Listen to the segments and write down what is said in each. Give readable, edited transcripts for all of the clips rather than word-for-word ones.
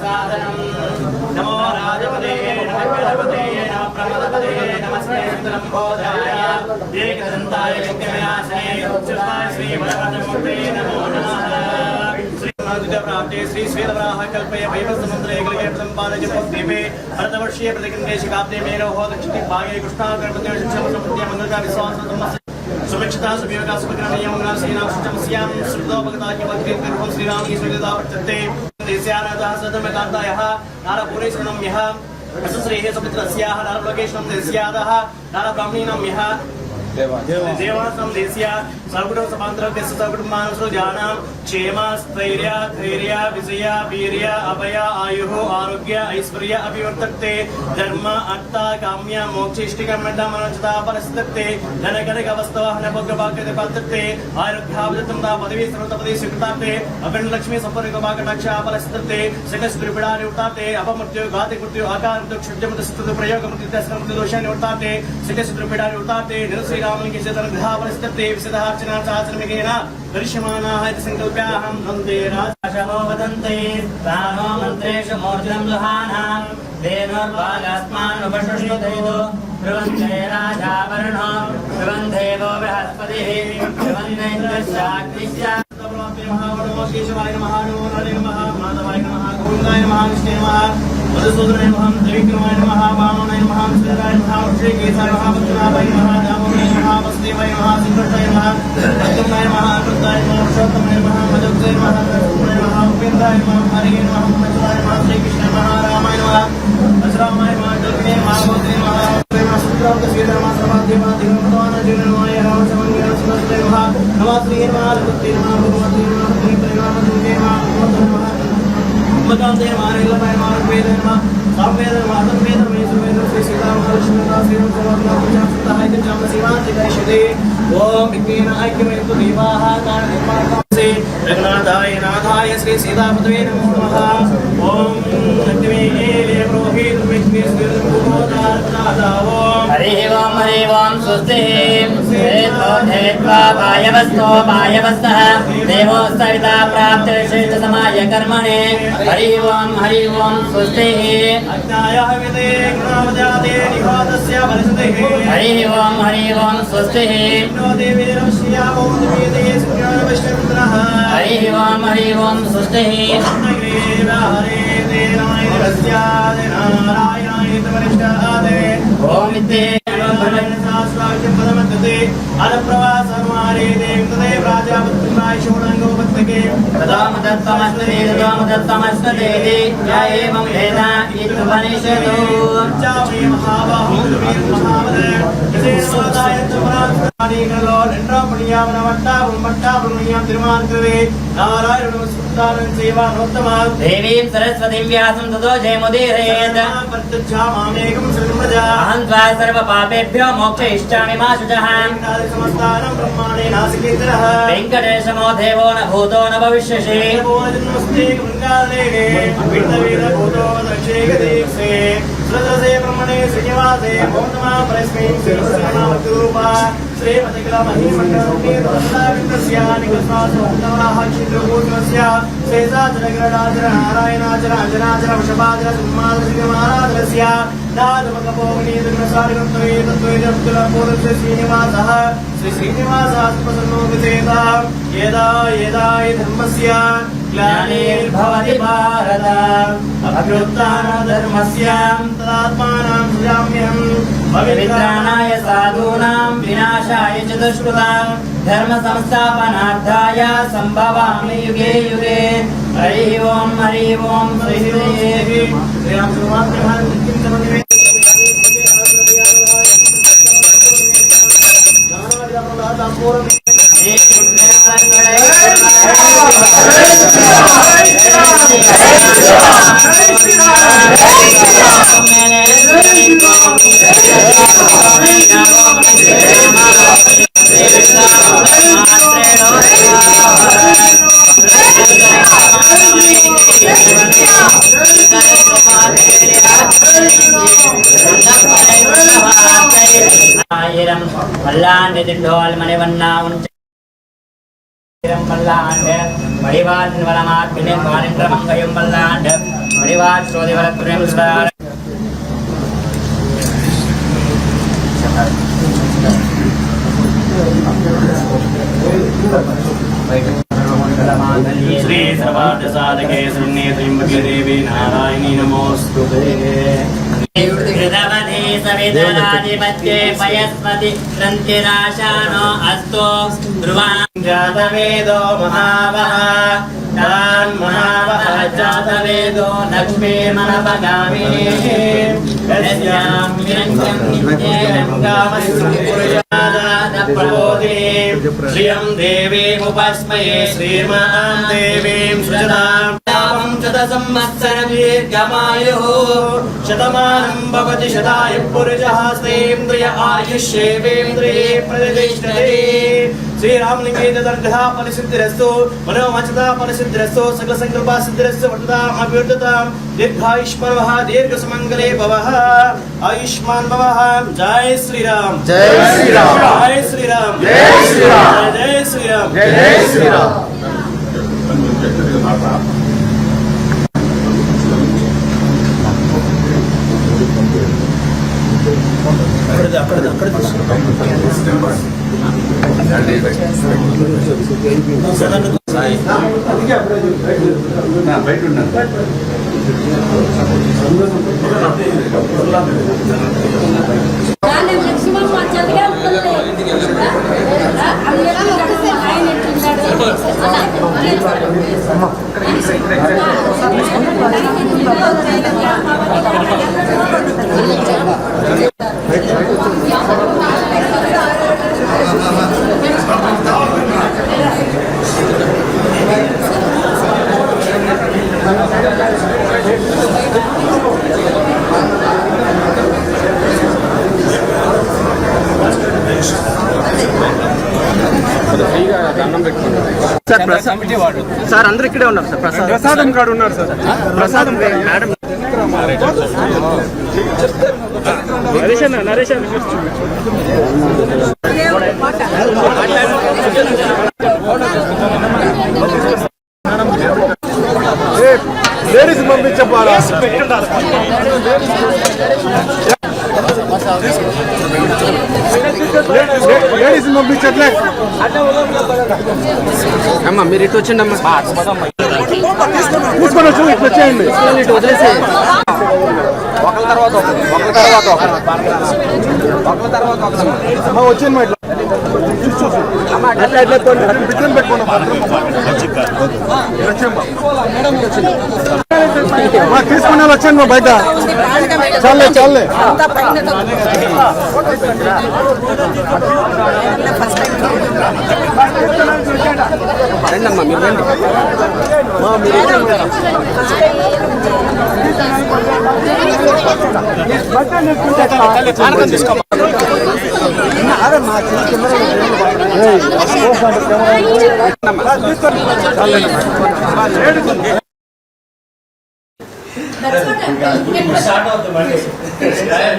साधनम नमो राजपते नमः गणपते नमः प्रमदपते नमस्ते सुतलंबोधाय एकदंताय विद्यासने उच्चताय श्री वरदमूर्ते नमो नमः प्राप्ते श्री श्वेतवराह कल्पय वैवस्वमंत्रे एकलके संपादय पद्दीपे भरतवर्षीय प्रतिगंधेशिकाब्दे मेनो हो दक्षिणे भागे कृष्णाकर्मते शिक्षामसंप्रत्य मंगलका विश्वासतम सुभिक्षता सुविवेका सुभद्रानियम नासीना सुचमस्याम श्रुतोपगता की वक्ति कर्म श्री राम की सुविधा वर्तते देस्यानादा सदमकांतायः नारपुरेशनं यः असश्रेः सुमित्रस्याः नारलोकेशनं देस्यादः नारब्राह्मणीनं यः देवासं देस्या सर्वगुण समांतरस्य सर्वकुटुंबानुसो जानां क्षेम स्थैर्य धैर्य विजय वीर्य अभय आयुः आरोग्य ऐश्वर्य अभिवर्धते धर्म अर्थ काम्य मोक्ष इष्टिकमण्डमनोचिता परिस्थिते धनकनक वस्तुवाहन भोगभाग्यते पात्रते आरोग्यावदतं ता पदवी सर्वतपदे स्वीकृताते अखंड लक्ष्मी संपर्कभागटाक्ष परिस्थिते सकस्त्रिपिडा निवृत्ताते अपमृत्यु घाति मृत्यु आकार मृत्यु क्षुद्यमृत्यु स्तुत प्रयोग मृत्यु तस्कमृत्यु दोष निवृत्ताते सकस्त्रिपिडा निवृत्ताते निर्श्री रामन की चेतन ग्रह परिस्थिते विशदार्चना चाचरमेकेन दर्श्यमानाः इति संकल्प्याहं वन्दे राजशमो वदन्ते प्राणो मन्त्रेषु मूर्तिं जुहानः धेनुर्बालास्मानुपशुष्टुधैतो ब्रुवन्ते राजावरुणो ब्रुवन्देवो बृहस्पतिः ब्रुवन्देन्द्रस्याग्निश्च महावणो केशवाय नमः नमो नारायणाय नमः माधवाय नमः गोविन्दाय नमः कृष्णाय नमः मधुसूदनाय नमः त्रिविक्रमाय नमः वामनाय नमः विष्णुराय नमः श्रीकेशाय नमः पद्मनाभाय नमः दामोदराय नमः वसुदेवाय नमः सिद्धराय नमः पद्मनाय नमः कृताय नमः पुरुषोत्तमाय नमः मधुसूदनाय नमः कृष्णाय नमः उपेन्द्राय नमः हरिये नमः मधुराय नमः श्रीकृष्णाय नमः रामाय नमः अश्रामाय नमः जगन्नाथाय नमः भगवते नमः प्रेम सुत्राम तस्वीर नमः सर्वाद्य नमः दिगंबरवान जीवनमय राम समन्वय सुनते नमः नमः श्री नमः भगवते नमः भगवते नमः प्रेम नमः मकांते नमः नीलमय नमः वेद नमः सामवेद नमः तन्वेद नमः सुवेद श्री सीताराम लक्ष्मण श्री सर्वज्ञ पूजासुताय जम शिवांति कैशदे ओम विघ्नेन ऐक्यमेतु देवाः कारणनिर्मातासे रघुनाथाय नाथाय श्री सीतापतये नमो नमः ओम नक्तिमेले प्रोहित विघ्नेश्वर भूमोदारदादा ओम हरि ओम स्वस्ति वेदो धेत्वा वायवस्तो वायवस्तः देवो सविता प्राप्त श्रेष्ठ समाय कर्मणे हरि ओम स्वस्ति अज्ञायः विदे गुणावजाते निवादस्य वरसतेः हरि ओम स्वस्ति नो देवीरश्रिया भवन्ति सूर्यवैष्णवपुत्रः हरि ओम स्वस्ति हरे देवाय रस्यादे नारायणाय तवरिष्ठादे ओम इति शास्त्राख्यं पदमन्ते अलप्रवासमारे देवदेव राजापुत्राय शोणङ्गोपत्तके तदामदत्तमस्तते या एवं वेद इत्युपनिषदो चावे महाबाहो महावदे यसेवदाय तुमरादिगलो निन्द्रापणियावनवट्टावट्टावणियां तिरुमान्त्रवे नारायणं सुतारं सेवा नोत्तमा देवीं सरस्वतीं व्यासं ततो जयमुदीरयेत् प्रत्यक्षामामेकं शरणमजा अहं त्वा सर्वपापेभ्यो मोक्ष इष्टामि मा शुचः समस्तानं ब्रह्माणे नासिकेतरः वेङ्कटेशमो देवो न भूतो न भविष्यसि नमस्ते गङ्गादेवे विष्णुवीरभूतो दक्षेकदीप्से श्रद्धसे ब्रह्मणे श्रीनिवासे भौतमा परस्मै श्रीरूपा श्रीमतिग्रामहीमण्डलरूपे तस्या निकस्वासोत्तमनाः क्षिद्रभूतस्य शेषाचरगरडाचर नारायणाचर अञ्जनाचर वृषभाचर सिंहाचरस्य नादमकपोगणीदग्नसारगन्तवे तत्त्वैजपुरपूर्वस्य श्रीनिवासः श्रीनिवासात्मसन्नो विजेता यदा यदा धर्मस्य ग्लानिर्भवति भारत अभ्युत्थानधर्मस्य तदात्मानं सृजाम्यहं पवित्राणाय साधूनां विनाशाय च दुष्कृतां धर्म संस्थापनार्थाय संभवामि युगे युगे हरि ओम श्री राम மல்லாண்டு திண்டோல் மணிவண்ணா மல்லாண்டு வடிவால் வளமாற்பின் வானின்ற மங்கையும் மல்லாண்டு श्री सर्वार्थ साधके शरण्ये त्र्यंबके देवी नारायणी नमोस्तुते। कृतवते सवितराधिपत्ये पयस्पति रन्तिराशानो अस्तु ध्रुवां जातवेदो महावः महावः जातवेदो लक्ष्मीर्मनपगामी यस्यां निरञ्जनं नित्यं गामस्मृतिपुरजातप्रबोधिनीं श्रियं देवीमुपस्मये श्रीर्मां देवीं सृजतां संवत्सरदीर्घमायुः शतमानं भवति शतायुः पुरुषः सेन्द्रिय आयुष्येवेन्द्रिये प्रतिष्ठते। श्रीरामलिंगेन दर्घा फलसिद्धिरस्तु मनोवांछिता फलसिद्धिरस्तु सकल संकल्पा सिद्धिरस्तु वर्धताम् अभिवर्धताम् दीर्घायुष्मान भवः दीर्घसुमंगले भवः आयुष्मान भवः। जय श्री राम जय श्री राम जय श्री राम जय श्री राम जय श्री राम जय श्री राम। సార్ అందరూ ఇక్కడే ఉన్నారు సార్. ప్రసాదం కాడు ఉన్నారు సార్. ప్రసాదం మేడం నరేష్ లేడీస్ పంపించపోరా లేడీస్ పంపించట్లే అమ్మా మీరు ఇటు వచ్చండి అమ్మా తీసుకొని వచ్చి ఇటు వచ్చేయండి ఇటు వదిలేసి ఒకరి తర్వాత వచ్చేయండి మా ఇట్లా అట్లా బిడ్డను పెట్టుకోండి తీసుకునే వచ్చాను మా బయట చాలే చాలే రండి అమ్మా మీరు రండి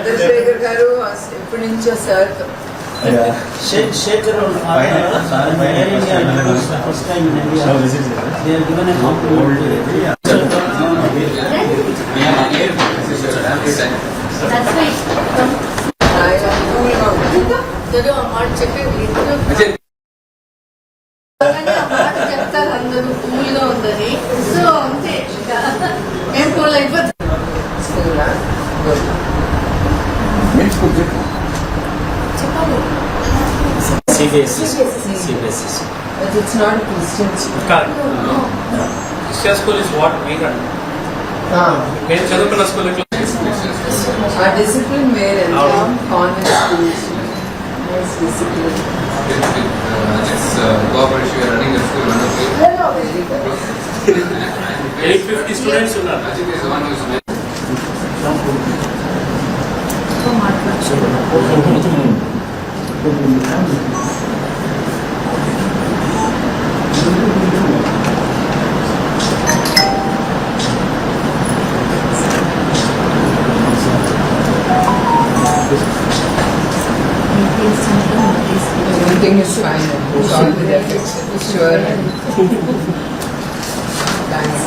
చంద్రశేఖర్ గారు ఎప్పటి నుంచో సార్ చెప్తారు అందరూ కూల్గా ఉందని. సో అంతే మేము కూల్ అయిపోతాం. చెప్పాలి CBSE. But it's not a Christian school. Christian school is what we run. నేను చదువుకున్న స్కూల్ ఆ డిసిప్లిన్ వేరే convent schools discipline cooperation, we are running the school wonderfully. 850 students ఉన్నారు. Ajit is the one who is everything is fine. It's all with ethics. Sure. Thanks.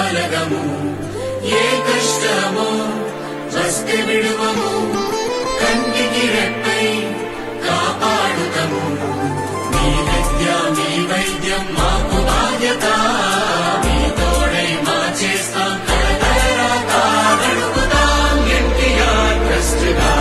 తొలగము ఏ కష్టము వస్తే విడువము కంటికి రెప్పై కాపాడుతము మీ విద్య మీ వైద్యం మాకు బాధ్యత మీ తోడై మా చేస్తాం తరతరా కాగడుపుతాం ఎన్టీఆర్ ట్రస్ట్గా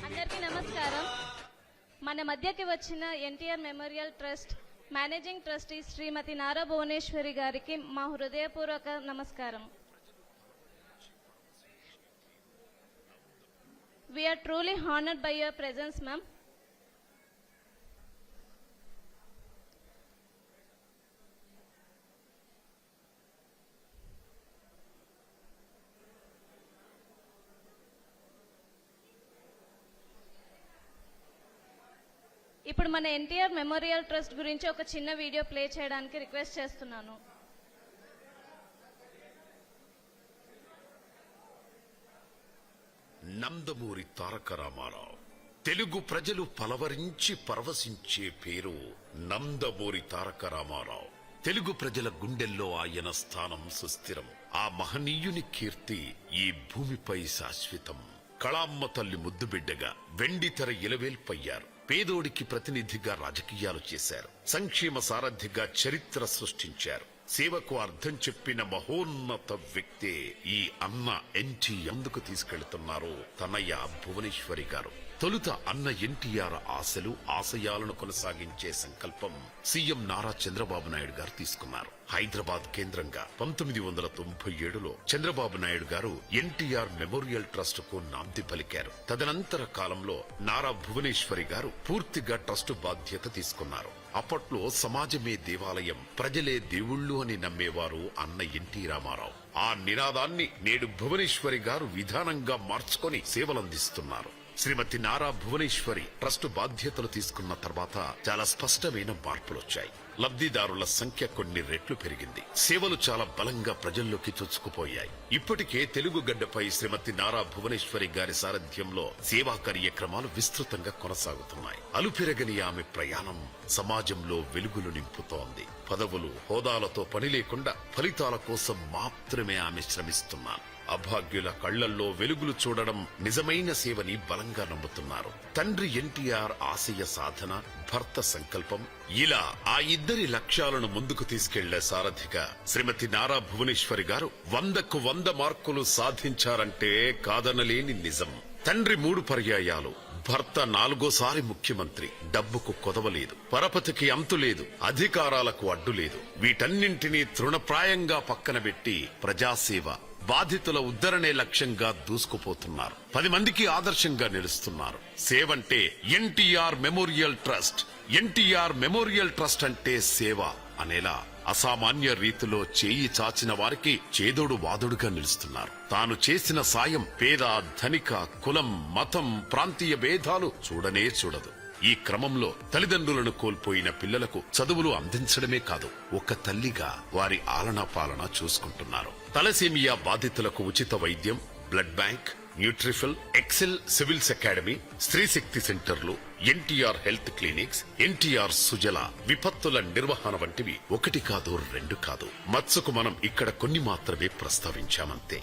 అందరికీ నమస్కారం. మన మధ్యకి వచ్చిన NTR memorial trust managing trustee Shrimati Nara Bhuvaneshwari గారికి మా హృదయపూర్వక నమస్కారం. We are truly honored by your presence, ma'am. ఇప్పుడు మన ఎన్టీఆర్ మెమోరియల్ ట్రస్ట్ గురించి ఒక చిన్న వీడియో ప్లే చేయడానికి రిక్వెస్ట్ చేస్తున్నాను. నందమూరి తారక రామారావు తెలుగు ప్రజలు పలవరించి పరవశించే పేరు నందమూరి తారక రామారావు. తెలుగు ప్రజల గుండెల్లో ఆయన స్థానం సుస్థిరం. ఆ మహనీయుని కీర్తి ఈ భూమిపై శాశ్వతం. కళామ్మ తల్లి ముద్దుబిడ్డగా వెండితెర ఇలవేల్పయ్యారు. పేదోడికి ప్రతినిధిగా రాజకీయాలు చేశారు. సంక్షేమ సారథిగా చరిత్ర సృష్టించారు. సేవకు అర్థం చెప్పిన మహోన్నత వ్యక్తే ఈ అన్న ఎన్టీ. ఎందుకు తీసుకెళ్తున్నారు తనయ్య భువనేశ్వరి గారు. తొలుత అన్న ఎన్టీఆర్ ఆశలు ఆశయాలను కొనసాగించే సంకల్పం సీఎం నారా చంద్రబాబు నాయుడు గారు తీసుకున్నారు. హైదరాబాద్ కేంద్రంగా 1997లో చంద్రబాబు నాయుడు గారు ఎన్టీఆర్ మెమోరియల్ ట్రస్ట్ కు నాంది పలికారు. తదనంతర కాలంలో నారా భువనేశ్వరి గారు పూర్తిగా ట్రస్ట్ బాధ్యత తీసుకున్నారు. అప్పట్లో సమాజమే దేవాలయం, ప్రజలే దేవుళ్ళు అని నమ్మేవారు అన్న ఎన్టీ రామారావు. ఆ నినాదాన్ని నేడు భువనేశ్వరి గారు విధానంగా మార్చుకొని సేవలందిస్తున్నారు. శ్రీమతి నారా భువనేశ్వరి ట్రస్ట్ బాధ్యతలు తీసుకున్న తర్వాత చాలా స్పష్టమైన మార్పులొచ్చాయి. లబ్ధిదారుల సంఖ్య కొన్ని రెట్లు పెరిగింది. సేవలు చాలా బలంగా ప్రజల్లోకి చొచ్చుకుపోయాయి. ఇప్పటికే తెలుగు గడ్డపై శ్రీమతి నారా భువనేశ్వరి గారి సారథ్యంలో సేవా కార్యక్రమాలు విస్తృతంగా కొనసాగుతున్నాయి. అలుపెరగని ఆమె ప్రయాణం సమాజంలో వెలుగులు నింపుతోంది. పదవులు హోదాలతో పని లేకుండా ఫలితాల కోసం మాత్రమే ఆమె శ్రమిస్తున్నారు. అభాగ్యుల కళ్లల్లో వెలుగులు చూడడం నిజమైన సేవని బలంగా నమ్ముతున్నారు. తండ్రి ఎన్టీఆర్ ఆశయ సాధన, భర్త సంకల్పం, ఇలా ఆ ఇద్దరి లక్ష్యాలను ముందుకు తీసుకెళ్లే సారథిగా శ్రీమతి నారా భువనేశ్వరి గారు 100కు 100 మార్కులు సాధించారంటే కాదనలేని నిజం. తండ్రి 3 పర్యాయాలు, భర్త 4వ ముఖ్యమంత్రి. డబ్బుకు కొదవలేదు, పరపతికి అంతులేదు, అధికారాలకు అడ్డులేదు. వీటన్నింటినీ తృణప్రాయంగా పక్కన పెట్టి ప్రజాసేవ, బాధితుల ఉద్ధరణే లక్ష్యంగా దూసుకుపోతున్నారు. 10 మందికి ఆదర్శంగా నిలుస్తున్నారు. సేవంటే NTR memorial trust, NTR memorial trust అంటే సేవ అనేలా అసామాన్య రీతిలో చేయి చాచిన వారికి చేదోడు వాదుడుగా నిలుస్తున్నారు. తాను చేసిన సాయం పేద ధనిక, కులం, మతం, ప్రాంతీయ భేదాలు చూడనే చూడదు. ఈ క్రమంలో తల్లిదండ్రులను కోల్పోయిన పిల్లలకు చదువులు అందించడమే కాదు, ఒక తల్లిగా వారి ఆలనా పాలన చూసుకుంటున్నారు. తలసేమియా బాధితులకు ఉచిత వైద్యం, బ్లడ్ బ్యాంక్, న్యూట్రిఫిల్, excel civils academy, Stree Shakti సెంటర్లు, NTR health clinics, NTR Sujala, విపత్తుల నిర్వహణ వంటివి 1 కాదు 2 కాదు. మత్సుకు మనం ఇక్కడ కొన్ని మాత్రమే ప్రస్తావించామంతే.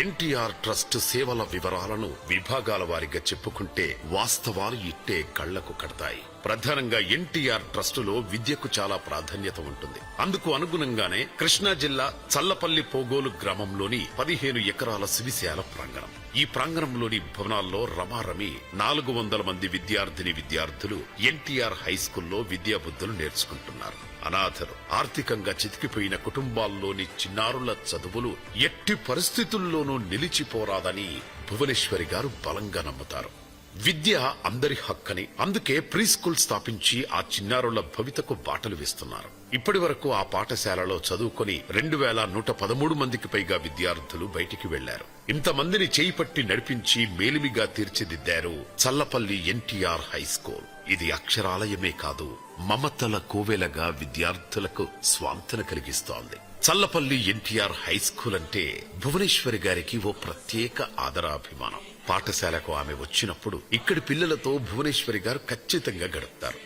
ఎన్టీఆర్ ట్రస్ట్ సేవల వివరాలను విభాగాల వారిగా చెప్పుకుంటే వాస్తవాలు ఇట్టే కళ్లకు కడతాయి. ప్రధానంగా ఎన్టీఆర్ ట్రస్టులో విద్యకు చాలా ప్రాధాన్యత ఉంటుంది. అందుకు అనుగుణంగానే కృష్ణా జిల్లా చల్లపల్లి పోగోలు గ్రామంలోని 15 ఎకరాల శివిశాల ప్రాంగణం. ఈ ప్రాంగణంలోని భవనాల్లో రమారమి 400 మంది విద్యార్థులు ఎన్టీఆర్ హై స్కూల్లో విద్యాబుద్ధులు నేర్చుకుంటున్నారు. అనాథలు, ఆర్థికంగా చితికిపోయిన కుటుంబాల్లోని చిన్నారుల చదువులు ఎట్టి పరిస్థితుల్లోనూ నిలిచిపోరాదని భువనేశ్వరి గారు బలంగా నమ్ముతారు. విద్య అందరి హక్కని, అందుకే ప్రీ స్కూల్ స్థాపించి ఆ చిన్నారుల భవితకు బాటలు వేస్తున్నారు. ఇప్పటి వరకు ఆ పాఠశాలలో చదువుకొని 2113 మందికి పైగా విద్యార్థులు బయటికి వెళ్లారు. ఇంతమందిని చేయిపట్టి నడిపించి మేలిమిగా తీర్చిదిద్దారు చల్లపల్లి ఎన్టీఆర్ హై స్కూల్. ఇది అక్షరాలయమే కాదు, మమతల కోవెలగా విద్యార్థులకు స్వాంతన కలిగిస్తోంది. చల్లపల్లి ఎన్టీఆర్ హై స్కూల్ అంటే భువనేశ్వరి గారికి ఓ ప్రత్యేక ఆదరాభిమానం. పాఠశాలకు ఆమె వచ్చినప్పుడు ఇక్కడి పిల్లలతో భువనేశ్వరి గారు ఖచ్చితంగా గడుపుతారు.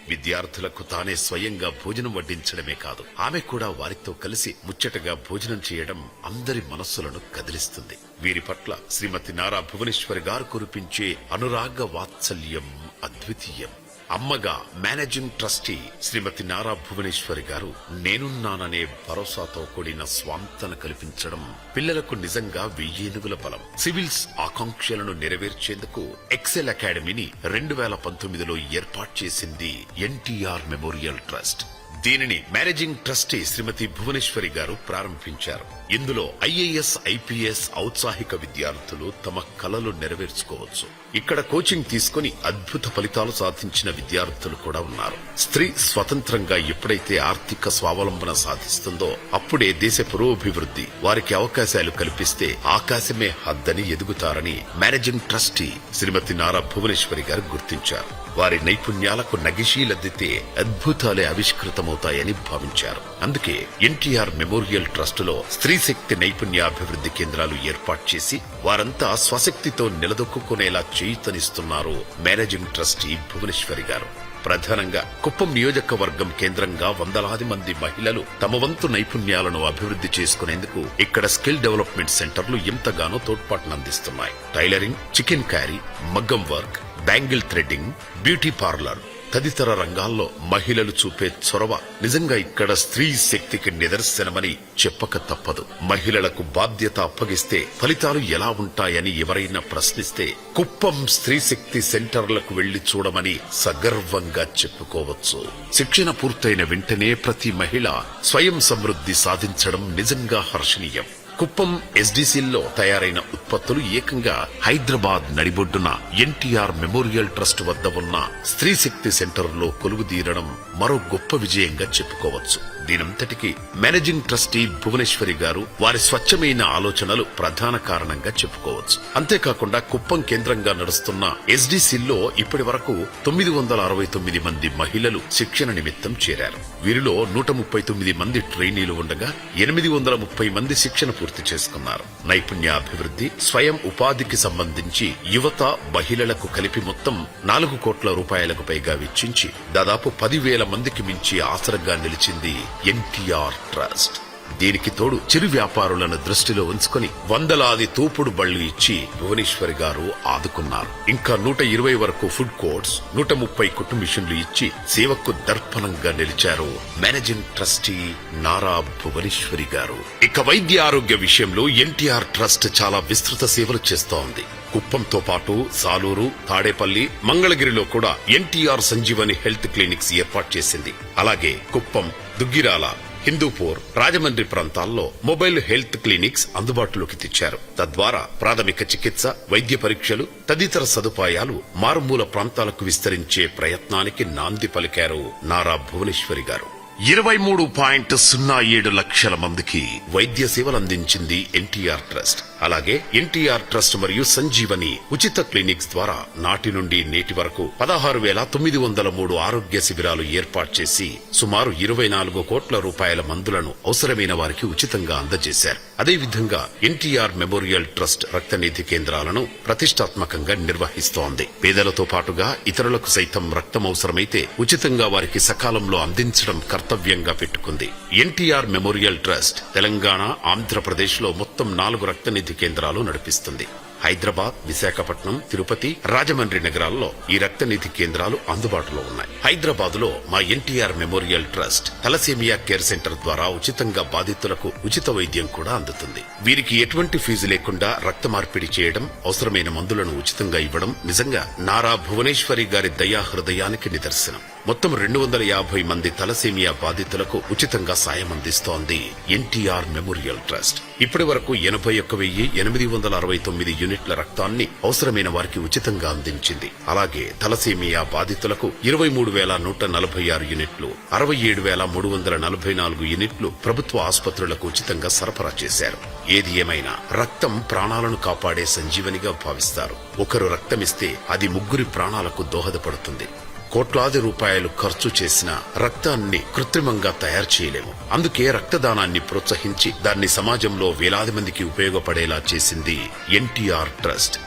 విద్యార్థులకు తానే స్వయంగా భోజనం వడ్డించడమే కాదు, ఆమె కూడా వారితో కలిసి ముచ్చటగా భోజనం చేయడం అందరి మనస్సులను కదిలిస్తుంది. వీరి పట్ల శ్రీమతి నారా భువనేశ్వరి గారు కురిపించే అనురాగ వాత్సల్యం అద్వితీయం. అమ్మగా మేనేజింగ్ ట్రస్టీ శ్రీమతి నారా భువనేశ్వరి గారు నేనున్నాననే భరోసాతో కూడిన స్వాంతన కల్పించడం పిల్లలకు నిజంగా 1000 ఏనుగుల బలం. సివిల్స్ ఆకాంక్షలను నెరవేర్చేందుకు ఎక్సెల్ అకాడమీని 2019లో ఏర్పాటు చేసింది ఎన్టీఆర్ మెమోరియల్ ట్రస్ట్. దీనిని మేనేజింగ్ ట్రస్టీ శ్రీమతి భువనేశ్వరి గారు ప్రారంభించారు. ఇందులో ఐఏఎస్, ఐపీఎస్ ఔత్సాహిక విద్యార్థులు తమ కలలు నెరవేర్చుకోవచ్చు. ఇక్కడ కోచింగ్ తీసుకుని అద్భుత ఫలితాలు సాధించిన విద్యార్థులు కూడా ఉన్నారు. స్త్రీ స్వతంత్రంగా ఎప్పుడైతే ఆర్థిక స్వావలంబన సాధిస్తుందో అప్పుడే దేశ పురోభివృద్ధి. వారికి అవకాశాలు కల్పిస్తే ఆకాశమే హద్దని ఎదుగుతారని మేనేజింగ్ ట్రస్టీ శ్రీమతి నారా భువనేశ్వరి గారు గుర్తించారు. వారి నైపుణ్యాలకు నగిశీలద్దితే అద్భుతాలే ఆవిష్కృతమవుతాయని భావించారు. అందుకే ఎన్టీఆర్ మెమోరియల్ ట్రస్టులో స్త్రీ శక్తి నైపుణ్యాభివృద్ధి కేంద్రాలు ఏర్పాటు చేసి వారంతా స్వశక్తితో నిలదొక్కునేలా చేయూతనిస్తున్నారు మేనేజింగ్ ట్రస్టీ భువనేశ్వరి గారు. ప్రధానంగా కుప్పం నియోజకవర్గం కేంద్రంగా వందలాది మంది మహిళలు తమ వంతు నైపుణ్యాలను అభివృద్ధి చేసుకునేందుకు ఇక్కడ స్కిల్ డెవలప్మెంట్ సెంటర్లు ఎంతగానో తోడ్పాటునందిస్తున్నాయి. టైలరింగ్, చికెన్ క్యారీ, మగ్గం work, bangle threading, beauty parlour తదితర రంగాల్లో మహిళలు చూపే చొరవ నిజంగా ఇక్కడ స్త్రీ శక్తికి నిదర్శనమని చెప్పక తప్పదు. మహిళలకు బాధ్యత అప్పగిస్తే ఫలితాలు ఎలా ఉంటాయని ఎవరైనా ప్రశ్నిస్తే కుప్పం స్త్రీ శక్తి సెంటర్లకు వెళ్లి చూడమని సగర్వంగా చెప్పుకోవచ్చు. శిక్షణ పూర్తయిన వెంటనే ప్రతి మహిళ స్వయం సమృద్ధి సాధించడం నిజంగా హర్షణీయం. కుప్పం ఎస్డిసిల్లో తయారైన ఉత్పత్తులు ఏకంగా హైదరాబాద్ నడిబొడ్డున ఎన్టీఆర్ మెమోరియల్ ట్రస్ట్ వద్ద ఉన్న స్త్రీ శక్తి సెంటర్లో కొలువుదీరడం మరో గొప్ప విజయంగా చెప్పుకోవచ్చు. దీనంతటికి మేనేజింగ్ ట్రస్టీ భువనేశ్వరి గారు వారి స్వచ్ఛమైన ఆలోచనలు ప్రధాన కారణంగా చెప్పుకోవచ్చు. అంతేకాకుండా కుప్పం కేంద్రంగా నడుస్తున్న ఎస్డిసిల్లో ఇప్పటి వరకు 969 మంది మహిళలు శిక్షణ నిమిత్తం చేరారు. వీరిలో 139 మంది ట్రైనీలు ఉండగా 830 మంది శిక్షణ పూర్తి చేసుకున్నారు. నైపుణ్యాభివృద్ధి, స్వయం ఉపాధికి సంబంధించి యువత, మహిళలకు కలిపి మొత్తం 4 కోట్ల రూపాయలకు పైగా వెచ్చించి దాదాపు 10,000 మందికి మించి ఆసరగా నిలిచింది ఎన్టీఆర్ ట్రస్ట్. దీనికి తోడు చిరు వ్యాపారులను దృష్టిలో ఉంచుకొని వందలాది తోపుడు బళ్లు ఇచ్చి భువనేశ్వరి గారు ఆదుకున్నారు. ఇంకా 120 వరకు ఫుడ్ కోర్ట్స్, 130 కుట్టు మిషన్లు ఇచ్చి సేవకు దర్పణంగా నిలిచారు మేనేజింగ్ ట్రస్టీ నారా భువనేశ్వరి గారు. ఇక వైద్య ఆరోగ్య విషయంలో ఎన్టీఆర్ ట్రస్ట్ చాలా విస్తృత సేవలు చేస్తోంది. కుప్పంతో పాటు సాలూరు, తాడేపల్లి, మంగళగిరిలో కూడా ఎన్టీఆర్ సంజీవని హెల్త్ క్లినిక్స్ ఏర్పాటు చేసింది. అలాగే కుప్పం, దుగ్గిరాల, హిందూపూర్, రాజమండ్రి ప్రాంతాల్లో మొబైల్ హెల్త్ క్లినిక్స్ అందుబాటులోకి తెచ్చారు. తద్వారా ప్రాథమిక చికిత్స, వైద్య పరీక్షలు తదితర సదుపాయాలు మారుమూల ప్రాంతాలకు విస్తరించే ప్రయత్నానికి నాంది పలికారు నారా భువనేశ్వరి గారు. 23.07 లక్షల మందికి వైద్య సేవలు అందించింది ఎన్టీఆర్ ట్రస్ట్. అలాగే ఎన్టీఆర్ ట్రస్ట్ మరియు సంజీవని ఉచిత క్లినిక్స్ ద్వారా నాటి నుండి నేటి వరకు 16,903 ఆరోగ్య శిబిరాలు ఏర్పాటు చేసి సుమారు 24 కోట్ల రూపాయల మందులను అవసరమైన వారికి ఉచితంగా అందజేశారు. అదేవిధంగా ఎన్టీఆర్ మెమోరియల్ ట్రస్ట్ రక్తనిధి కేంద్రాలను ప్రతిష్టాత్మకంగా నిర్వహిస్తోంది. పేదలతో పాటుగా ఇతరులకు సైతం రక్తం అవసరమైతే ఉచితంగా వారికి సకాలంలో అందించడం కర్తవ్యంగా పెట్టుకుంది. ఎన్టీఆర్ మెమోరియల్ ట్రస్ట్ తెలంగాణ, ఆంధ్రప్రదేశ్ లో మొత్తం 4 రక్తనిధి కేంద్రాలు నడిపిస్తుంది. హైదరాబాద్, విశాఖపట్నం, తిరుపతి, రాజమండ్రి నగరాల్లో ఈ రక్తనిధి కేంద్రాలు అందుబాటులో ఉన్నాయి. హైదరాబాద్ లో మా NTR memorial trust thalassemia care centre ద్వారా ఉచితంగా బాధితులకు ఉచిత వైద్యం కూడా అందుతుంది. వీరికి ఎటువంటి ఫీజు లేకుండా రక్త మార్పిడి చేయడం, అవసరమైన మందులను ఉచితంగా ఇవ్వడం నిజంగా నారా భువనేశ్వరి గారి దయా హృదయానికి నిదర్శనం. మొత్తం 250 మంది తలసేమియా బాధితులకు ఉచితంగా సాయం అందిస్తోంది ఎన్టీఆర్ మెమోరియల్ ట్రస్ట్. ఇప్పటి వరకు 81,869 యూనిట్ల రక్తాన్ని అవసరమైన వారికి ఉచితంగా అందించింది. అలాగే తలసేమియా బాధితులకు 23,146 యూనిట్లు, 67,344 యూనిట్లు ప్రభుత్వ ఆసుపత్రులకు ఉచితంగా సరఫరా చేశారు. ఏది ఏమైనా రక్తం ప్రాణాలను కాపాడే సంజీవనిగా భావిస్తారు. ఒకరు రక్తమిస్తే అది ముగ్గురి ప్రాణాలకు దోహదపడుతుంది. కోట్లాది రూపాయలు ఖర్చు చేసిన రక్తాన్ని కృత్రిమంగా తయారు చేయలేము. అందుకే రక్తదానాన్ని ప్రోత్సహించి దాన్ని సమాజంలో వేలాది మందికి ఉపయోగపడేలా చేసింది ఎన్టీఆర్ ట్రస్ట్.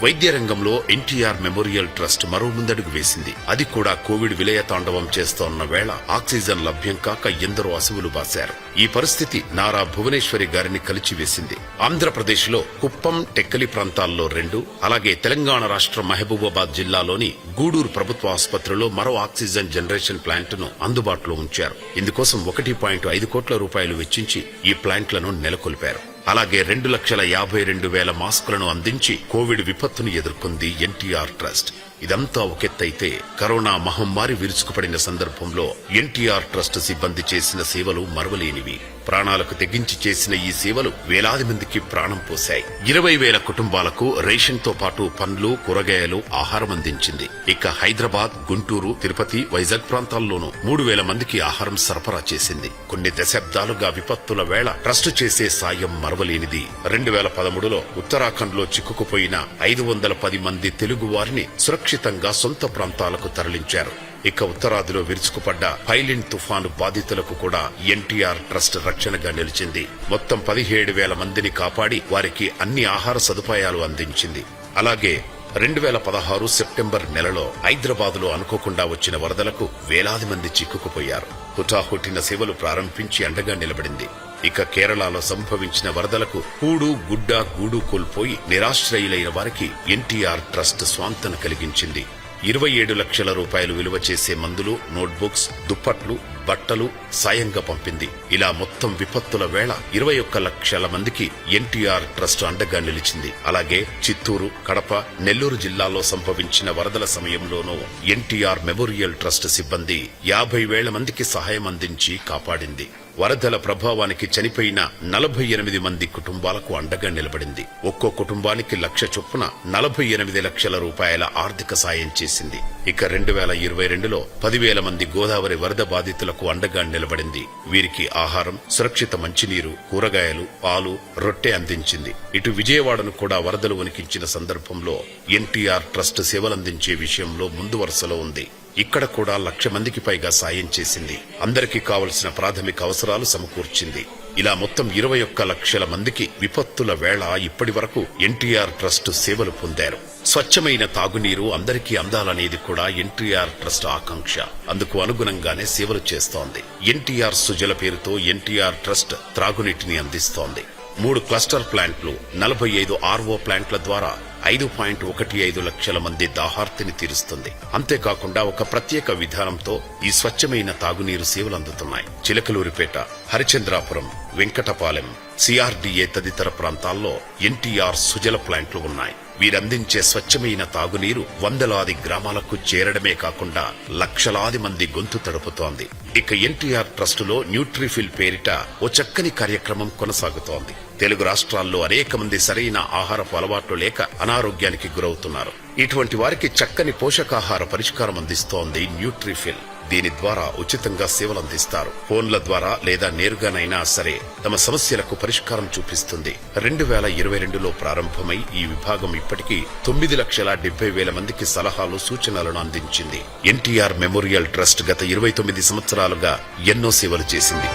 వైద్య రంగంలో ఎన్టీఆర్ మెమోరియల్ ట్రస్ట్ మరో ముందడుగు వేసింది. అది కూడా కోవిడ్ విలయ తాండవం చేస్తోన్న వేళ ఆక్సిజన్ లభ్యం కాక ఎందరో అసువులు బాశారు. ఈ పరిస్థితి నారా భువనేశ్వరి గారిని కలిచివేసింది. ఆంధ్రప్రదేశ్ లో కుప్పం, టెక్కలి ప్రాంతాల్లో 2, అలాగే తెలంగాణ రాష్ట్రం మహబూబాబాద్ జిల్లాలోని గూడూరు ప్రభుత్వ ఆసుపత్రిలో మరో ఆక్సిజన్ జనరేషన్ ప్లాంట్ ను అందుబాటులో ఉంచారు. ఇందుకోసం 1.5 కోట్ల రూపాయలు వెచ్చించి ఈ ప్లాంట్లను నెలకొల్పారు. అలాగే 2,52,000 మాస్కులను అందించి కోవిడ్ విపత్తును ఎదుర్కొంది ఎన్టీఆర్ ట్రస్ట్. ఇదంతా ఒకెత్తైతే కరోనా మహమ్మారి విరుచుకుపడిన సందర్భంలో ఎన్టీఆర్ ట్రస్ట్ సిబ్బంది చేసిన సేవలు మరువలేనివి. ప్రాణాలకు తెగించి చేసిన ఈ సేవలు వేలాది మందికి ప్రాణం పోశాయి. 20,000 కుటుంబాలకు రేషన్ తో పాటు పండ్లు, కూరగాయలు, ఆహారం అందించింది. ఇక హైదరాబాద్, గుంటూరు, తిరుపతి, వైజాగ్ ప్రాంతాల్లోనూ 3,000 మందికి ఆహారం సరఫరా చేసింది. కొన్ని దశాబ్దాలుగా విపత్తుల వేళ ట్రస్ట్ చేసే సాయం మరవలేనిది. 2013లో ఉత్తరాఖండ్ లో చిక్కుకుపోయిన 510 మంది తెలుగు వారిని సురక్షితంగా సొంత ప్రాంతాలకు తరలించారు. ఇక ఉత్తరాదిలో విరుచుకుపడ్డ ఫైలిన్ తుఫాను బాధితులకు కూడా ఎన్టీఆర్ ట్రస్ట్ రక్షణగా నిలిచింది. మొత్తం 17,000 మందిని కాపాడి వారికి అన్ని ఆహార సదుపాయాలు అందించింది. అలాగే 2016 సెప్టెంబర్ నెలలో హైదరాబాద్ లో అనుకోకుండా వచ్చిన వరదలకు వేలాది మంది చిక్కుకుపోయారు. హుటాహుటిన సేవలు ప్రారంభించి అండగా నిలబడింది. ఇక కేరళలో సంభవించిన వరదలకు కూడు, గుడ్డ, గూడు కోల్పోయి నిరాశ్రయులైన వారికి ఎన్టీఆర్ ట్రస్ట్ స్వాంతన కలిగించింది. 27 లక్షల రూపాయలు విలువ చేసే మందులు, నోట్బుక్స్, దుప్పట్లు, బట్టలు సాయంగా పంపింది. ఇలా మొత్తం విపత్తుల వేళ 21 లక్షల మందికి ఎన్టీఆర్ ట్రస్ట్ అండగా నిలిచింది. అలాగే చిత్తూరు, కడప, నెల్లూరు జిల్లాలో సంభవించిన వరదల సమయంలోనూ ఎన్టీఆర్ మెమోరియల్ ట్రస్ట్ సిబ్బంది 50,000 మందికి సహాయం అందించి కాపాడింది. వరదల ప్రభావానికి చనిపోయిన 48 మంది కుటుంబాలకు అండగా నిలబడింది. ఒక్కో కుటుంబానికి 1,00,000 చొప్పున 48 లక్షల రూపాయల ఆర్థిక సాయం చేసింది. ఇక 2022లో 10,000 మంది గోదావరి వరద బాధితులకు అండగా నిలబడింది. వీరికి ఆహారం, సురక్షిత మంచినీరు, కూరగాయలు, పాలు, రొట్టె అందించింది. ఇటు విజయవాడను కూడా వరదలు వణికించిన సందర్భంలో ఎన్టీఆర్ ట్రస్ట్ సేవలందించే విషయంలో ముందు వరుసలో ఉంది. ఇక్కడ కూడా 1,00,000 మందికి పైగా సాయం చేసింది. అందరికీ కావలసిన ప్రాథమిక అవసరాలు సమకూర్చింది. ఇలా మొత్తం 21 లక్షల మందికి విపత్తుల వేళ ఇప్పటి వరకు ఎన్టీఆర్ ట్రస్ట్ సేవలు పొందారు. స్వచ్ఛమైన తాగునీరు అందరికీ అందాలనేది కూడా ఎన్టీఆర్ ట్రస్ట్ ఆకాంక్ష. అందుకు అనుగుణంగానే సేవలు చేస్తోంది. ఎన్టీఆర్ సుజల పేరుతో ఎన్టీఆర్ ట్రస్ట్ త్రాగునీటిని అందిస్తోంది. 3 క్లస్టర్ ప్లాంట్లు, 45 RO ప్లాంట్ల ద్వారా 5.15 లక్షల మంది దాహార్తిని తీరుస్తుంది. అంతేకాకుండా ఒక ప్రత్యేక విధానంతో ఈ స్వచ్ఛమైన తాగునీరు సేవలు అందుతున్నాయి. చిలకలూరిపేట, హరిచంద్రాపురం, వెంకటపాలెం, CRDA తదితర ప్రాంతాల్లో ఎన్టీఆర్ సుజల ప్లాంట్లు ఉన్నాయి. వీరందించే స్వచ్ఛమైన తాగునీరు వందలాది గ్రామాలకు చేరడమే కాకుండా లక్షలాది మంది గొంతు తడుపుతోంది. ఇక ఎన్టీఆర్ ట్రస్టులో న్యూట్రిఫిల్ పేరిట ఓ చక్కని కార్యక్రమం కొనసాగుతోంది. తెలుగు రాష్ట్రాల్లో అనేక మంది సరైన ఆహారపు అలవాట్లు లేక అనారోగ్యానికి గురవుతున్నారు. ఇటువంటి వారికి చక్కని పోషకాహార పరిష్కారం అందిస్తోంది న్యూట్రిఫిల్. దీని ద్వారా ఉచితంగా సేవలందిస్తారు. ఫోన్ల ద్వారా లేదా నేరుగానైనా సరే తమ సమస్యలకు పరిష్కారం చూపిస్తుంది. 2022లో ప్రారంభమై ఈ విభాగం ఇప్పటికీ 9,70,000 మందికి సలహాలు, సూచనలను అందించింది. ఎన్టీఆర్ మెమోరియల్ ట్రస్ట్ గత 29 సంవత్సరాలుగా ఎన్నో సేవలు చేసింది.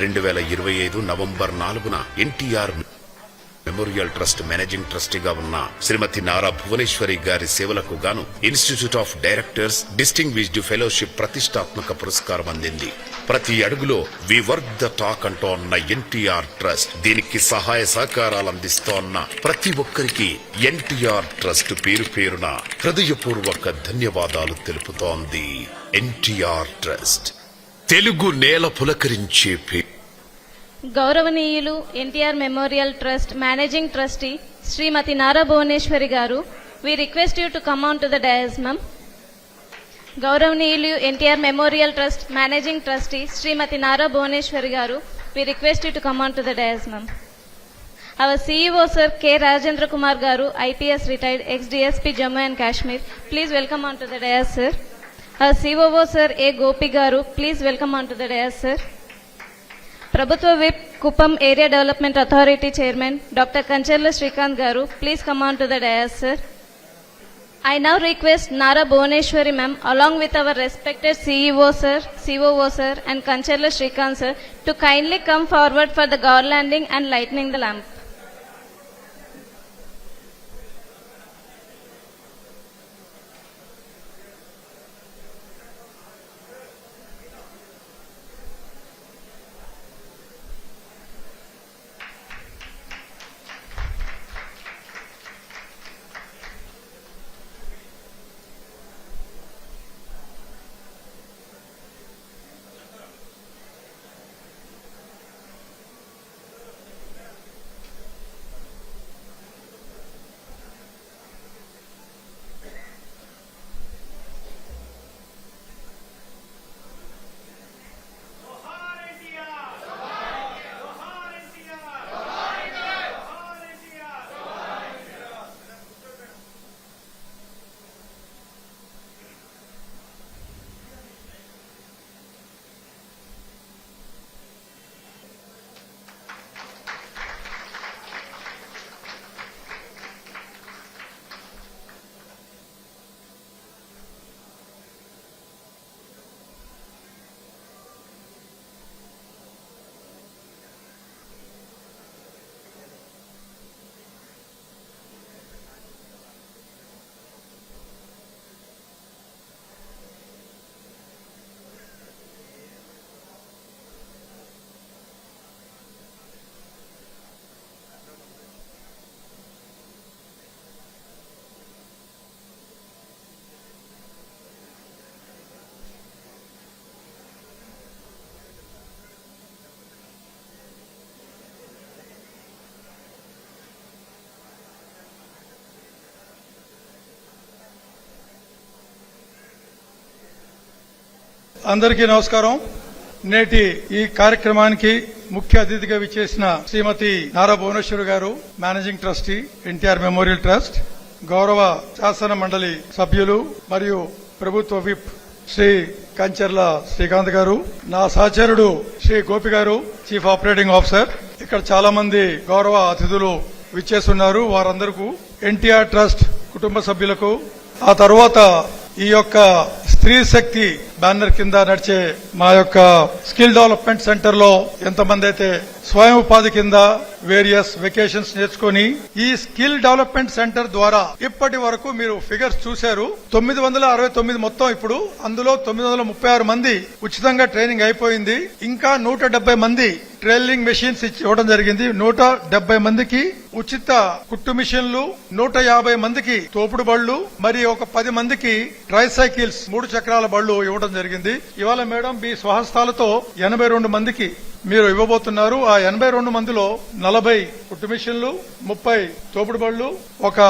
2025 నవంబర్ 4న ఎన్టీఆర్ మెమోరియల్ ట్రస్ట్ మేనేజింగ్ ట్రస్టీగా ఉన్న శ్రీమతి నారా భువనేశ్వరి గారి సేవలకు గాను institute of directors distinguished fellowship ప్రతిష్టాత్మక పురస్కారం అందింది. ప్రతి అడుగులో వి వర్క్ ద టాక్ అంటోన్న ఎన్టీఆర్ ట్రస్ట్, దీనికి సహాయ సహకారాలు అందిస్తోన్న ప్రతి ఒక్కరికి ఎన్టీఆర్ ట్రస్ట్ పేరు పేరున హృదయపూర్వక ధన్యవాదాలు తెలుపుతోంది. ఎన్టీఆర్ ట్రస్ట్ తెలుగు నేల పులకరించే పేరు. గౌరవనీయులు NTR memorial trust managing trustee Shrimati Nara Bhuvaneshwari గారు, we request you to come on to the dais ma'am. గౌరవనీయులు NTR memorial trust managing trustee Shrimati Nara Bhuvaneshwari గారు, we request you to come on to the dais ma'am. Our CEO Sir K. Rajendra Kumar Garu, IPS retired, ex-DSP Jammu and Kashmir, please welcome on to the dais, sir. Our COO Sir A. Gopi Garu, please welcome on to the dais, sir. Prabhutva Whip Kuppam Area Development Authority Chairman Dr. Kancherla Srikanth Garu, please come on to the dais, sir. I now request Nara Bhuvaneshwari ma'am along with our respected CEO sir, COO sir and Kancherla Srikanth sir to kindly come forward for the garlanding and lighting the lamp. అందరికీ నమస్కారం. నేటి ఈ కార్యక్రమానికి ముఖ్య అతిథిగా విచ్చేసిన శ్రీమతి నారా భువనేశ్వరి గారు, managing trustee NTR memorial trust, గౌరవ శాసన మండలి సభ్యులు మరియు ప్రభుత్వ విప్ శ్రీ కంచెర్ల శ్రీకాంత్ గారు, నా సహచరుడు శ్రీ గోపి గారు, చీఫ్ ఆపరేటింగ్ ఆఫీసర్, ఇక్కడ చాలా మంది గౌరవ అతిథులు విచ్చేస్తున్నారు. వారందరికీ ఎన్టీఆర్ ట్రస్ట్ కుటుంబ సభ్యులకు, ఆ తర్వాత ఈ యొక్క స్త్రీ శక్తి బ్యానర్ కింద నడిచే మా యొక్క స్కిల్ డెవలప్మెంట్ సెంటర్ లో ఎంతమంది అయితే స్వయం ఉపాధి కింద వేరియస్ వెకేషన్స్ నేర్చుకుని ఈ స్కిల్ డెవలప్మెంట్ సెంటర్ ద్వారా ఇప్పటి వరకు మీరు ఫిగర్స్ చూశారు. 969 మొత్తం, ఇప్పుడు అందులో 936 మంది ఉచితంగా ట్రైనింగ్ అయిపోయింది. ఇంకా 170 మంది ట్రైలింగ్ మెషిన్స్ ఇవ్వడం జరిగింది. 170 మందికి ఉచిత కుట్టు మిషన్లు, 150 మందికి తోపుడు బళ్లు, మరి ఒక 10 మందికి ట్రైసైకిల్స్ 3 చక్రాల బళ్లు ఇవ్వడం జరిగింది. ఇవాళ మేడం మీ స్వహస్తాలతో 82 మందికి మీరు ఇవ్వబోతున్నారు. ఆ 82 మందిలో 40 కుట్టు మిషన్లు, 30 తోపుడు బళ్లు, ఒక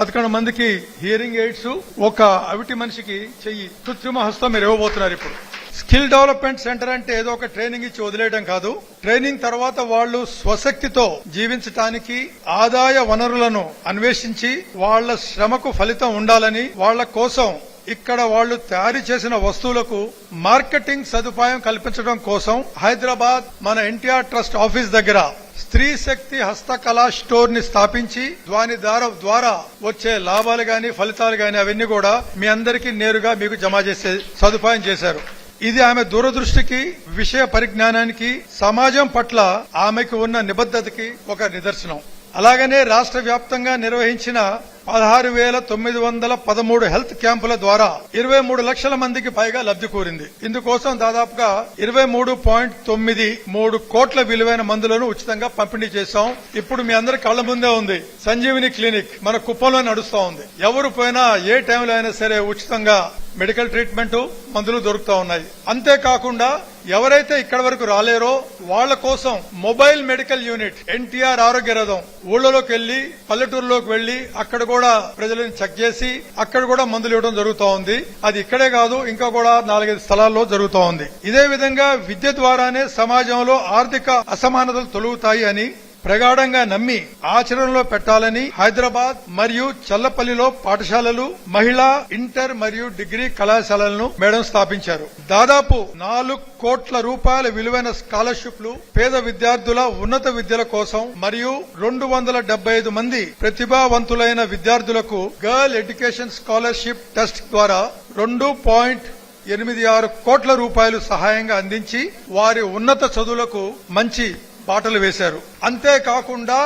11 మందికి హియరింగ్ ఎయిడ్స్, ఒక అవిటి మనిషికి చెయ్యి కృత్రిమ హస్తం మీరు ఇవ్వబోతున్నారు. ఇప్పుడు స్కిల్ డెవలప్మెంట్ సెంటర్ అంటే ఏదో ఒక ట్రైనింగ్ ఇచ్చి వదిలేయడం కాదు. ట్రైనింగ్ తర్వాత వాళ్లు స్వశక్తితో జీవించటానికి ఆదాయ వనరులను అన్వేషించి వాళ్ల శ్రమకు ఫలితం ఉండాలని, వాళ్ల కోసం ఇక్కడ వాళ్లు తయారు చేసిన వస్తువులకు మార్కెటింగ్ సదుపాయం కల్పించడం కోసం హైదరాబాద్ మన ఎన్టీఆర్ ట్రస్ట్ ఆఫీస్ దగ్గర స్త్రీ శక్తి హస్తకళా స్టోర్ ని స్థాపించి దాని ద్వారా వచ్చే లాభాలు గాని ఫలితాలు గాని అవన్నీ కూడా మీ అందరికీ నేరుగా మీకు జమ చేసే సదుపాయం చేశారు. ఇది ఆమె దూరదృష్టికి, విషయ పరిజ్ఞానానికి, సమాజం పట్ల ఆమెకు ఉన్న నిబద్ధతకి ఒక నిదర్శనం. అలాగనే రాష్ట్ర వ్యాప్తంగా నిర్వహించిన 16,913 హెల్త్ క్యాంపుల ద్వారా 23 లక్షల మందికి పైగా లబ్ధి కూరింది. ఇందుకోసం దాదాపుగా 23.93 కోట్ల విలువైన మందులను ఉచితంగా పంపిణీ చేశాం. ఇప్పుడు మీ అందరి కళ్ల ముందే ఉంది సంజీవిని క్లినిక్ మన కుప్పంలో నడుస్తా ఉంది. ఎవరు పోయినా ఏ టైంలో అయినా సరే ఉచితంగా మెడికల్ ట్రీట్మెంట్ మందులు దొరుకుతా ఉన్నాయి. అంతేకాకుండా ఎవరైతే ఇక్కడి వరకు రాలేరో వాళ్ల కోసం మొబైల్ మెడికల్ యూనిట్ ఎన్టీఆర్ ఆరోగ్య రథం ఊళ్ళలోకి వెళ్లి పల్లెటూరులోకి వెళ్లి అక్కడ కూడా ప్రజలను చెక్ చేసి అక్కడ కూడా మందులు ఇవ్వడం జరుగుతూ ఉంది. అది ఇక్కడే కాదు ఇంకా కూడా 4-5 స్థలాల్లో జరుగుతూ ఉంది. ఇదే విధంగా విద్య ద్వారానే సమాజంలో ఆర్థిక అసమానతలు తొలగుతాయి అని ప్రగాఢంగా నమ్మి ఆచరణలో పెట్టాలని హైదరాబాద్ మరియు చల్లపల్లిలో పాఠశాలలు, మహిళా ఇంటర్ మరియు డిగ్రీ కళాశాలలను మేడం స్థాపించారు. దాదాపు 4 కోట్ల రూపాయల విలువైన స్కాలర్షిప్లు పేద విద్యార్థుల ఉన్నత విద్యల కోసం మరియు 275 మంది ప్రతిభావంతులైన విద్యార్థులకు గర్ల్ ఎడ్యుకేషన్ స్కాలర్షిప్ టెస్ట్ ద్వారా 2.86 కోట్ల రూపాయలు సహాయంగా అందించి వారి ఉన్నత చదువులకు మంచి బాటలు వేశారు. అంతేకాకుండా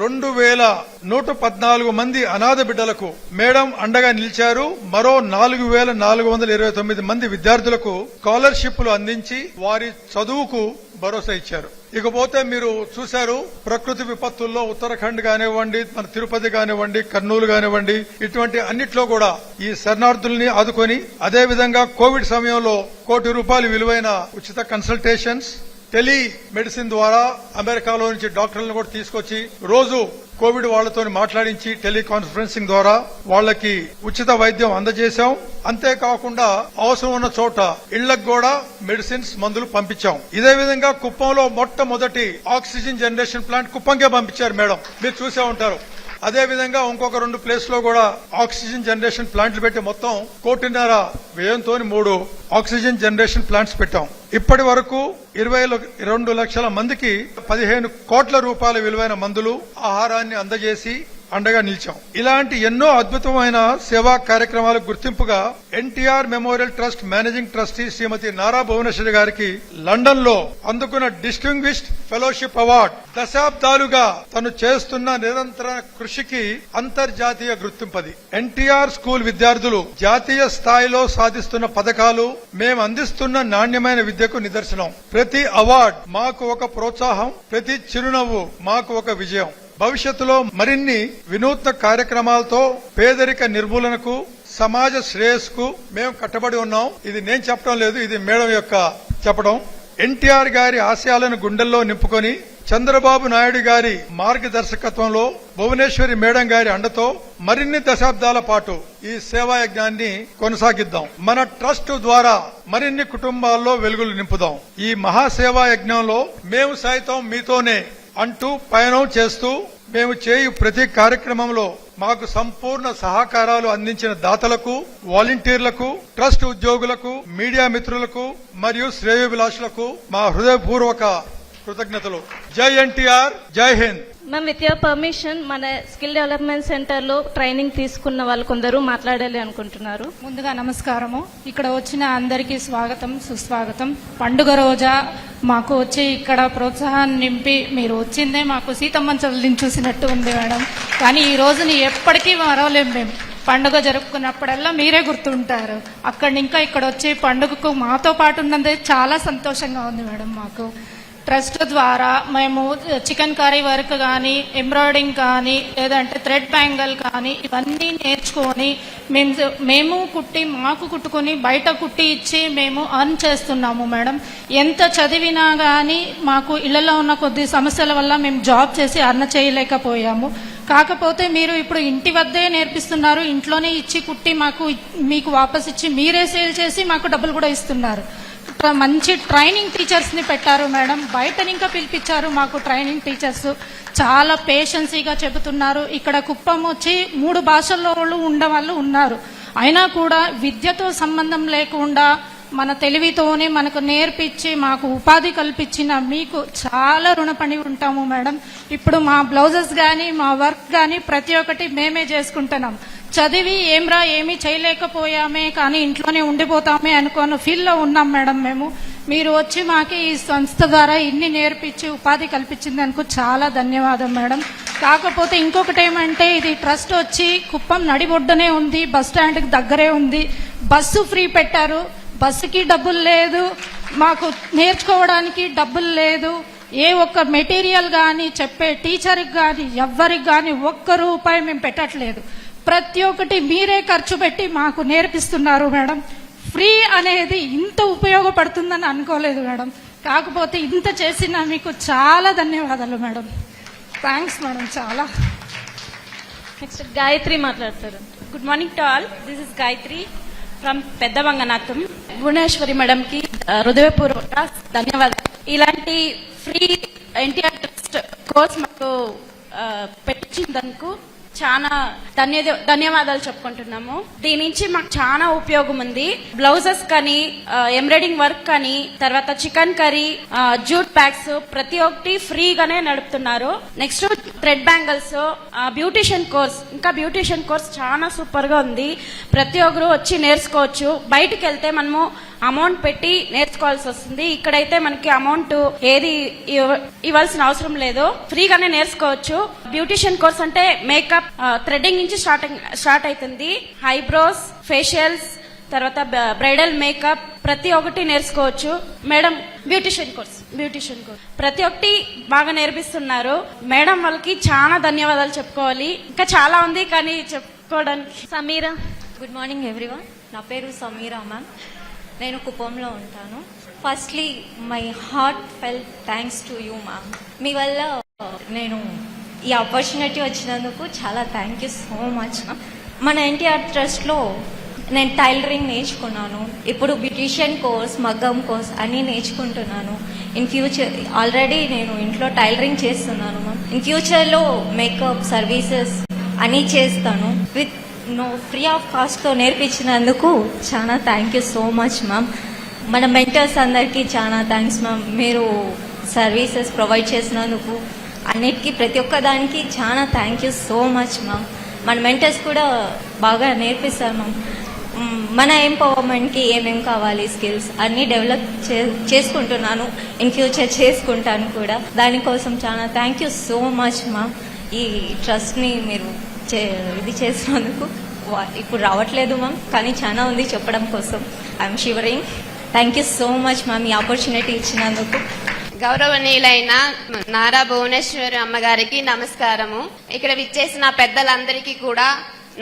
2,114 మంది అనాథ బిడ్డలకు మేడం అండగా నిలిచారు. మరో 4,429 మంది విద్యార్థులకు స్కాలర్షిప్లు అందించి వారి చదువుకు భరోసా ఇచ్చారు. ఇకపోతే మీరు చూశారు ప్రకృతి విపత్తుల్లో ఉత్తరాఖండ్ కానివ్వండి, మన తిరుపతి కానివ్వండి, కర్నూలు కానివ్వండి, ఇటువంటి అన్నిట్లో కూడా ఈ శరణార్థుల్ని ఆదుకొని అదేవిధంగా కోవిడ్ సమయంలో 1 కోటి రూపాయలు విలువైన ఉచిత కన్సల్టేషన్స్, టెలి మెడిసిన్ ద్వారా అమెరికాలో నుంచి డాక్టర్లను కూడా తీసుకొచ్చి రోజు కోవిడ్ వాళ్లతో మాట్లాడించి టెలికాన్ఫరెన్సింగ్ ద్వారా వాళ్లకి ఉచిత వైద్యం అందజేశాం. అంతేకాకుండా అవసరం ఉన్న చోట ఇళ్లకు కూడా మెడిసిన్స్ మందులు పంపించాం. ఇదే విధంగా కుప్పంలో మొట్టమొదటి ఆక్సిజన్ జనరేషన్ ప్లాంట్ కుప్పంకే పంపించారు మేడం, మీరు చూసే ఉంటారు. అదే విధంగా ఇంకొక 2 ప్లేస్ లో కూడా ఆక్సిజన్ జనరేషన్ ప్లాంట్లు పెట్టి మొత్తం 1.5 కోట్ల వ్యయంతో 3 ఆక్సిజన్ జనరేషన్ ప్లాంట్స్ పెట్టాం. ఇప్పటి వరకు 22 లక్షల మందికి 15 కోట్ల రూపాయల విలువైన మందులు, ఆహారాన్ని అందజేసి అండగా నిలిచాం. ఇలాంటి ఎన్నో అద్భుతమైన సేవా కార్యక్రమాలకు గుర్తింపుగా NTR memorial trust managing trustee Shrimati Nara Bhuvaneshwari గారికి లండన్ లో అందుకున్న డిస్టింగ్విష్డ్ ఫెలోషిప్ అవార్డు దశాబ్దాలుగా తను చేస్తున్న నిరంతర కృషికి అంతర్జాతీయ గుర్తింపది. ఎన్టీఆర్ స్కూల్ విద్యార్థులు జాతీయ స్థాయిలో సాధిస్తున్న పథకాలు మేము అందిస్తున్న నాణ్యమైన విద్యకు నిదర్శనం. ప్రతి అవార్డు మాకు ఒక ప్రోత్సాహం, ప్రతి చిరునవ్వు మాకు ఒక విజయం. భవిష్యత్తులో మరిన్ని వినూత్న కార్యక్రమాలతో పేదరిక నిర్మూలనకు, సమాజ శ్రేయస్సుకు మేము కట్టబడి ఉన్నాం. ఇది నేను చెప్పడం లేదు, ఇది మేడం యొక్క చెప్పడం. ఎన్టీఆర్ గారి ఆశయాలను గుండెల్లో నింపుకొని చంద్రబాబు నాయుడు గారి మార్గదర్శకత్వంలో భువనేశ్వరి మేడం గారి అండతో మరిన్ని దశాబ్దాల పాటు ఈ సేవా యజ్ఞాన్ని కొనసాగిద్దాం. మన ట్రస్ట్ ద్వారా మరిన్ని కుటుంబాల్లో వెలుగులు నింపుదాం. ఈ మహాసేవా యజ్ఞంలో మేము సైతం మీతోనే అంటూ పయనం చేస్తూ మేము చేయు ప్రతి కార్యక్రమంలో మాకు సంపూర్ణ సహకారాలు అందించిన దాతలకు, వాలంటీర్లకు, ట్రస్ట్ ఉద్యోగులకు, మీడియా మిత్రులకు మరియు శ్రేయోభిలాషులకు మా హృదయపూర్వక కృతజ్ఞతలు. జై ఎన్టీఆర్, జై Hind. Ma'am, with your permission మన స్కిల్ డెవలప్మెంట్ సెంటర్ లో ట్రైనింగ్ తీసుకున్న వాళ్ళు కొందరు మాట్లాడాలి అనుకుంటున్నారు. ముందుగా నమస్కారము. ఇక్కడ వచ్చిన అందరికీ స్వాగతం, సుస్వాగతం. పండుగ రోజా మాకు వచ్చి ఇక్కడ ప్రోత్సాహాన్ని నింపి మీరు వచ్చిందే మాకు సీతమ్మని చల్లిని చూసినట్టు ఉంది మేడం. కానీ ఈ రోజుని ఎప్పటికీ మరవలేం. మేము పండుగ జరుపుకున్నప్పుడల్లా మీరే గుర్తుంటారు. అక్కడి ఇంకా ఇక్కడ వచ్చి పండుగకు మాతో పాటు ఉన్నదే చాలా సంతోషంగా ఉంది మేడం. మాకు ట్రస్ట్ ద్వారా మేము చికెన్ కర్రీ వర్క్ కానీ, ఎంబ్రాయిడింగ్ కానీ, లేదంటే థ్రెడ్ బ్యాంగల్ కానీ ఇవన్నీ నేర్చుకొని మేము కుట్టి మాకు కుట్టుకొని బయట కుట్టి ఇచ్చి మేము అర్న్ చేస్తున్నాము మేడం. ఎంత చదివినా కానీ మాకు ఇళ్లలో ఉన్న కొద్ది సమస్యల వల్ల మేము జాబ్ చేసి అర్న్ చేయలేకపోయాము. కాకపోతే మీరు ఇప్పుడు ఇంటి వద్దే నేర్పిస్తున్నారు, ఇంట్లోనే ఇచ్చి కుట్టి మీకు వాపస్ ఇచ్చి మీరే సేల్ చేసి మాకు డబ్బులు కూడా ఇస్తున్నారు. మంచి ట్రైనింగ్ టీచర్స్ ని పెట్టారు మేడం. బయట ఇంకా పిలిపించారు మాకు ట్రైనింగ్ టీచర్స్. చాలా పేషెన్సీగా చెబుతున్నారు. ఇక్కడ కుప్పం వచ్చి 3 భాషల్లో ఉండేవాళ్ళు ఉన్నారు. అయినా కూడా విద్యతో సంబంధం లేకుండా మన తెలివితోనే మనకు నేర్పించి మాకు ఉపాధి కల్పించిన మీకు చాలా రుణపడి ఉంటాము మేడం. ఇప్పుడు మా బ్లౌజెస్ కానీ, మా వర్క్ కానీ ప్రతి ఒక్కటి మేమే చేసుకుంటున్నాం. చదివి ఏమీ చేయలేకపోయామే, కానీ ఇంట్లోనే ఉండిపోతామే అనుకోని ఫీల్లో ఉన్నాం మేడం మేము. మీరు వచ్చి మాకు ఈ సంస్థ ద్వారా ఇన్ని నేర్పించి ఉపాధి కల్పించినందుకు చాలా ధన్యవాదం మేడం. కాకపోతే ఇంకొకటి ఏమంటే ఇది ట్రస్ట్ వచ్చి కుప్పం నడిబొడ్డునే ఉంది, బస్ స్టాండ్కి దగ్గరే ఉంది. బస్సు ఫ్రీ పెట్టారు, బస్సుకి డబ్బులు లేదు, మాకు నేర్చుకోవడానికి డబ్బులు లేదు. ఏ ఒక్క మెటీరియల్ కానీ చెప్పే టీచర్కి కానీ ఎవ్వరికి కానీ ఒక్క రూపాయి మేము పెట్టట్లేదు. ప్రతి ఒక్కటి మీరే ఖర్చు పెట్టి మాకు నేర్పిస్తున్నారు మేడం. ఫ్రీ అనేది ఇంత ఉపయోగపడుతుందని అనుకోలేదు మేడం. కాకపోతే ఇంత చేసిన మీకు చాలా ధన్యవాదాలు మేడం. Thanks madam. చాలా. నెక్స్ట్ గాయత్రి మాట్లాడతారు. Good morning to all. This is Gayatri from పెద్ద వంగనాథం. భువనేశ్వరి మేడంకి హృదయపూర్వక ధన్యవాదాలు. ఇలాంటి ఫ్రీ ఎన్టీఆర్ ట్రస్ట్ కోర్స్ మాకు పెట్టించినందుకు చాలా ధన్యవాదాలు చెప్పుకుంటున్నాము. దీని నుంచి మాకు చాలా ఉపయోగం ఉంది. బ్లౌజెస్ కానీ, ఎంబ్రాయిడింగ్ వర్క్ కానీ, తర్వాత చికెన్ కర్రీ, జూట్ బ్యాగ్స్ ప్రతి ఒక్కటి ఫ్రీగానే నడుపుతున్నారు. Next thread bangles, beautician course, ఇంకా బ్యూటిషియన్ కోర్స్ చాలా సూపర్ గా ఉంది. ప్రతి ఒక్కరు వచ్చి నేర్చుకోవచ్చు. బయటికి వెళ్తే మనము అమౌంట్ పెట్టి నేర్చుకోవాల్సి వస్తుంది. ఇక్కడైతే మనకి అమౌంట్ ఏది ఇవ్వాల్సిన అవసరం లేదు, ఫ్రీగానే నేర్చుకోవచ్చు. బ్యూటిషియన్ కోర్స్ అంటే మేకప్, థ్రెడ్డింగ్ నుంచి స్టార్ట్ అవుతుంది. ఐబ్రోస్, ఫేషియల్స్, తర్వాత బ్రైడల్ మేకప్ ప్రతి ఒక్కటి నేర్చుకోవచ్చు. మేడం బ్యూటిషియన్ కోర్స్ ప్రతి ఒక్కటి బాగా నేర్పిస్తున్నారు. మేడం వాళ్ళకి చాలా ధన్యవాదాలు చెప్పుకోవాలి. ఇంకా చాలా ఉంది కానీ చెప్పుకోవడానికి. సమీరా. Good morning everyone. నా పేరు సమీరా మ్యామ్. నేను కుప్పంలో ఉంటాను. Firstly my heartfelt thanks to you ma'am. మీ వల్ల నేను ఈ ఆపర్చునిటీ వచ్చినందుకు చాలా thank you so much ma'am. మన ఎన్టీఆర్ ట్రస్ట్లో నేను టైలరింగ్ నేర్చుకున్నాను. ఇప్పుడు బ్యూటిషియన్ కోర్స్, మగ్గం కోర్స్ అన్నీ నేర్చుకుంటున్నాను. ఇన్ ఫ్యూచర్ ఆల్రెడీ నేను ఇంట్లో టైలరింగ్ చేస్తున్నాను మ్యామ్. ఇన్ ఫ్యూచర్లో మేకప్ సర్వీసెస్ అన్నీ చేస్తాను. విత్ ఫ్రీ ఆఫ్ కాస్ట్తో నేర్పించినందుకు చాలా thank you so much ma'am. మన మెంటర్స్ అందరికీ చాలా థ్యాంక్స్ మ్యామ్. మీరు సర్వీసెస్ ప్రొవైడ్ చేసినందుకు అన్నిటికీ ప్రతి ఒక్క దానికి చాలా thank you so much ma'am. మన మెంటర్స్ కూడా బాగా నేర్పిస్తారు మ్యామ్. మన ఎంపవర్మెంట్కి ఏమేమి కావాలి స్కిల్స్ అన్నీ డెవలప్ చేసుకుంటున్నాను. ఇన్ ఫ్యూచర్ చేసుకుంటాను కూడా. దానికోసం చాలా thank you so much ma'am. ఈ ట్రస్ట్ని మీరు ఇది చేసినందుకు. ఇప్పుడు రావట్లేదు మ్యామ్, కానీ చాలా ఉంది చెప్పడం కోసం. I'm shivering. Thank you so much ma'am ఈ ఆపర్చునిటీ ఇచ్చినందుకు. గౌరవనీయులైన నారా భువనేశ్వరి అమ్మగారికి నమస్కారము. ఇక్కడ విచ్చేసిన పెద్దలందరికీ కూడా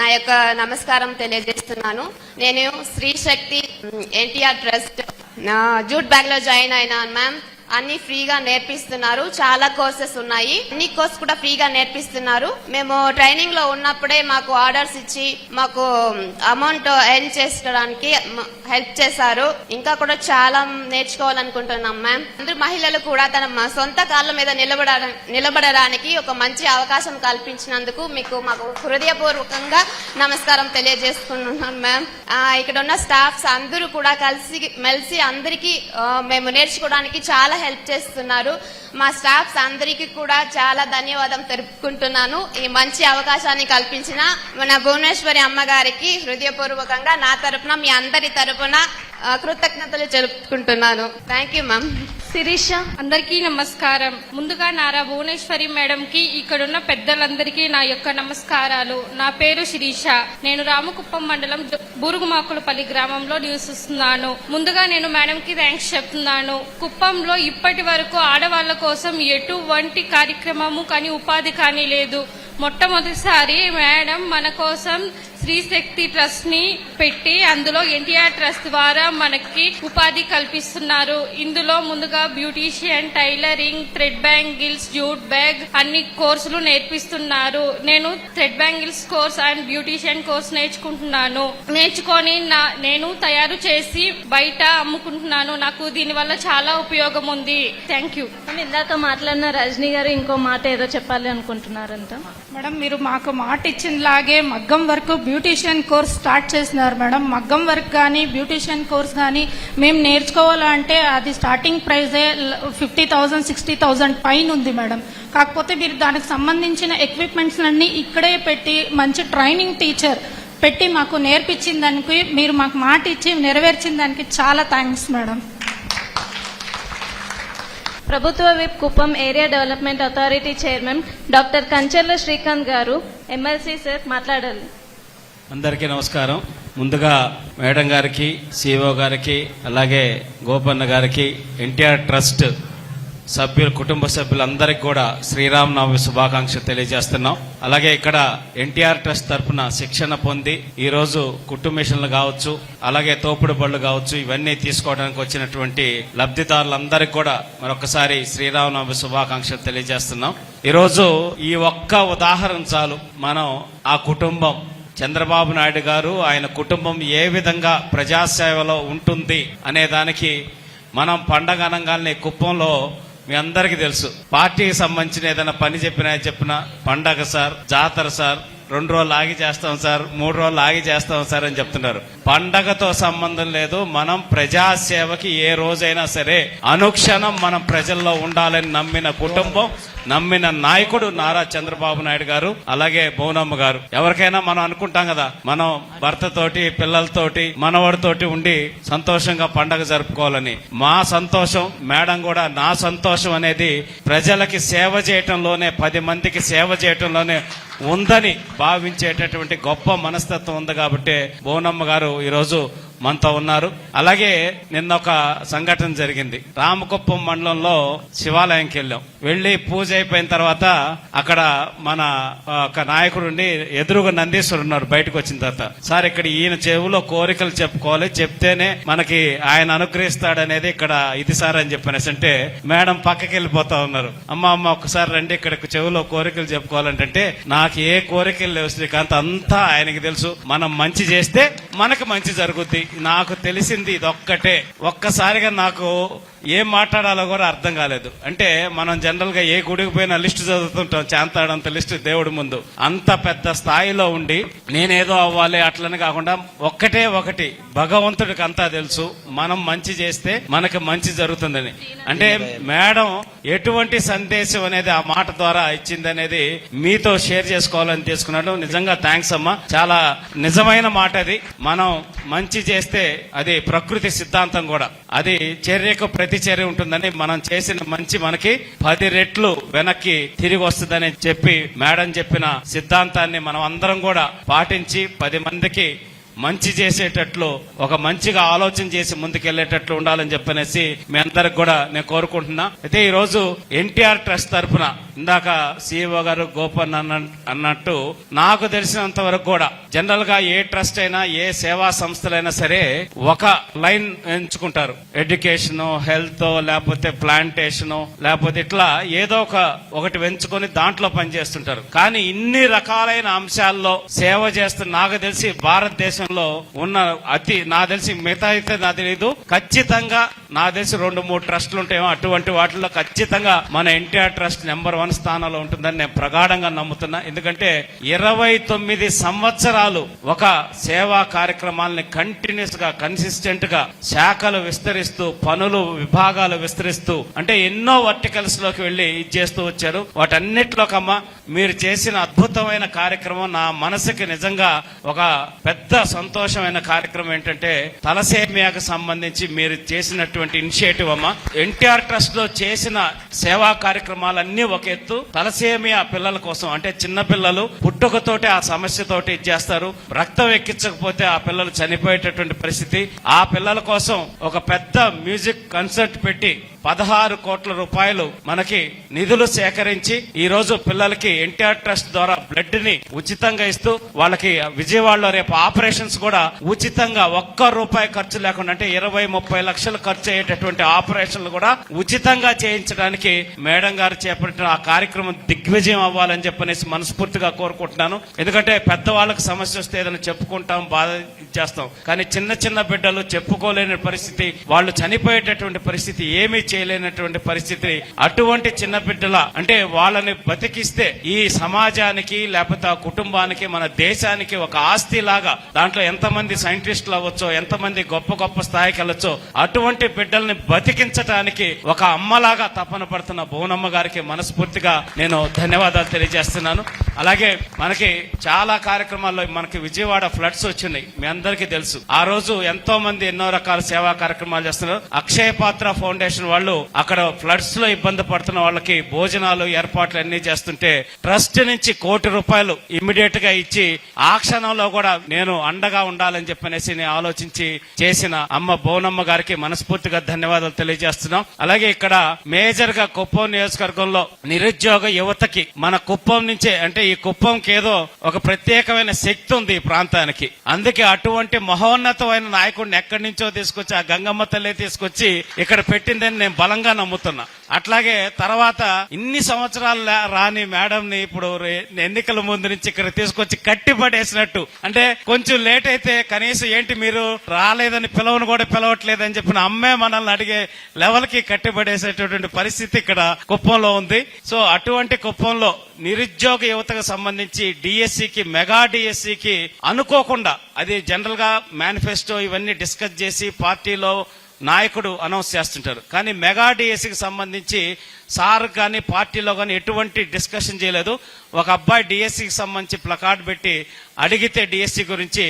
నా యొక్క నమస్కారం తెలియజేస్తున్నాను. నేను శ్రీ శక్తి ఎన్టీఆర్ ట్రస్ట్ జూట్ బ్యాగ్ లో జాయిన్ అయినాను మ్యామ్. అన్ని ఫ్రీగా నేర్పిస్తున్నారు. చాలా కోర్సెస్ ఉన్నాయి. అన్ని కోర్స్ కూడా ఫ్రీగా నేర్పిస్తున్నారు. మేము ట్రైనింగ్ లో ఉన్నప్పుడే మాకు ఆర్డర్స్ ఇచ్చి మాకు అమౌంట్ ఎర్న్ చేసుకోవడానికి హెల్ప్ చేశారు. ఇంకా కూడా చాలా నేర్చుకోవాలనుకుంటున్నాం మ్యామ్. అందరు మహిళలు కూడా తన సొంత కాళ్ళ మీద నిలబడడానికి ఒక మంచి అవకాశం కల్పించినందుకు మీకు మాకు హృదయపూర్వకంగా నమస్కారం తెలియజేసుకుంటున్నాం మ్యామ్. ఇక్కడ ఉన్న స్టాఫ్స్ అందరూ కూడా మెలిసి అందరికీ మేము నేర్చుకోవడానికి చాలా హెల్ప్ చేస్తున్నారు. మా స్టాఫ్స్ అందరికీ కూడా చాలా ధన్యవాదం తెలుపుకుంటున్నాను. ఈ మంచి అవకాశాన్ని కల్పించిన మన భువనేశ్వరి అమ్మగారికి హృదయపూర్వకంగా నా తరపున మీ అందరి తరపున కృతజ్ఞతలు తెలుపుకుంటున్నాను. Thank you ma'am. శిరీష. అందరికీ నమస్కారం. ముందుగా నారా భువనేశ్వరి మేడం కి, ఇక్కడున్న పెద్దలందరికీ నా యొక్క నమస్కారాలు. నా పేరు శిరీష. నేను రామకుప్పం మండలం బూరుగుమాకులపల్లి గ్రామంలో నివసిస్తున్నాను. ముందుగా నేను మేడం కి థ్యాంక్స్ చెప్తున్నాను. కుప్పంలో ఇప్పటి వరకు ఆడవాళ్ల కోసం ఎటువంటి కార్యక్రమము కానీ ఉపాధి కానీ లేదు. మొట్టమొదటిసారి మేడం మన కోసం శ్రీ శక్తి ట్రస్ట్ ని పెట్టి అందులో ఎన్టీఆర్ ట్రస్ట్ ద్వారా మనకి ఉపాధి కల్పిస్తున్నారు. ఇందులో ముందుగా beautician, tailoring, thread bangles, jute bag అన్ని కోర్సులు నేర్పిస్తున్నారు. నేను thread bangles course and beautician course నేర్చుకుంటున్నాను. నేర్చుకొని నేను తయారు చేసి బయట అమ్ముకుంటున్నాను. నాకు దీని వల్ల చాలా ఉపయోగం ఉంది. Thank you. ఇందాక మాట్లాడిన రజనీ గారు ఇంకో మాట ఏదో చెప్పాలి అనుకుంటున్నారంట. మేడం మీరు మాకు మాట ఇచ్చినలాగే మగ్గం వరకు బ్యూటీషియన్ కోర్స్ స్టార్ట్ చేసినారు మేడం. మగ్గం వర్క్ కానీ బ్యూటీషియన్ కోర్స్ కానీ మేము నేర్చుకోవాలంటే అది స్టార్టింగ్ ప్రైజే 50,000 60,000 పైన ఉంది మేడం. కాకపోతే మీరు దానికి సంబంధించిన ఎక్విప్మెంట్స్ అన్ని ఇక్కడే పెట్టి మంచి ట్రైనింగ్ టీచర్ పెట్టి మాకు నేర్పించిన దానికి, మీరు మాకు మాట ఇచ్చి నెరవేర్చిన దానికి చాలా థ్యాంక్స్ మేడం. ప్రభుత్వ whip Kuppam area development authority chairman doctor Kancharla Srikanth గారు ఎమ్మెల్సీ సార్ మాట్లాడాలి. అందరికీ నమస్కారం. ముందుగా మేడం గారికి, సిఇఓ గారికి, అలాగే గోపన్న గారికి, ఎన్టీఆర్ ట్రస్ట్ సభ్యులు, కుటుంబ సభ్యులందరికీ కూడా శ్రీరామనవమి శుభాకాంక్షలు తెలియజేస్తున్నాం. అలాగే ఇక్కడ ఎన్టీఆర్ ట్రస్ట్ తరఫున శిక్షణ పొంది ఈరోజు కుట్టు మిషన్లు కావచ్చు, అలాగే తోపుడు బళ్ళు కావచ్చు, ఇవన్నీ తీసుకోవడానికి వచ్చినటువంటి లబ్ధిదారులందరికీ కూడా మరొకసారి శ్రీరామనవమి శుభాకాంక్షలు తెలియజేస్తున్నాం. ఈరోజు ఈ ఒక్క ఉదాహరణ చాలు, మనం ఆ కుటుంబం చంద్రబాబు నాయుడు గారు, ఆయన కుటుంబం ఏ విధంగా ప్రజాసేవలో ఉంటుంది అనే దానికి మనం పండగ అనగానే కుప్పంలో మీ అందరికీ తెలుసు, పార్టీకి సంబంధించిన ఏదైనా పని చెప్పినా పండగ సార్, జాతర సార్, 2 రోజులు ఆగి చేస్తాం సార్, 3 రోజులు ఆగి చేస్తాం సార్ అని చెప్తున్నారు. పండగతో సంబంధం లేదు. మనం ప్రజాసేవకి ఏ రోజైనా సరే అనుక్షణం మనం ప్రజల్లో ఉండాలని నమ్మిన కుటుంబం, నమ్మిన నాయకుడు నారా చంద్రబాబు నాయుడు గారు, అలాగే బోనమ్మ గారు. ఎవరికైనా మనం అనుకుంటాం కదా, మనం భర్తతోటి, పిల్లలతోటి, మనవడితోటి ఉండి సంతోషంగా పండగ జరుపుకోవాలని. మా సంతోషం, మేడం కూడా నా సంతోషం అనేది ప్రజలకి సేవ చేయటంలోనే, 10 మందికి సేవ చేయటంలోనే ఉందని భావించేటటువంటి గొప్ప మనస్తత్వం ఉంది. కాబట్టి బోనమ్మ గారు ఈరోజు మనతో ఉన్నారు. అలాగే నిన్న ఒక సంఘటన జరిగింది. రామకుప్పం మండలంలో శివాలయంకి వెళ్ళి పూజ అయిపోయిన తర్వాత అక్కడ మన ఒక నాయకుడు ఎదురుగా నందీశ్వరుడు ఉన్నారు. బయటకు వచ్చిన తర్వాత, సార్ ఇక్కడ ఈయన చెవులో కోరికలు చెప్పుకోవాలి, చెప్తేనే మనకి ఆయన అనుగ్రహిస్తాడనేది ఇక్కడ ఇది సార్ అని చెప్పనేసి అంటే మేడం పక్కకి వెళ్ళిపోతా ఉన్నారు. అమ్మ ఒక్కసారి రండి, ఇక్కడ చెవులో కోరికలు చెప్పుకోవాలంటే నాకు ఏ కోరికలు లేవు శ్రీకాంత్, అంతా ఆయనకి తెలుసు. మనం మంచి చేస్తే మనకు మంచి జరుగుద్ది. నాకు తెలిసింది ఇదొక్కటే. ఒక్కసారిగా నాకు ఏం మాట్లాడాలో కూడా అర్థం కాలేదు. అంటే మనం జనరల్ గా ఏ గుడికి పోయినా లిస్టు చదువుతుంటాం, చేంతాడంత లిస్టు దేవుడి ముందు. అంత పెద్ద స్థాయిలో ఉండి నేనేదో అవ్వాలి అట్లని కాకుండా ఒకటే ఒకటి, భగవంతుడికి అంతా తెలుసు, మనం మంచి చేస్తే మనకి మంచి జరుగుతుందని. అంటే మేడం ఎటువంటి సందేశం అనేది ఆ మాట ద్వారా ఇచ్చిందనేది మీతో షేర్ చేసుకోవాలని తీసుకున్నాడు. నిజంగా థ్యాంక్స్ అమ్మా, చాలా నిజమైన మాట అది. మనం మంచి చేస్తే అది ప్రకృతి సిద్ధాంతం కూడా, అది చర్యకు ప్రతిచర్య ఉంటుందని, మనం చేసిన మంచి మనకి 10 రెట్లు వెనక్కి తిరిగి వస్తుందని చెప్పి మేడం చెప్పిన సిద్ధాంతాన్ని మనం అందరం కూడా పాటించి 10 మందికి మంచి చేసేటట్లు, ఒక మంచిగా ఆలోచన చేసి ముందుకెళ్లేటట్లు ఉండాలని చెప్పనేసి మీ అందరికి కూడా నేను కోరుకుంటున్నా. అయితే ఈ రోజు ఎన్టీఆర్ ట్రస్ట్ తరఫున ఇందాక సిఇఓ గారు గోపన్ అన్నట్టు నాకు తెలిసినంత వరకు కూడా జనరల్ గా ఏ ట్రస్ట్ అయినా, ఏ సేవా సంస్థలైనా సరే ఒక లైన్ ఎంచుకుంటారు. ఎడ్యుకేషన్, హెల్త్, లేకపోతే ప్లాంటేషన్, లేకపోతే ఇట్లా ఏదో ఒకటి ఎంచుకొని దాంట్లో పనిచేస్తుంటారు. కానీ ఇన్ని రకాలైన అంశాల్లో సేవ చేస్తున్న, నాకు తెలిసి భారతదేశంలో ఉన్న నాకు తెలిసి మిగతా అయితే నాకు తెలియదు, ఖచ్చితంగా నాకు తెలిసి 2-3 ట్రస్టులు ఉంటాయేమో. అటువంటి వాటిలో ఖచ్చితంగా మన ఎన్టీఆర్ ట్రస్ట్ నెంబర్ 1 స్థానంలో ఉంటుందని నేను ప్రగాఢంగా నమ్ముతున్నా. ఎందుకంటే 29 సంవత్సరాలు ఒక సేవా కార్యక్రమాలని కంటిన్యూస్ గా, కన్సిస్టెంట్ గా శాఖలు విస్తరిస్తూ, పనులు విభాగాలు విస్తరిస్తూ, అంటే ఎన్నో వర్టికల్స్ లోకి వెళ్లి ఇచ్చేస్తూ వచ్చారు. వాటన్నిటిలోకమ్మా మీరు చేసిన అద్భుతమైన కార్యక్రమం నా మనసుకి నిజంగా ఒక పెద్ద సంతోషమైన కార్యక్రమం ఏంటంటే, తలసేమియాకు సంబంధించి మీరు చేసినటువంటి ఇనిషియేటివ్ అమ్మా. ఎన్టీఆర్ ట్రస్ట్ లో చేసిన సేవా కార్యక్రమాలన్నీ ఒక ఎత్తు, తలసేమియా పిల్లల కోసం, అంటే చిన్న పిల్లలు పుట్టుకతోటి ఆ సమస్యతోటి ఇచ్చేస్తారు, రక్తం ఎక్కించకపోతే ఆ పిల్లలు చనిపోయేటటువంటి పరిస్థితి. ఆ పిల్లల కోసం ఒక పెద్ద మ్యూజిక్ కన్సర్ట్ పెట్టి 16 కోట్ల రూపాయలు మనకి నిధులు సేకరించి ఈ రోజు పిల్లలకి ఎన్టీఆర్ ట్రస్ట్ ద్వారా బ్లడ్ ని ఉచితంగా ఇస్తూ, వాళ్ళకి విజయవాడలో రేపు ఆపరేషన్స్ కూడా ఉచితంగా, ₹1 ఖర్చు లేకుండా, అంటే 20-30 లక్షలు ఖర్చు అయ్యేటటువంటి ఆపరేషన్లు కూడా ఉచితంగా చేయించడానికి మేడం గారు చేపట్టిన ఆ కార్యక్రమం దిగ్విజయం అవ్వాలని చెప్పనేసి మనస్ఫూర్తిగా కోరుకుంటున్నాను. ఎందుకంటే పెద్దవాళ్ళకి సమస్య వస్తే ఏదైనా చెప్పుకుంటాం, బాధ చేస్తాం, కానీ చిన్న చిన్న బిడ్డలు చెప్పుకోలేని పరిస్థితి, వాళ్ళు చనిపోయేటటువంటి పరిస్థితి, ఏమీ చేయలేనటువంటి పరిస్థితి. అటువంటి చిన్న బిడ్డల, అంటే వాళ్ళని బతికిస్తే ఈ సమాజానికి, లేకపోతే ఆ కుటుంబానికి, మన దేశానికి ఒక ఆస్తి లాగా, దాంట్లో ఎంతమంది సైంటిస్టులు అవ్వచ్చో, ఎంతమంది గొప్ప గొప్ప స్థాయికి వెళ్ళొచ్చో, అటువంటి బిడ్డల్ని బతికించడానికి ఒక అమ్మలాగా తపన పడుతున్న బోనమ్మ గారికి మనస్ఫూర్తిగా నేను ధన్యవాదాలు తెలియజేస్తున్నాను. అలాగే మనకి చాలా కార్యక్రమాల్లో, మనకి విజయవాడ ఫ్లడ్స్ వచ్చినాయి, మీ అందరికీ తెలుసు. ఆ రోజు ఎంతో మంది ఎన్నో రకాల సేవా కార్యక్రమాలు చేస్తున్నారు. అక్షయ పాత్ర ఫౌండేషన్ వాళ్ళు వాళ్ళు అక్కడ ఫ్లడ్స్ లో ఇబ్బంది పడుతున్న వాళ్ళకి భోజనాలు ఏర్పాట్లు అన్ని చేస్తుంటే ట్రస్ట్ నుంచి ₹1,00,00,000 ఇమ్మీడియట్ గా ఇచ్చి ఆ క్షణంలో కూడా నేను అండగా ఉండాలని చెప్పనేసి నేను ఆలోచించి చేసిన అమ్మ బోనమ్మ గారికి మనస్ఫూర్తిగా ధన్యవాదాలు తెలియజేస్తున్నాం. అలాగే ఇక్కడ మేజర్ గా కుప్పం నియోజకవర్గంలో నిరుద్యోగ యువతకి మన కుప్పం నుంచే, అంటే ఈ కుప్పంకి ఏదో ఒక ప్రత్యేకమైన శక్తి ఉంది ఈ ప్రాంతానికి. అందుకే అటువంటి మహోన్నతమైన నాయకుడిని ఎక్కడి నుంచో తీసుకొచ్చి ఆ గంగమ్మ తల్లి తీసుకొచ్చి ఇక్కడ పెట్టిందని నేను బలంగా నమ్ముతున్నా. అట్లాగే తర్వాత ఇన్ని సంవత్సరాలు రాని మేడం ని ఇప్పుడు ఎన్నికల ముందు నుంచి ఇక్కడ తీసుకొచ్చి కట్టిపడేసినట్టు, అంటే కొంచెం లేట్ అయితే కనీసం ఏంటి మీరు రాలేదని పిలవను కూడా పిలవట్లేదని చెప్పిన అమ్మే మనల్ని అడిగే లెవెల్ కి కట్టిపడేసేటటువంటి పరిస్థితి ఇక్కడ కుప్పంలో ఉంది. సో అటువంటి కుప్పంలో నిరుద్యోగ యువతకు సంబంధించి డిఎస్సికి, మెగా డిఎస్సికి అనుకోకుండా, అది జనరల్ గా మేనిఫెస్టో ఇవన్నీ డిస్కస్ చేసి పార్టీలో నాయకుడు అనౌన్స్ చేస్తుంటారు, కానీ మెగా డిఎస్సికి సంబంధించి సార్ కానీ పార్టీలో కానీ ఎటువంటి డిస్కషన్ చేయలేదు. ఒక అబ్బాయి డిఎస్సికి సంబంధించి ప్లకార్డ్ పెట్టి అడిగితే డిఎస్సి గురించి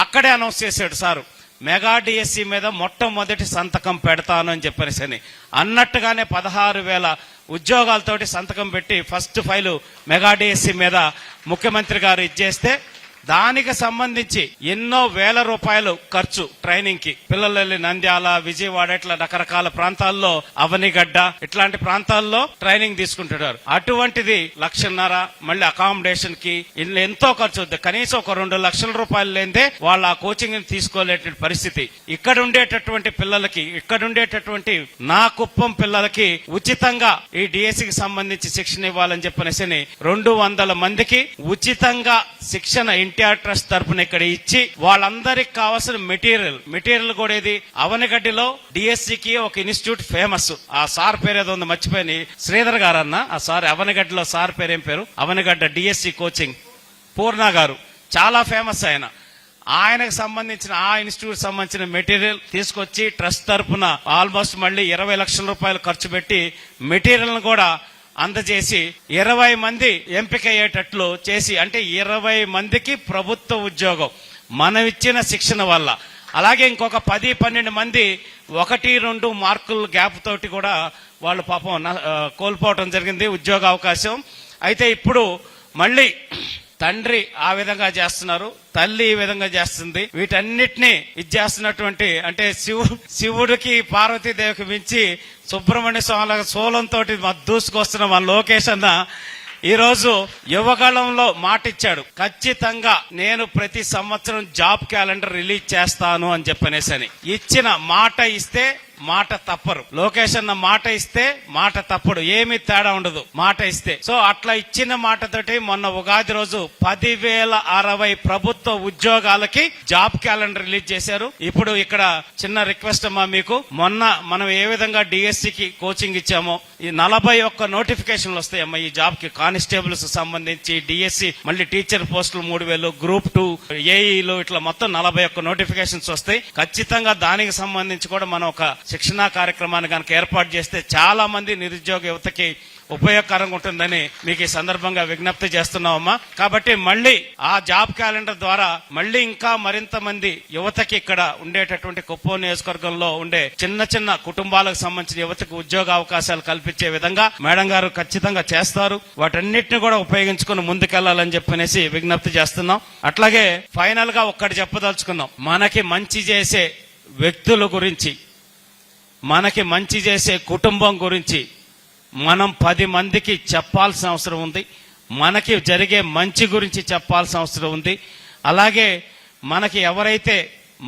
అక్కడే అనౌన్స్ చేశాడు సారు, మెగా డిఎస్సి మీద మొట్టమొదటి సంతకం పెడతాను అని చెప్పేసి అన్నట్టుగానే 16,000 ఉద్యోగాలతోటి సంతకం పెట్టి ఫస్ట్ ఫైలు మెగా డిఎస్సి మీద ముఖ్యమంత్రి గారు ఇచ్చేస్తే దానికి సంబంధించి ఎన్నో వేల రూపాయలు ఖర్చు ట్రైనింగ్ కి. పిల్లలు వెళ్ళి నంద్యాల, విజయవాడ ఇట్లా రకరకాల ప్రాంతాల్లో, అవనిగడ్డ ఇట్లాంటి ప్రాంతాల్లో ట్రైనింగ్ తీసుకుంటున్నారు. అటువంటిది 1,50,000 మళ్ళీ అకామిడేషన్ కి ఎంతో ఖర్చు అవుతుంది. కనీసం ఒక 2 లక్షల రూపాయలు లేదే వాళ్ళు ఆ కోచింగ్ ని తీసుకోలేట పరిస్థితి. ఇక్కడ ఉండేటటువంటి పిల్లలకి, ఇక్కడ ఉండేటటువంటి నా కుప్పం పిల్లలకి ఉచితంగా ఈ డిఎస్సికి సంబంధించి శిక్షణ ఇవ్వాలని చెప్పనేసి 200 మందికి ఉచితంగా శిక్షణ ఎన్టీఆర్ ట్రస్ట్ తరఫున ఇక్కడ ఇచ్చి వాళ్ళందరికి కావాల్సిన మెటీరియల్ కూడా ఇది అవనిగడ్డిలో డిఎస్సికి ఒక ఇన్స్టిట్యూట్ ఫేమస్. ఆ సార్ పేరు ఏదో ఉంది, మర్చిపోయి, శ్రీధర్ గారు అన్న ఆ సార్. అవనిగడ్డిలో సార్ పేరేం పేరు, అవనిగడ్డ డిఎస్సి కోచింగ్ పూర్ణ గారు చాలా ఫేమస్. ఆయనకు సంబంధించిన ఆ ఇన్స్టిట్యూట్ సంబంధించిన మెటీరియల్ తీసుకొచ్చి ట్రస్ట్ తరఫున ఆల్మోస్ట్ మళ్ళీ 20 లక్షల రూపాయలు ఖర్చు పెట్టి మెటీరియల్ కూడా అందజేసి 20 మంది ఎంపికయ్యేటట్లు చేసి, అంటే 20 మందికి ప్రభుత్వ ఉద్యోగం మనం ఇచ్చిన శిక్షణ వల్ల. అలాగే ఇంకొక 10-12 మంది 1-2 మార్కుల గ్యాప్ తోటి కూడా వాళ్ళు పాపం కోల్పోవటం జరిగింది ఉద్యోగ అవకాశం. అయితే ఇప్పుడు మళ్ళీ తండ్రి ఆ విధంగా చేస్తున్నారు, తల్లి ఈ విధంగా చేస్తుంది. వీటన్నిటినీ ఇది చేస్తున్నటువంటి, అంటే శివుడికి పార్వతీదేవికి మించి సుబ్రహ్మణ్య స్వామి సోలంతో దూసుకొస్తున్న మన లోకేష్ అన్న ఈరోజు యువగళంలో మాట ఇచ్చాడు, ఖచ్చితంగా నేను ప్రతి సంవత్సరం జాబ్ క్యాలెండర్ రిలీజ్ చేస్తాను అని చెప్పనేసని. ఇచ్చిన మాట ఇస్తే మాట తప్పరు. లోకేష్ అన్న మాట ఇస్తే మాట తప్పడు, ఏమీ తేడా ఉండదు మాట ఇస్తే. సో అట్లా ఇచ్చిన మాటతోటి మొన్న ఉగాది రోజు 10,060 ప్రభుత్వ ఉద్యోగాలకి జాబ్ క్యాలెండర్ రిలీజ్ చేశారు. ఇప్పుడు ఇక్కడ చిన్న రిక్వెస్ట్ అమ్మా మీకు, మొన్న మనం ఏ విధంగా డిఎస్సికి కోచింగ్ ఇచ్చామో ఈ 41 నోటిఫికేషన్లు వస్తాయమ్మా ఈ జాబ్ కి. కానిస్టేబుల్స్ సంబంధించి డిఎస్సి, మళ్ళీ టీచర్ పోస్టులు 3,000, గ్రూప్ 2 ఏఈలు, ఇట్లా మొత్తం 41 నోటిఫికేషన్స్ వస్తాయి. ఖచ్చితంగా దానికి సంబంధించి కూడా మనం ఒక శిక్షణా కార్యక్రమాన్ని కనుక ఏర్పాటు చేస్తే చాలా మంది నిరుద్యోగ యువతకి ఉపయోగకరంగా ఉంటుందని మీకు ఈ సందర్భంగా విజ్ఞప్తి చేస్తున్నామమ్మా. కాబట్టి మళ్ళీ ఆ జాబ్ క్యాలెండర్ ద్వారా మళ్ళీ ఇంకా మరింత మంది యువతకి ఇక్కడ ఉండేటటువంటి కుప్పం నియోజకవర్గంలో ఉండే చిన్న చిన్న కుటుంబాలకు సంబంధించిన యువతకు ఉద్యోగ అవకాశాలు కల్పించే విధంగా మేడం గారు ఖచ్చితంగా చేస్తారు. వాటన్నిటిని కూడా ఉపయోగించుకుని ముందుకెళ్లాలని చెప్పనేసి విజ్ఞప్తి చేస్తున్నాం. అట్లాగే ఫైనల్ గా ఒక్కటి చెప్పదలుచుకున్నాం, మనకి మంచి చేసే వ్యక్తుల గురించి, మనకి మంచి చేసే కుటుంబం గురించి మనం 10 మందికి చెప్పాల్సిన అవసరం ఉంది. మనకి జరిగే మంచి గురించి చెప్పాల్సిన అవసరం ఉంది. అలాగే మనకి ఎవరైతే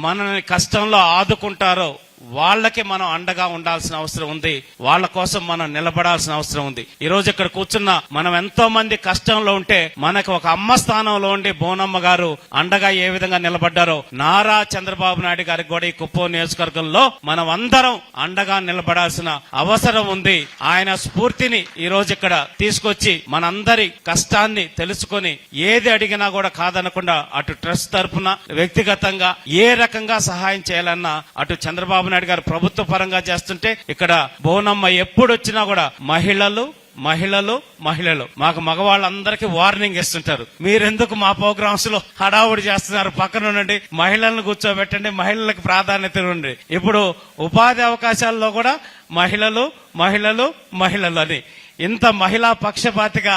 మనని కష్టంలో ఆదుకుంటారో వాళ్ళకి మనం అండగా ఉండాల్సిన అవసరం ఉంది, వాళ్ళ కోసం మనం నిలబడాల్సిన అవసరం ఉంది. ఈ రోజు ఇక్కడ కూర్చున్న మనం ఎంతో మంది కష్టంలో ఉంటే మనకు ఒక అమ్మ స్థానంలో ఉండి బోనమ్మ గారు అండగా ఏ విధంగా నిలబడ్డారో నారా చంద్రబాబు నాయుడు గారికి కూడా ఈ కుప్పం నియోజకవర్గంలో మనం అందరం అండగా నిలబడాల్సిన అవసరం ఉంది. ఆయన స్ఫూర్తిని ఈ రోజు ఇక్కడ తీసుకొచ్చి మనందరి కష్టాన్ని తెలుసుకొని ఏది అడిగినా కూడా కాదనకుండా అటు ట్రస్ట్ తరఫున వ్యక్తిగతంగా ఏ రకంగా సహాయం చేయాలన్నా అటు చంద్రబాబు నాయుడు గారు ప్రభుత్వ పరంగా చేస్తుంటే ఇక్కడ బోనమ్మ ఎప్పుడు వచ్చినా కూడా మహిళలు మహిళలు మాకు మగవాళ్ళందరికీ వార్నింగ్ ఇస్తుంటారు, మీరెందుకు మా ప్రోగ్రామ్స్ లో హడావుడి చేస్తున్నారు, పక్కన ఉండండి, మహిళలను కూర్చోబెట్టండి, మహిళలకు ప్రాధాన్యత ఇవ్వండి. ఇప్పుడు ఉపాధి అవకాశాల్లో కూడా మహిళలు అని ఇంత మహిళా పక్షపాతిగా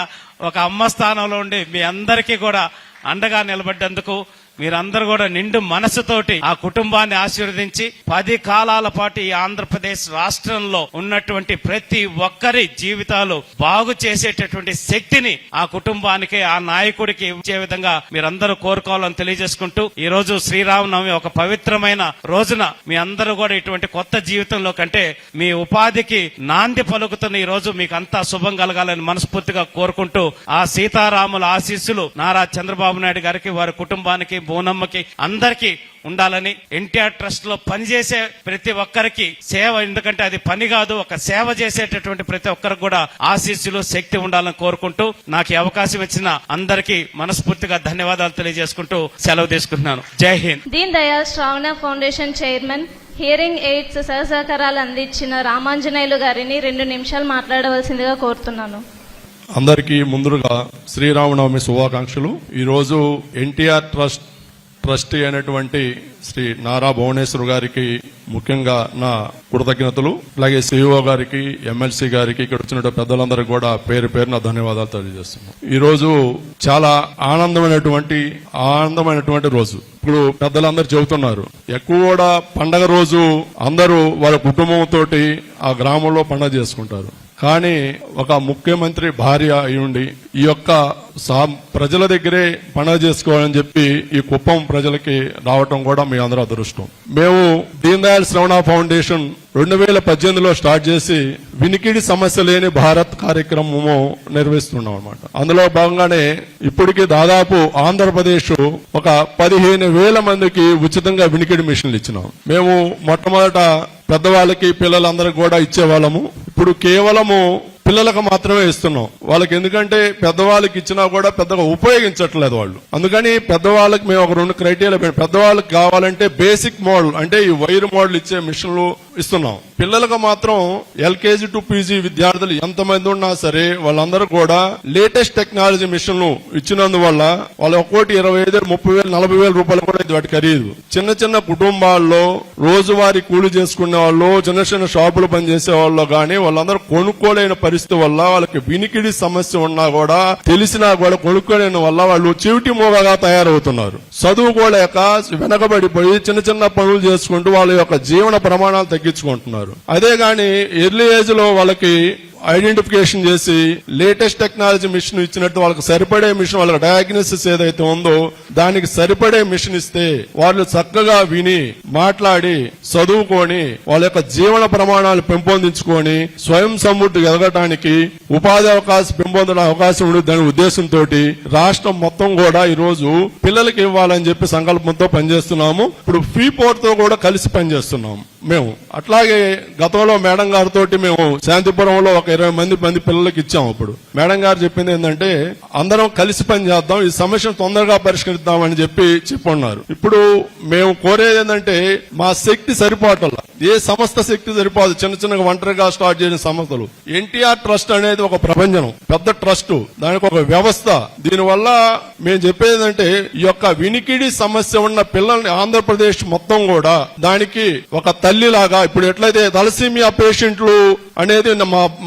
ఒక అమ్మ స్థానంలో ఉండి మీ అందరికీ కూడా అండగా నిలబడ్డందుకు మీరందరూ కూడా నిండు మనసుతోటి ఆ కుటుంబాన్ని ఆశీర్వదించి 10 కాలాల పాటు ఈ ఆంధ్రప్రదేశ్ రాష్ట్రంలో ఉన్నటువంటి ప్రతి ఒక్కరి జీవితాలు బాగు చేసేటటువంటి శక్తిని ఆ కుటుంబానికి, ఆ నాయకుడికి ఇచ్చే విధంగా మీరందరూ కోరుకోవాలని తెలియజేసుకుంటూ, ఈ రోజు శ్రీరామనవమి ఒక పవిత్రమైన రోజున మీ అందరూ కూడా ఇటువంటి కొత్త జీవితంలో కంటే మీ ఉపాధికి నాంది పలుకుతున్న ఈ రోజు మీకు అంతా శుభం కలగాలని మనస్ఫూర్తిగా కోరుకుంటూ, ఆ సీతారాముల ఆశీస్సులు నారా చంద్రబాబు నాయుడు గారికి, వారి కుటుంబానికి, బోనమ్మకి అందరికీ ఉండాలని, ఎన్టీఆర్ ట్రస్ట్ లో పనిచేసే ప్రతి ఒక్కరికి సేవ, ఎందుకంటే అది పని కాదు, ఒక సేవ చేసేటటువంటి ప్రతి ఒక్కరికి కూడా ఆశీస్సులు, శక్తి ఉండాలని కోరుకుంటూ, నాకు ఈ అవకాశం ఇచ్చిన అందరికీ మనస్ఫూర్తిగా ధన్యవాదాలు తెలియజేసుకుంటూ సెలవు తీసుకుంటున్నాను. జై హింద్. దీన్ దయాళ్ శ్రావణ ఫౌండేషన్ చైర్మన్ హియరింగ్ ఎయిడ్స్ సహసహకారాలు అందించిన రామాంజనేయులు గారిని 2 నిమిషాలు మాట్లాడవలసిందిగా కోరుతున్నాను. అందరికీ ముందుగా శ్రీరామనవమి శుభాకాంక్షలు. ఈరోజు ఎన్టీఆర్ ట్రస్టీ అయినటువంటి శ్రీ నారా భువనేశ్వర్ గారికి ముఖ్యంగా నా కృతజ్ఞతలు, అలాగే సిఇఓ గారికి, ఎమ్మెల్సీ గారికి, ఇక్కడ వచ్చిన పెద్దలందరికీ కూడా పేరు పేరున ధన్యవాదాలు తెలియజేస్తున్నాం. ఈ రోజు చాలా ఆనందమైనటువంటి రోజు. ఇప్పుడు పెద్దలందరూ చెబుతున్నారు, ఎక్కువ కూడా పండగ రోజు అందరూ వాళ్ళ కుటుంబంతో ఆ గ్రామంలో పండగ చేసుకుంటారు. కానీ ఒక ముఖ్యమంత్రి భార్య అయ్యుండి ఈ యొక్క ప్రజల దగ్గరే పండగ చేసుకోవాలని చెప్పి ఈ కుప్పం ప్రజలకి రావటం కూడా మీ అందరూ అదృష్టం. మేము దీన్ దయాళ్ శ్రవణ ఫౌండేషన్ 2018లో స్టార్ట్ చేసి వినికిడి సమస్య లేని భారత్ కార్యక్రమము నిర్వహిస్తున్నాం అన్నమాట. అందులో భాగంగానే ఇప్పటికి దాదాపు ఆంధ్రప్రదేశ్ ఒక 15,000 మందికి ఉచితంగా వినికిడి మిషన్లు ఇచ్చినాం. మేము మొట్టమొదట పెద్దవాళ్ళకి, పిల్లలందరికీ కూడా ఇచ్చేవాళ్ళము. ఇప్పుడు కేవలము పిల్లలకు మాత్రమే ఇస్తున్నాం వాళ్ళకి, ఎందుకంటే పెద్దవాళ్ళకి ఇచ్చినా కూడా పెద్దగా ఉపయోగించట్లేదు వాళ్ళు. అందుకని పెద్దవాళ్ళకి మేము ఒక 2 క్రైటీరియా, పెద్దవాళ్ళకి కావాలంటే బేసిక్ మోడల్ అంటే ఈ వైర్ మోడల్ ఇచ్చే మిషన్లు ఇస్తున్నాం. పిల్లలకు మాత్రం LKG to PG విద్యార్థులు ఎంతమంది ఉన్నా సరే వాళ్ళందరూ కూడా లేటెస్ట్ టెక్నాలజీ మిషన్లు ఇచ్చినందువల్ల వాళ్ళ ఒక్కోటి 25,000, 30,000, 40,000 రూపాయలు కూడా వాటి ఖరీదు. చిన్న కుటుంబాల్లో రోజువారీ కూలి చేసుకునే వాళ్ళు, చిన్న షాపులు పనిచేసే వాళ్ళు కానీ వాళ్ళందరూ కొనుక్కోలేని పరిస్థితి వల్ల, వాళ్ళకి వినికిడి సమస్య ఉన్నా కూడా తెలిసినా కూడా కొనుక్కోలేని వల్ల వాళ్ళు చెవిటి మోగగా తయారవుతున్నారు. చదువుకోలేక వెనకబడిపోయి చిన్న పనులు చేసుకుంటూ వాళ్ళ యొక్క జీవన ప్రమాణాలు తగ్గించుకుంటున్నారు. అదే గాని ఎర్లీ ఏజ్ లో వాళ్ళకి ఐడెంటిఫికేషన్ చేసి లేటెస్ట్ టెక్నాలజీ మిషన్ ఇచ్చినట్టు వాళ్ళకి సరిపడే మిషన్, వాళ్ళకి డయాగ్నోసిస్ ఏదైతే ఉందో దానికి సరిపడే మిషన్ ఇస్తే వాళ్ళు చక్కగా విని, మాట్లాడి, చదువుకొని వాళ్ళ యొక్క జీవన ప్రమాణాలు పెంపొందించుకొని స్వయం సమృద్ధి ఎదగటానికి, ఉపాధి అవకాశం పెంపొందడం అవకాశం ఉండదు. దాని ఉద్దేశంతో రాష్ట్రం మొత్తం కూడా ఈ రోజు పిల్లలకి ఇవ్వాలని చెప్పి సంకల్పంతో పనిచేస్తున్నాము. ఇప్పుడు ఫ్రీ పోర్ట్ తో కూడా కలిసి పనిచేస్తున్నాము మేము. అట్లాగే గతంలో మేడం గారితో మేము శాంతిపురంలో ఒక 20 మంది పిల్లలకి ఇచ్చాం. అప్పుడు మేడం గారు చెప్పింది ఏంటంటే అందరం కలిసి పని చేద్దాం, ఈ సమస్యను తొందరగా పరిష్కరిద్దామని చెప్పున్నారు. ఇప్పుడు మేము కోరేది ఏంటంటే మా శక్తి సరిపోవట్ల, ఏ సంస్థ శక్తి సరిపోదు. చిన్నగా ఒంటరిగా స్టార్ట్ చేసిన సంస్థలు. ఎన్టీఆర్ ట్రస్ట్ అనేది ఒక ప్రపంచం, పెద్ద ట్రస్ట్, దానికి ఒక వ్యవస్థ. దీనివల్ల మేము చెప్పేది ఏంటంటే ఈ యొక్క వినికిడి సమస్య ఉన్న పిల్లల్ని ఆంధ్రప్రదేశ్ మొత్తం కూడా దానికి ఒక తల్లిలాగా, ఇప్పుడు ఎట్లయితే తలసీమియా పేషెంట్లు అనేది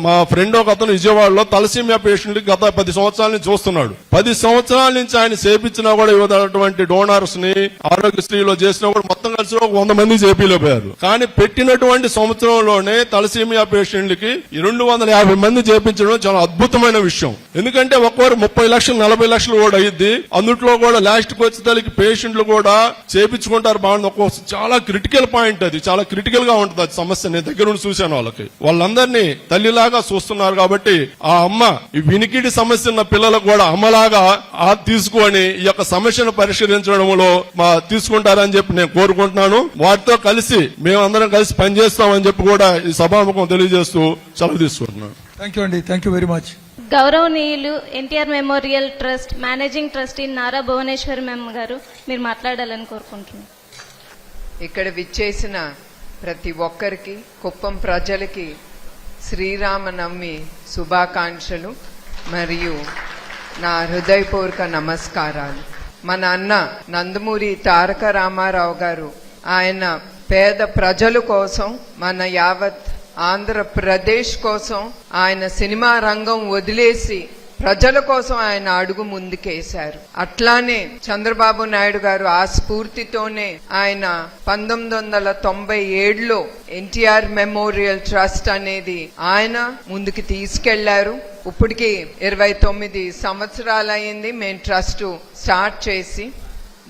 మా ఫ్రెండ్ ఒక అతను విజయవాడలో తలసీమియా పేషెంట్ గత 10 సంవత్సరాల నుంచి చూస్తున్నాడు. 10 సంవత్సరాల నుంచి ఆయన చేపించినా కూడా ఇవ్వనటువంటి డోనర్స్ ని ఆరోగ్యశ్రీలో చేసినా కూడా మొత్తం కలిసి 100 మంది చేపీలేపోయారు. కానీ పెట్టినటువంటి సంవత్సరంలోనే తలసీమియా పేషెంట్లకి 250 మంది చేపించడం చాలా అద్భుతమైన విషయం. ఎందుకంటే ఒక్కొక్కరు 30 లక్షలు 40 లక్షలు కూడా అయ్యిద్ది. అందుట్లో కూడా లాస్ట్ కి వచ్చేసరికి పేషెంట్లు కూడా చేపించుకుంటారు. బాగుంది. ఒక్కొక్క చాలా క్రిటికల్ పాయింట్, అది చాలా క్రిటికల్ గా ఉంటుంది. అది సమస్య నేను దగ్గర నుండి చూశాను. వాళ్ళందరినీ తల్లిలాగా చూస్తున్నారు. కాబట్టి ఆ అమ్మ ఈ వినికిడి సమస్య ఉన్న పిల్లలకు కూడా అమ్మలాగా తీసుకొని ఈ యొక్క సమస్యను పరిష్కరించడంలో తీసుకుంటారని చెప్పి నేను కోరుకుంటున్నాను. వారితో కలిసి మేమందరం కలిసి పనిచేస్తామని చెప్పి కూడా ఈ సభాముఖం తెలియజేస్తూ సెలవు తీసుకుంటున్నాను. థ్యాంక్ యూ అండి. Thank you very much. గౌరవనీయులు NTR memorial trust managing trustee Nara Bhuvaneshwari ma'am గారు మీరు మాట్లాడాలని కోరుకుంటున్నాను. ఇక్కడ విచ్చేసిన ప్రతి ఒక్కరికి, కుప్పం ప్రజలకి శ్రీరామనవమి శుభాకాంక్షలు మరియు నా హృదయపూర్వక నమస్కారాలు. మన అన్న నందమూరి తారక రామారావు గారు ఆయన పేద ప్రజల కోసం, మన యావత్ ఆంధ్రప్రదేశ్ కోసం ఆయన సినిమా రంగం వదిలేసి ప్రజల కోసం ఆయన అడుగు ముందుకేశారు. అట్లానే చంద్రబాబు నాయుడు గారు ఆ స్ఫూర్తితోనే ఆయన 1997లో ఎన్టీఆర్ మెమోరియల్ ట్రస్ట్ అనేది ఆయన ముందుకు తీసుకెళ్లారు. ఇప్పటికి 29 సంవత్సరాలయ్యింది మేము ట్రస్ట్ స్టార్ట్ చేసి.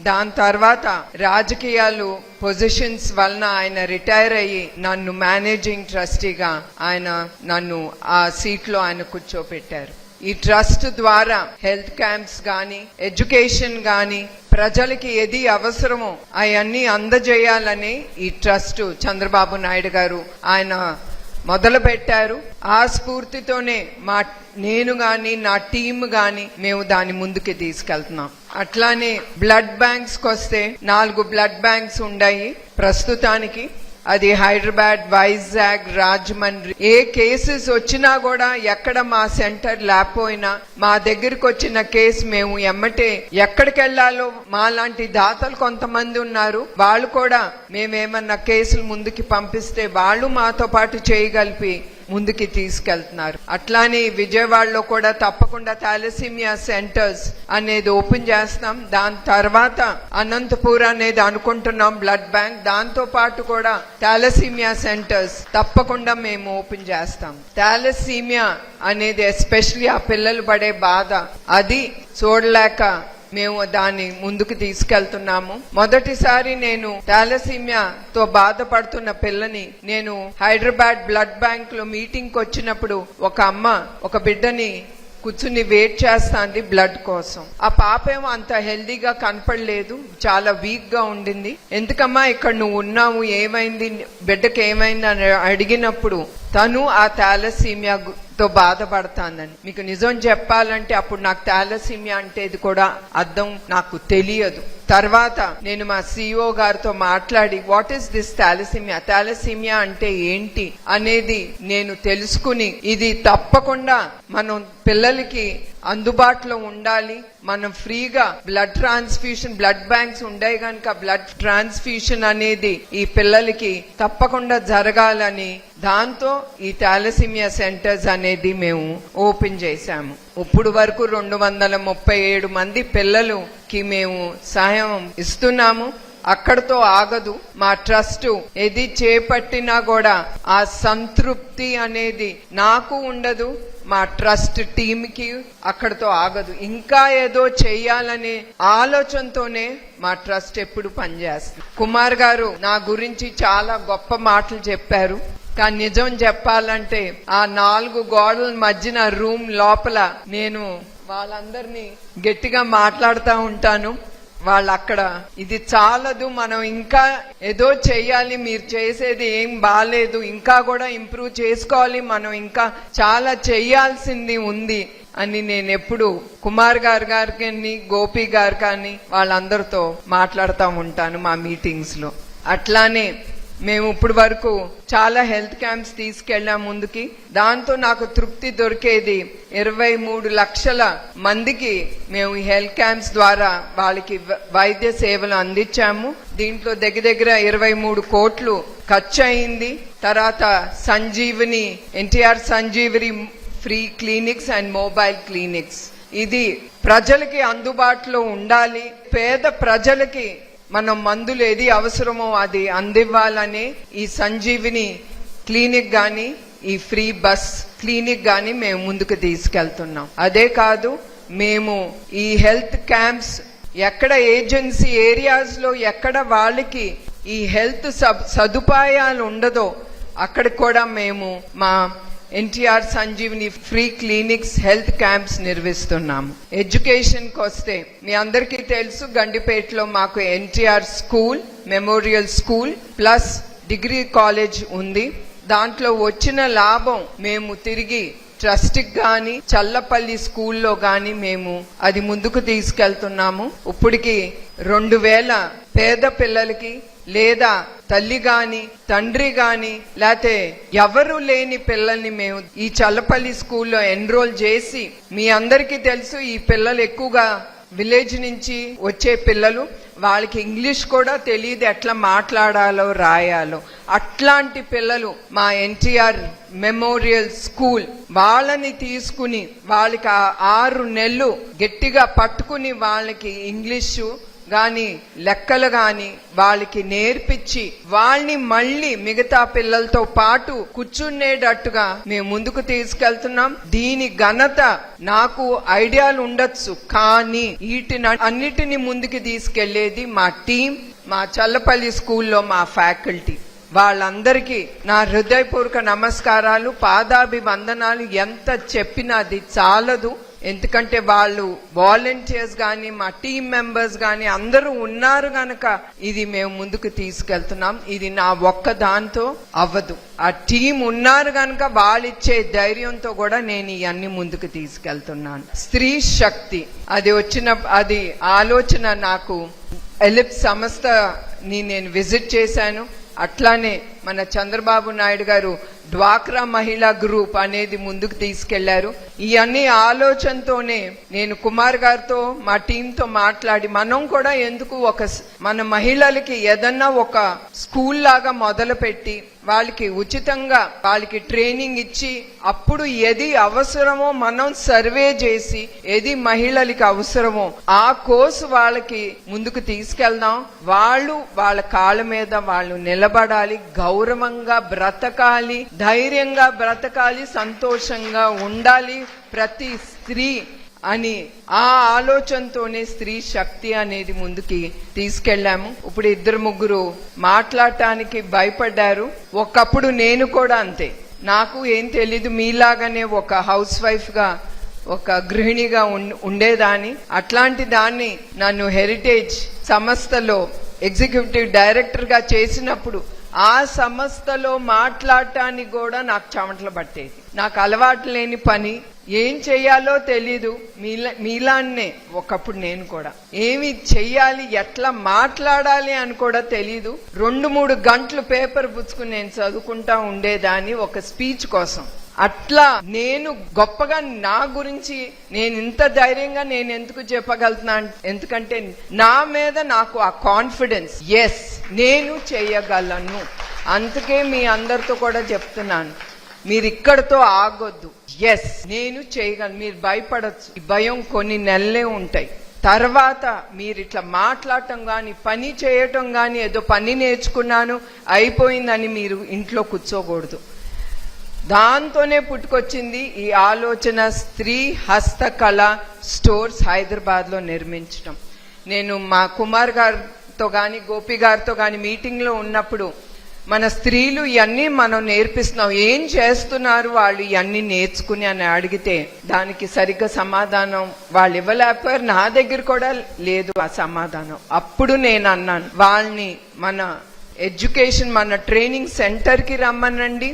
దాని తర్వాత రాజకీయాలు పొజిషన్స్ వలన ఆయన రిటైర్ అయ్యి నన్ను మేనేజింగ్ ట్రస్టీగా ఆయన నన్ను ఆ సీట్లో ఆయన కూర్చోపెట్టారు. ఈ ట్రస్ట్ ద్వారా హెల్త్ క్యాంప్స్ గాని, ఎడ్యుకేషన్ గాని, ప్రజలకి ఏది అవసరమో అవన్నీ అందజేయాలని ఈ ట్రస్ట్ చంద్రబాబు నాయుడు గారు ఆయన మొదలు పెట్టారు. ఆ స్ఫూర్తితోనే నేను గాని నా టీం గాని మేము దాని ముందుకు తీసుకెళ్తున్నాం. అట్లానే బ్లడ్ బ్యాంక్స్ వస్తే 4 బ్లడ్ బ్యాంక్స్ ఉన్నాయి ప్రస్తుతానికి. అది హైదరాబాద్, వైజాగ్, రాజమండ్రి. ఏ కేసెస్ వచ్చినా కూడా ఎక్కడ మా సెంటర్ లేకపోయినా మా దగ్గరకు వచ్చిన కేసు మేము ఎమ్మటే ఎక్కడికి వెళ్లాలో మా లాంటి దాతలు కొంతమంది ఉన్నారు. వాళ్ళు కూడా మేమేమన్నా కేసులు ముందుకి పంపిస్తే వాళ్ళు మాతో పాటు చేయగలిపి ముందుకి తీసుకెళ్తున్నారు. అట్లానే విజయవాడలో కూడా తప్పకుండా థాలసీమియా సెంటర్స్ అనేది ఓపెన్ చేస్తాం. దాని తర్వాత అనంతపూర్ అనేది అనుకుంటున్నాం బ్లడ్ బ్యాంక్. దాంతో పాటు కూడా థాలసీమియా సెంటర్స్ తప్పకుండా మేము ఓపెన్ చేస్తాం. థాలసీమియా అనేది ఎస్పెషల్లీ ఆ పిల్లలు పడే బాధ అది చూడలేక మేము దాన్ని ముందుకు తీసుకెళ్తున్నాము. మొదటిసారి నేను థాలసీమియాతో బాధపడుతున్న పిల్లని నేను హైదరాబాద్ బ్లడ్ బ్యాంక్ లో మీటింగ్ వచ్చినప్పుడు ఒక అమ్మ ఒక బిడ్డని కూర్చుని వెయిట్ చేస్తాంది బ్లడ్ కోసం. ఆ పాపేమో అంత హెల్దీగా కనపడలేదు, చాలా వీక్ గా ఉండింది. ఎందుకమ్మా ఇక్కడ నువ్వు ఉన్నావు, ఏమైంది, బిడ్డకి ఏమైంది అని అడిగినప్పుడు తను ఆ థాలసీమియాతో బాధపడతాందని. మీకు నిజం చెప్పాలంటే అప్పుడు నాకు థాలసీమియా అంటే ఇది కూడా అర్థం నాకు తెలియదు. తర్వాత నేను మా సిఇఓ గారితో మాట్లాడి what is this thalassemia, thalassemia అంటే ఏంటి అనేది నేను తెలుసుకుని ఇది తప్పకుండా మనం పిల్లలకి అందుబాటులో ఉండాలి, మనం ఫ్రీగా బ్లడ్ ట్రాన్స్ఫ్యూషన్, బ్లడ్ బ్యాంక్స్ ఉండే గనక బ్లడ్ ట్రాన్స్ఫ్యూషన్ అనేది ఈ పిల్లలకి తప్పకుండా జరగాలని దాంతో ఈ థాలసీమియా సెంటర్స్ అనేది మేము ఓపెన్ చేశాము. ఇప్పుడు వరకు 237 మంది పిల్లలకి మేము సహాయం ఇస్తున్నాము. అక్కడతో ఆగదు. మా ట్రస్ట్ ఏది చేపట్టినా కూడా ఆ సంతృప్తి అనేది నాకు ఉండదు, మా ట్రస్ట్ టీంకి అక్కడతో ఆగదు. ఇంకా ఏదో చెయ్యాలనే ఆలోచనతోనే మా ట్రస్ట్ ఎప్పుడు పనిచేస్తుంది. కుమార్ గారు నా గురించి చాలా గొప్ప మాటలు చెప్పారు. కానీ నిజం చెప్పాలంటే ఆ 4 గోడల మధ్యన రూమ్ లోపల నేను వాళ్ళందరినీ గట్టిగా మాట్లాడుతూ ఉంటాను. వాళ్ళు అక్కడ ఇది చాలదు, మనం ఇంకా ఏదో చెయ్యాలి, మీరు చేసేది ఏం బాలేదు, ఇంకా కూడా ఇంప్రూవ్ చేసుకోవాలి, మనం ఇంకా చాలా చెయ్యాల్సింది ఉంది అని నేను ఎప్పుడు కుమార్ గారు కానీ గోపి గారు కానీ వాళ్ళందరితో మాట్లాడుతూ ఉంటాను మా మీటింగ్స్ లో. అట్లానే మేము ఇప్పుడు వరకు చాలా హెల్త్ క్యాంప్స్ తీసుకెళ్లాం ముందుకి. దాంతో నాకు తృప్తి దొరికేది 23 లక్షల మందికి మేము ఈ హెల్త్ క్యాంప్స్ ద్వారా వాళ్ళకి వైద్య సేవలు అందించాము. దీంట్లో దగ్గర 23 కోట్లు ఖర్చు అయింది. తర్వాత Sanjeevani, NTR Sanjeevani free clinics and mobile clinics, ఇది ప్రజలకి అందుబాటులో ఉండాలి. పేద ప్రజలకి మనం మందులు ఏది అవసరమో అది అందివ్వాలని ఈ సంజీవిని క్లినిక్ గాని, ఈ ఫ్రీ బస్ క్లినిక్ గాని మేము ముందుకు తీసుకెళ్తున్నాం. అదే కాదు, మేము ఈ హెల్త్ క్యాంప్స్ ఎక్కడ ఏజెన్సీ ఏరియాస్ లో ఎక్కడ వాళ్ళకి ఈ హెల్త్ సదుపాయాలు ఉండదో అక్కడ కూడా మేము మా NTR Sanjeevani free clinics health camps నిర్వహిస్తున్నాము. ఎడ్యుకేషన్ కి వస్తే మీ అందరికీ తెలుసు గండిపేటలో మాకు NTR school, memorial school plus degree college ఉంది. దాంట్లో వచ్చిన లాభం మేము తిరిగి ట్రస్ట్ గాని చల్లపల్లి స్కూల్లో గాని మేము అది ముందుకు తీసుకెళ్తున్నాము. ఇప్పటికి 2000 పేద పిల్లలకి లేదా తల్లి గాని తండ్రి గాని లేకపోతే ఎవరు లేని పిల్లల్ని మేము ఈ చల్లపల్లి స్కూల్లో ఎన్రోల్ చేసి, మీ అందరికీ తెలుసు ఈ పిల్లలు ఎక్కువగా విలేజ్ నుంచి వచ్చే పిల్లలు, వాళ్ళకి ఇంగ్లీష్ కూడా తెలియదు ఎట్లా మాట్లాడాలో రాయాలో. అట్లాంటి పిల్లలు మా ఎన్టీఆర్ మెమోరియల్ స్కూల్ వాళ్ళని తీసుకుని వాళ్ళకి 6 నెలలు గట్టిగా పట్టుకుని వాళ్ళకి ఇంగ్లీషు గాని లెక్కలు గాని వాళ్ళకి నేర్పించి వాళ్ళని మళ్ళీ మిగతా పిల్లలతో పాటు కూర్చునేటట్టుగా మేము ముందుకు తీసుకెళ్తున్నాం. దీని ఘనత నాకు ఐడియాలు ఉండొచ్చు, కానీ వీటిని అన్నిటిని ముందుకు తీసుకెళ్లేది మా టీం, మా చల్లపల్లి స్కూల్లో మా ఫ్యాకల్టీ. వాళ్ళందరికీ నా హృదయపూర్వక నమస్కారాలు, పాదాభివందనాలు. ఎంత చెప్పినా అది చాలదు, ఎందుకంటే వాళ్ళు వాలంటీర్స్ గాని మా టీం మెంబర్స్ గాని అందరూ ఉన్నారు గనక ఇది మేము ముందుకు తీసుకెళ్తున్నాం. ఇది నా ఒక్క దాంతో అవ్వదు, ఆ టీం ఉన్నారు గనక వాళ్ళిచ్చే ధైర్యంతో కూడా నేను ఇవన్నీ ముందుకు తీసుకెళ్తున్నాను. స్త్రీ శక్తి అది ఆలోచన నాకు ఎలిప్ సంస్థని నేను విజిట్ చేశాను. అట్లానే మన చంద్రబాబు నాయుడు గారు డ్వాక్రా మహిళా గ్రూప్ అనేది ముందుకు తీసుకెళ్లారు. ఇవన్నీ ఆలోచనతోనే నేను కుమార్ గారితో మా టీంతో మాట్లాడి మనం కూడా ఎందుకు మన మహిళలకి ఏదన్నా ఒక స్కూల్ లాగా మొదలు పెట్టి వాళ్ళకి ఉచితంగా వాళ్ళకి ట్రైనింగ్ ఇచ్చి అప్పుడు ఏది అవసరమో మనం సర్వే చేసి ఏది మహిళలకి అవసరమో ఆ కోర్సు వాళ్ళకి ముందుకు తీసుకెళ్దాం. వాళ్ళు వాళ్ళ కాళ్ళ మీద వాళ్ళు నిలబడాలి, గౌరవంగా బ్రతకాలి, ధైర్యంగా బ్రతకాలి, సంతోషంగా ఉండాలి ప్రతి స్త్రీ అని ఆ ఆలోచనతోనే స్త్రీ శక్తి అనేది ముందుకి తీసుకెళ్లాము. ఇప్పుడు 2-3 మాట్లాడటానికి భయపడ్డారు. ఒకప్పుడు నేను కూడా అంతే, నాకు ఏం తెలీదు, మీలాగానే ఒక హౌస్ వైఫ్ గా ఒక గృహిణిగా ఉండేదాన్ని. అట్లాంటి దాన్ని నన్ను హెరిటేజ్ సంస్థలో ఎగ్జిక్యూటివ్ డైరెక్టర్ గా చేసినప్పుడు ఆ సంస్థలో మాట్లాడటానికి కూడా నాకు చెమటలు పట్టేది. నాకు అలవాటు లేని పని, ఏం చెయ్యాలో తెలీదు. మీలాన్నే ఒకప్పుడు నేను కూడా ఏమి చెయ్యాలి, ఎట్లా మాట్లాడాలి అని కూడా తెలీదు. 2-3 గంటలు పేపర్ పుచ్చుకుని నేను చదువుకుంటా ఉండేదాన్ని ఒక స్పీచ్ కోసం. అట్లా నేను గొప్పగా నా గురించి నేను ఇంత ధైర్యంగా నేను ఎందుకు చెప్పగలుగుతున్నా, ఎందుకంటే నా మీద నాకు ఆ కాన్ఫిడెన్స్, ఎస్ నేను చేయగలను. అందుకే మీ అందరితో కూడా చెప్తున్నాను, మీరు ఇక్కడతో ఆగొద్దు. ఎస్ నేను చేయగలను, మీరు భయపడచ్చు, ఈ భయం కొన్ని నెలలే ఉంటాయి. తర్వాత మీరు ఇట్లా మాట్లాడటం గాని పని చేయటం గాని ఏదో పని నేర్చుకున్నాను అయిపోయిందని మీరు ఇంట్లో కూర్చోకూడదు. దాంతోనే పుట్టుకొచ్చింది ఈ ఆలోచన, స్త్రీ హస్తకళ స్టోర్స్ హైదరాబాద్ లో నిర్మించడం. నేను మా కుమార్ గారితో గాని గోపి గారితో గాని మీటింగ్ లో ఉన్నప్పుడు మన స్త్రీలు ఇవన్నీ మనం నేర్పిస్తున్నాం, ఏం చేస్తున్నారు వాళ్ళు ఇవన్నీ నేర్చుకుని అని అడిగితే దానికి సరిగ్గా సమాధానం వాళ్ళు ఇవ్వలేకపోయారు. నా దగ్గర కూడా లేదు ఆ సమాధానం. అప్పుడు నేను అన్నాను, వాళ్ళని మన ఎడ్యుకేషన్ మన ట్రైనింగ్ సెంటర్ కి రమ్మనండి,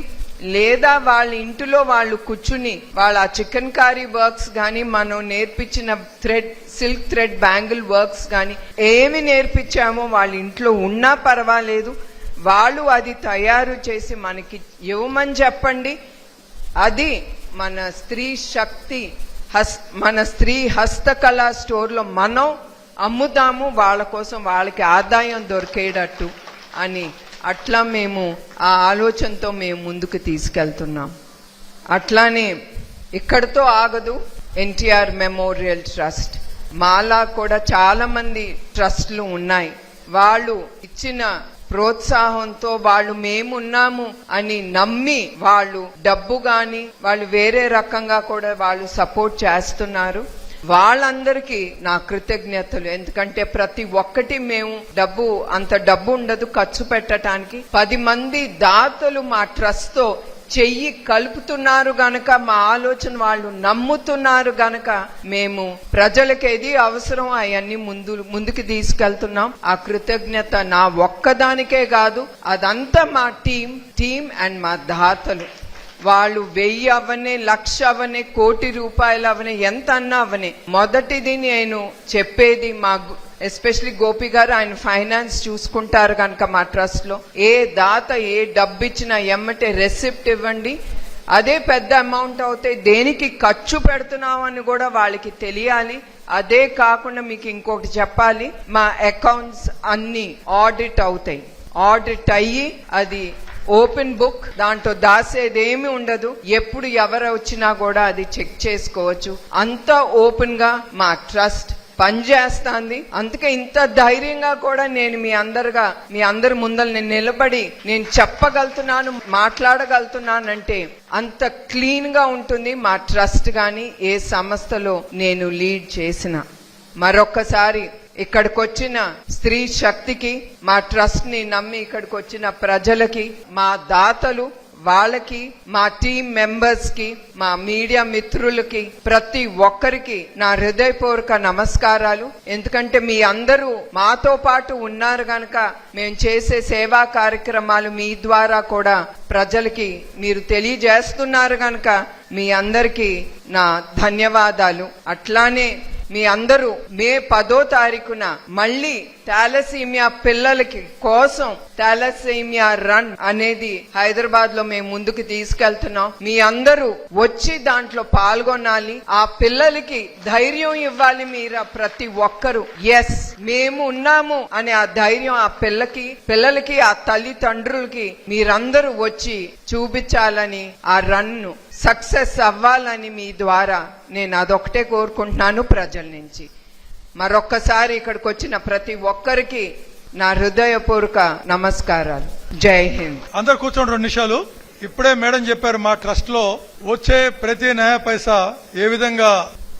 లేదా వాళ్ళ ఇంటిలో వాళ్ళు కూర్చుని వాళ్ళ చికెన్ కారీ వర్క్స్ గాని మనం నేర్పించిన సిల్క్ థ్రెడ్ బ్యాంగిల్ వర్క్స్ గాని ఏమి నేర్పించామో వాళ్ళ ఇంట్లో ఉన్నా పర్వాలేదు, వాళ్ళు అది తయారు చేసి మనకి ఇవ్వమని చెప్పండి. అది మన స్త్రీ శక్తి, మన స్త్రీ హస్తకళ స్టోర్ లో మనం అమ్ముతాము, వాళ్ళ కోసం వాళ్ళకి ఆదాయం దొరికేటట్టు అని. అట్లా మేము ఆ ఆలోచనతో మేము ముందుకు తీసుకెళ్తున్నాం. అట్లానే ఇక్కడతో ఆగదు ఎన్టీఆర్ మెమోరియల్ ట్రస్ట్. మాలా కూడా చాలా మంది ట్రస్ట్లు ఉన్నాయి. వాళ్ళు ఇచ్చిన ప్రోత్సాహంతో వాళ్ళు మేమున్నాము అని నమ్మి వాళ్ళు డబ్బు గాని వాళ్ళు వేరే రకంగా కూడా వాళ్ళు సపోర్ట్ చేస్తున్నారు. వాళ్ళందరికీ నా కృతజ్ఞతలు. ఎందుకంటే ప్రతి ఒక్కటి మేము అంత డబ్బు ఉండదు ఖర్చు పెట్టడానికి. 10 మంది దాతలు మా ట్రస్ట్ తో చెయ్యి కలుపుతున్నారు గనక, మా ఆలోచన వాళ్ళు నమ్ముతున్నారు గనక మేము ప్రజలకు ఏది అవసరం అవన్నీ ముందుకు తీసుకెళ్తున్నాం. ఆ కృతజ్ఞత నా ఒక్కదానికే కాదు, అదంతా మా టీం అండ్ మా దాతలు వాళ్ళు 1000 అవనే, 1,00,000 అవనే, కోటి రూపాయలు అవనే, ఎంత అన్నా అవనే, మొదటిది నేను చెప్పేది మా ఎస్పెషలీ గోపి గారు, ఆయన ఫైనాన్స్ చూసుకుంటారు కనుక మా ట్రస్ట్ లో ఏ దాత ఏ డబ్బు ఇచ్చినా ఎమ్మటే రెసిప్ట్ ఇవ్వండి. అదే పెద్ద అమౌంట్ అవుతే దేనికి ఖర్చు పెడుతున్నాం అని కూడా వాళ్ళకి తెలియాలి. అదే కాకుండా మీకు ఇంకొకటి చెప్పాలి, మా అకౌంట్స్ అన్ని ఆడిట్ అవుతాయి. ఆడిట్ అయ్యి అది ఓపెన్ బుక్, దాంట్లో దాసేదేమి ఉండదు. ఎప్పుడు ఎవరు వచ్చినా కూడా అది చెక్ చేసుకోవచ్చు. అంతా ఓపెన్ గా మా ట్రస్ట్ పనిచేస్తాంది. అందుకే ఇంత ధైర్యంగా కూడా నేను మీ అందరి ముందర నేను నిలబడి నేను చెప్పగలుగుతున్నాను, మాట్లాడగలుగుతున్నానంటే అంత క్లీన్ గా ఉంటుంది మా ట్రస్ట్ గాని ఏ సంస్థలో నేను లీడ్ చేసిన. మరొక్కసారి ఇక్కడికి వచ్చిన స్త్రీ శక్తికి, మా ట్రస్ట్ ని నమ్మి ఇక్కడికి వచ్చిన ప్రజలకి, మా దాతలు వాళ్ళకి, మా టీం మెంబర్స్ కి, మా మీడియా మిత్రులకి, ప్రతి ఒక్కరికి నా హృదయపూర్వక నమస్కారాలు. ఎందుకంటే మీ అందరూ మాతో పాటు ఉన్నారు గనక మేము చేసే సేవా కార్యక్రమాలు మీ ద్వారా కూడా ప్రజలకి మీరు తెలియజేస్తున్నారు గనక మీ అందరికీ నా ధన్యవాదాలు. అట్లానే మీ అందరూ మే 10వ తారీఖున మళ్ళీ థాలసీమియా పిల్లలకి కోసం థాలసీమియా రన్ అనేది హైదరాబాద్ లో మేము ముందుకు తీసుకెళ్తున్నాం. మీ అందరూ వచ్చి దాంట్లో పాల్గొనాలి. ఆ పిల్లలకి ధైర్యం ఇవ్వాలి. మీరు ప్రతి ఒక్కరు ఎస్ మేము ఉన్నాము అనే ఆ ధైర్యం ఆ పిల్లలకి ఆ తల్లిదండ్రులకి మీరందరూ వచ్చి చూపించాలని, ఆ రన్ను సక్సెస్ అవ్వాలని మీ ద్వారా నేను అదొకటే కోరుకుంటున్నాను ప్రజల నుంచి. మరొక్కసారి ఇక్కడికి వచ్చిన ప్రతి ఒక్కరికి నా హృదయపూర్వక నమస్కారాలు. జై హింద్. అందరు కూర్చోండి 2 నిమిషాలు. ఇప్పుడే మేడం చెప్పారు, మా ట్రస్ట్ లో వచ్చే ప్రతి నయా పైసా ఏ విధంగా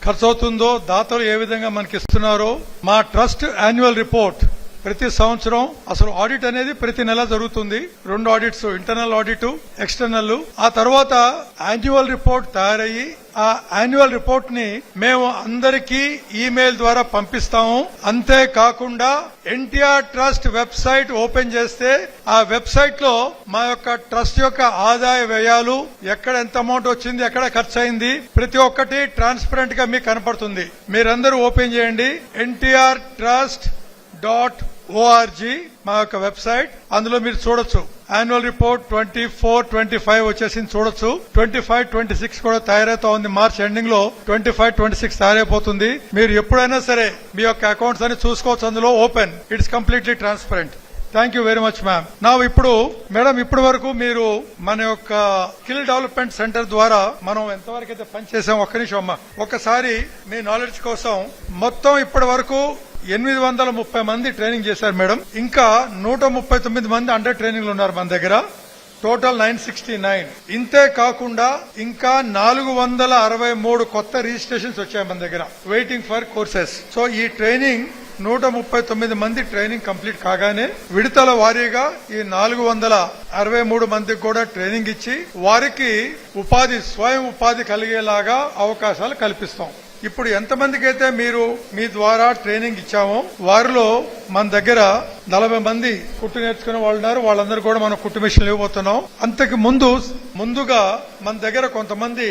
ఖర్చు అవుతుందో, దాతలు ఏ విధంగా మనకి ఇస్తున్నారో. మా ట్రస్ట్ యాన్యువల్ రిపోర్ట్ ప్రతి సంవత్సరం, అసలు ఆడిట్ అనేది ప్రతి నెల జరుగుతుంది. 2 ఆడిట్స్, ఇంటర్నల్ ఆడిట్, ఎక్స్టర్నల్. ఆ తర్వాత యాన్యువల్ రిపోర్ట్ తయారయ్యి ఆ యాన్యువల్ రిపోర్ట్ ని మేము అందరికీ ఈమెయిల్ ద్వారా పంపిస్తాము. అంతేకాకుండా ఎన్టీఆర్ ట్రస్ట్ వెబ్సైట్ ఓపెన్ చేస్తే ఆ వెబ్సైట్ లో మా యొక్క ట్రస్ట్ యొక్క ఆదాయ వ్యయాలు, ఎక్కడ ఎంత అమౌంట్ వచ్చింది, ఎక్కడ ఖర్చు అయింది, ప్రతి ఒక్కటి ట్రాన్స్పరెంట్ గా మీకు కనపడుతుంది. మీరందరూ ఓపెన్ చేయండి NTRtrust.org మా యొక్క వెబ్సైట్. అందులో మీరు చూడొచ్చు యాన్యువల్ రిపోర్ట్ 24-25 వచ్చేసింది, చూడొచ్చు. 25-26 కూడా తయారైతా ఉంది. మార్చ్ ఎండింగ్ లో 25-26 తయారైపోతుంది. మీరు ఎప్పుడైనా సరే మీ యొక్క అకౌంట్స్ అని చూసుకోవచ్చు. అందులో open, it's completely transparent. Thank you very much ma'am. నా ఇప్పుడు మేడం, ఇప్పటి వరకు మీరు మన యొక్క స్కిల్ డెవలప్మెంట్ సెంటర్ ద్వారా మనం ఎంతవరకు అయితే పనిచేసాం, ఒక్క నిమిషం అమ్మా, ఒకసారి మీ నాలెడ్జ్ కోసం మొత్తం ఇప్పటి వరకు 830 మంది ట్రైనింగ్ చేశారు మేడం. ఇంకా 139 మంది అండర్ ట్రైనింగ్ లో ఉన్నారు మన దగ్గర. టోటల్ 969. ఇంతే కాకుండా ఇంకా 463 కొత్త రిజిస్ట్రేషన్స్ వచ్చాయి మన దగ్గర, వెయిటింగ్ ఫర్ కోర్సెస్. సో ఈ ట్రైనింగ్ 139 మంది ట్రైనింగ్ కంప్లీట్ కాగానే విడతల వారీగా ఈ 463 మందికి కూడా ట్రైనింగ్ ఇచ్చి వారికి స్వయం ఉపాధి కలిగేలాగా అవకాశాలు కల్పిస్తాం. ఇప్పుడు ఎంతమందికి అయితే మీరు మీ ద్వారా ట్రైనింగ్ ఇచ్చామో వారిలో మన దగ్గర 40 మంది కుట్టు నేర్చుకునే వాళ్ళు ఉన్నారు. వాళ్ళందరూ కూడా మనం కుట్టు మిషన్లు ఇవ్వబోతున్నాం. అంతకు ముందుగా మన దగ్గర కొంతమంది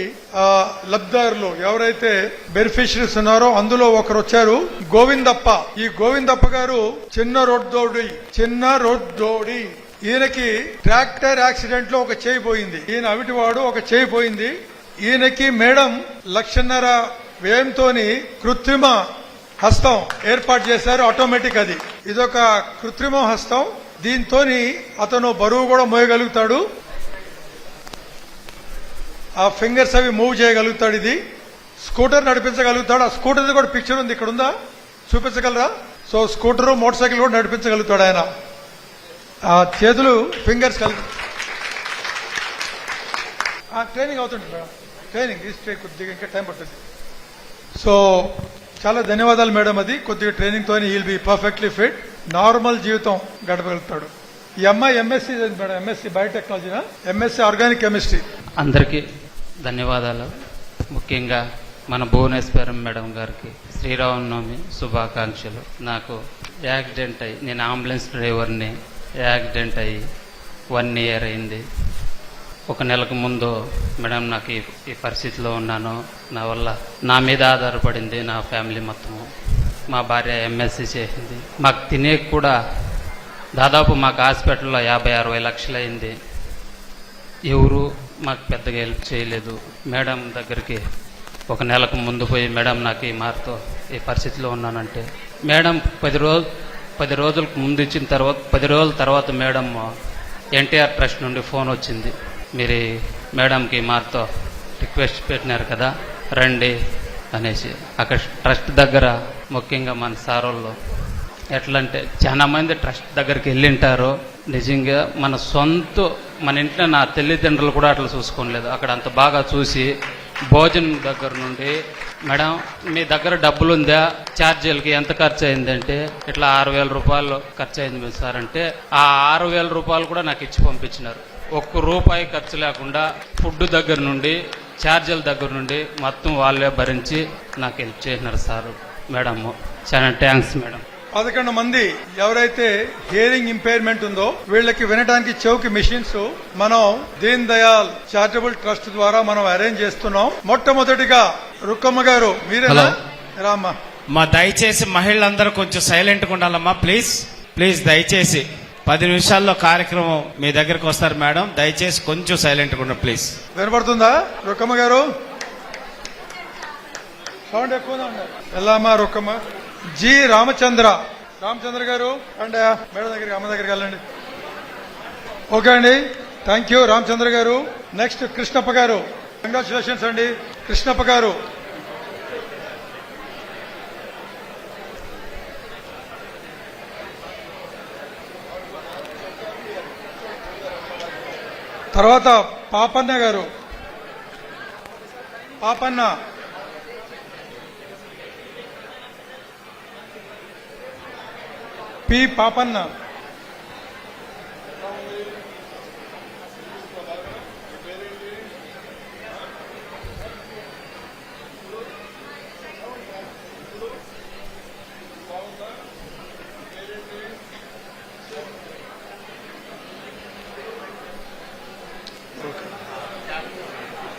లబ్ధిదారులు ఎవరైతే బెనిఫిషరీస్ ఉన్నారో అందులో ఒకరు వచ్చారు, గోవిందప్ప. ఈ గోవిందప్ప గారు చిన్న రోడ్ దోడి ఈయనకి ట్రాక్టర్ యాక్సిడెంట్ లో ఒక చేయి పోయింది. ఈయన అవిటివాడు, ఒక చేయి పోయింది. ఈయనకి మేడం 1,50,000 వ్యయంతో కృత్రిమ హస్తం ఏర్పాటు చేశారు. ఆటోమేటిక్, ఇదొక కృత్రిమ హస్తం. దీంతో అతను బరువు కూడా మోయగలుగుతాడు. ఆ ఫింగర్స్ అవి మూవ్ చేయగలుగుతాడు. ఇది స్కూటర్ నడిపించగలుగుతాడు. ఆ స్కూటర్ కూడా పిక్చర్ ఉంది, ఇక్కడ ఉందా, చూపించగలరా? సో స్కూటర్, మోటార్ సైకిల్ కూడా నడిపించగలుగుతాడు ఆయన. ఆ చేతులు, ఫింగర్స్ కలిగి ట్రైనింగ్ అవుతుంది మేడం. ట్రైనింగ్ కొద్దిగా ఇంకా టైం పడుతుంది. సో చాలా ధన్యవాదాలు మేడం. అది కొద్దిగా ట్రైనింగ్ తో he'll be perfectly fit, normal జీవితం గడపగలుగుతాడు. ఈ అమ్మాయి ఎంఎస్సీ మేడం, ఎంఎస్సీ బయోటెక్నాలజీనా, ఎంఎస్సీ ఆర్గానిక్ కెమిస్ట్రీ. అందరికీ ధన్యవాదాలు. ముఖ్యంగా మన భువనేశ్వరం మేడం గారికి శ్రీరామనవమి శుభాకాంక్షలు. నాకు యాక్సిడెంట్ అయ్యి, నేను అంబులెన్స్ డ్రైవర్ని, యాక్సిడెంట్ అయ్యి 1 year అయింది. ఒక నెలకు ముందు మేడం నాకు ఈ పరిస్థితిలో ఉన్నాను, నా వల్ల నా మీద ఆధారపడింది నా ఫ్యామిలీ మొత్తము. మా భార్య ఎంఎస్సీ చేసింది, మాకు తినే కూడా దాదాపు మాకు హాస్పిటల్లో 50-60 లక్షలు అయింది. ఎవరు మాకు పెద్దగా హెల్ప్ చేయలేదు. మేడం దగ్గరికి ఒక నెలకు ముందు పోయి, మేడం నాకు ఈ మార్తో ఈ పరిస్థితిలో ఉన్నానంటే, మేడం 10 రోజులకు ముందు ఇచ్చిన తర్వాత 10 రోజుల తర్వాత మేడం ఎన్టీఆర్ ట్రస్ట్ నుండి ఫోన్ వచ్చింది, మీరు మేడంకి మార్తో రిక్వెస్ట్ పెట్టినారు కదా రండి అనేసి. అక్కడ ట్రస్ట్ దగ్గర ముఖ్యంగా మన సారోళ్ళు ఎట్లంటే చాలా మంది ట్రస్ట్ దగ్గరికి వెళ్ళింటారు. నిజంగా మన ఇంట్లో నా తల్లిదండ్రులు కూడా అట్లా చూసుకోలేదు. అక్కడ అంత బాగా చూసి భోజనం దగ్గర నుండి, మేడం మీ దగ్గర డబ్బులు ఉందా, ఛార్జీలకి ఎంత ఖర్చు అయిందంటే ఇట్లా 6,000 రూపాయలు ఖర్చు అయింది సార్ అంటే, ఆ 6,000 రూపాయలు కూడా నాకు ఇచ్చి పంపించినారు. ₹1 ఖర్చు లేకుండా ఫుడ్ దగ్గర నుండి ఛార్జీల దగ్గర నుండి మొత్తం వాళ్ళే భరించి నాకు హెల్ప్ చేసినారు సార్. మేడం చాలా థ్యాంక్స్ మేడం. 11 మంది ఎవరైతే హియరింగ్ ఇంపైర్మెంట్ ఉందో వీళ్ళకి వినడానికి చెవుకి మిషన్స్ మనం దీన్ దయాల్ చారిటబుల్ ట్రస్ట్ ద్వారా మనం అరేంజ్ చేస్తున్నాం. మొట్టమొదటిగా రుక్కమ్మ గారు మీరేనా? రామ్మా. మా దయచేసి మహిళలందరూ కొంచెం సైలెంట్ గా ఉండాలమ్మా. ప్లీజ్ దయచేసి 10 నిమిషాల్లో కార్యక్రమం మీ దగ్గరకు వస్తారు మేడం. దయచేసి కొంచెం సైలెంట్ గా ఉండండి ప్లీజ్. వినపడుతుందా రుక్కమ్మ గారు? సౌండ్ ఎక్కువ వెళ్ళామా రుక్కమ్మ. జి రామచంద్ర గారు అండి మేడం దగ్గరికి, అమ్మ దగ్గరికి వెళ్ళండి. ఓకే అండి, థ్యాంక్ యూ రామచంద్ర గారు. నెక్స్ట్ కృష్ణప్ప గారు. కంగ్రాచులేషన్స్ అండి కృష్ణప్ప గారు. తర్వాత పాపన్న గారు. Papanna P Papanna.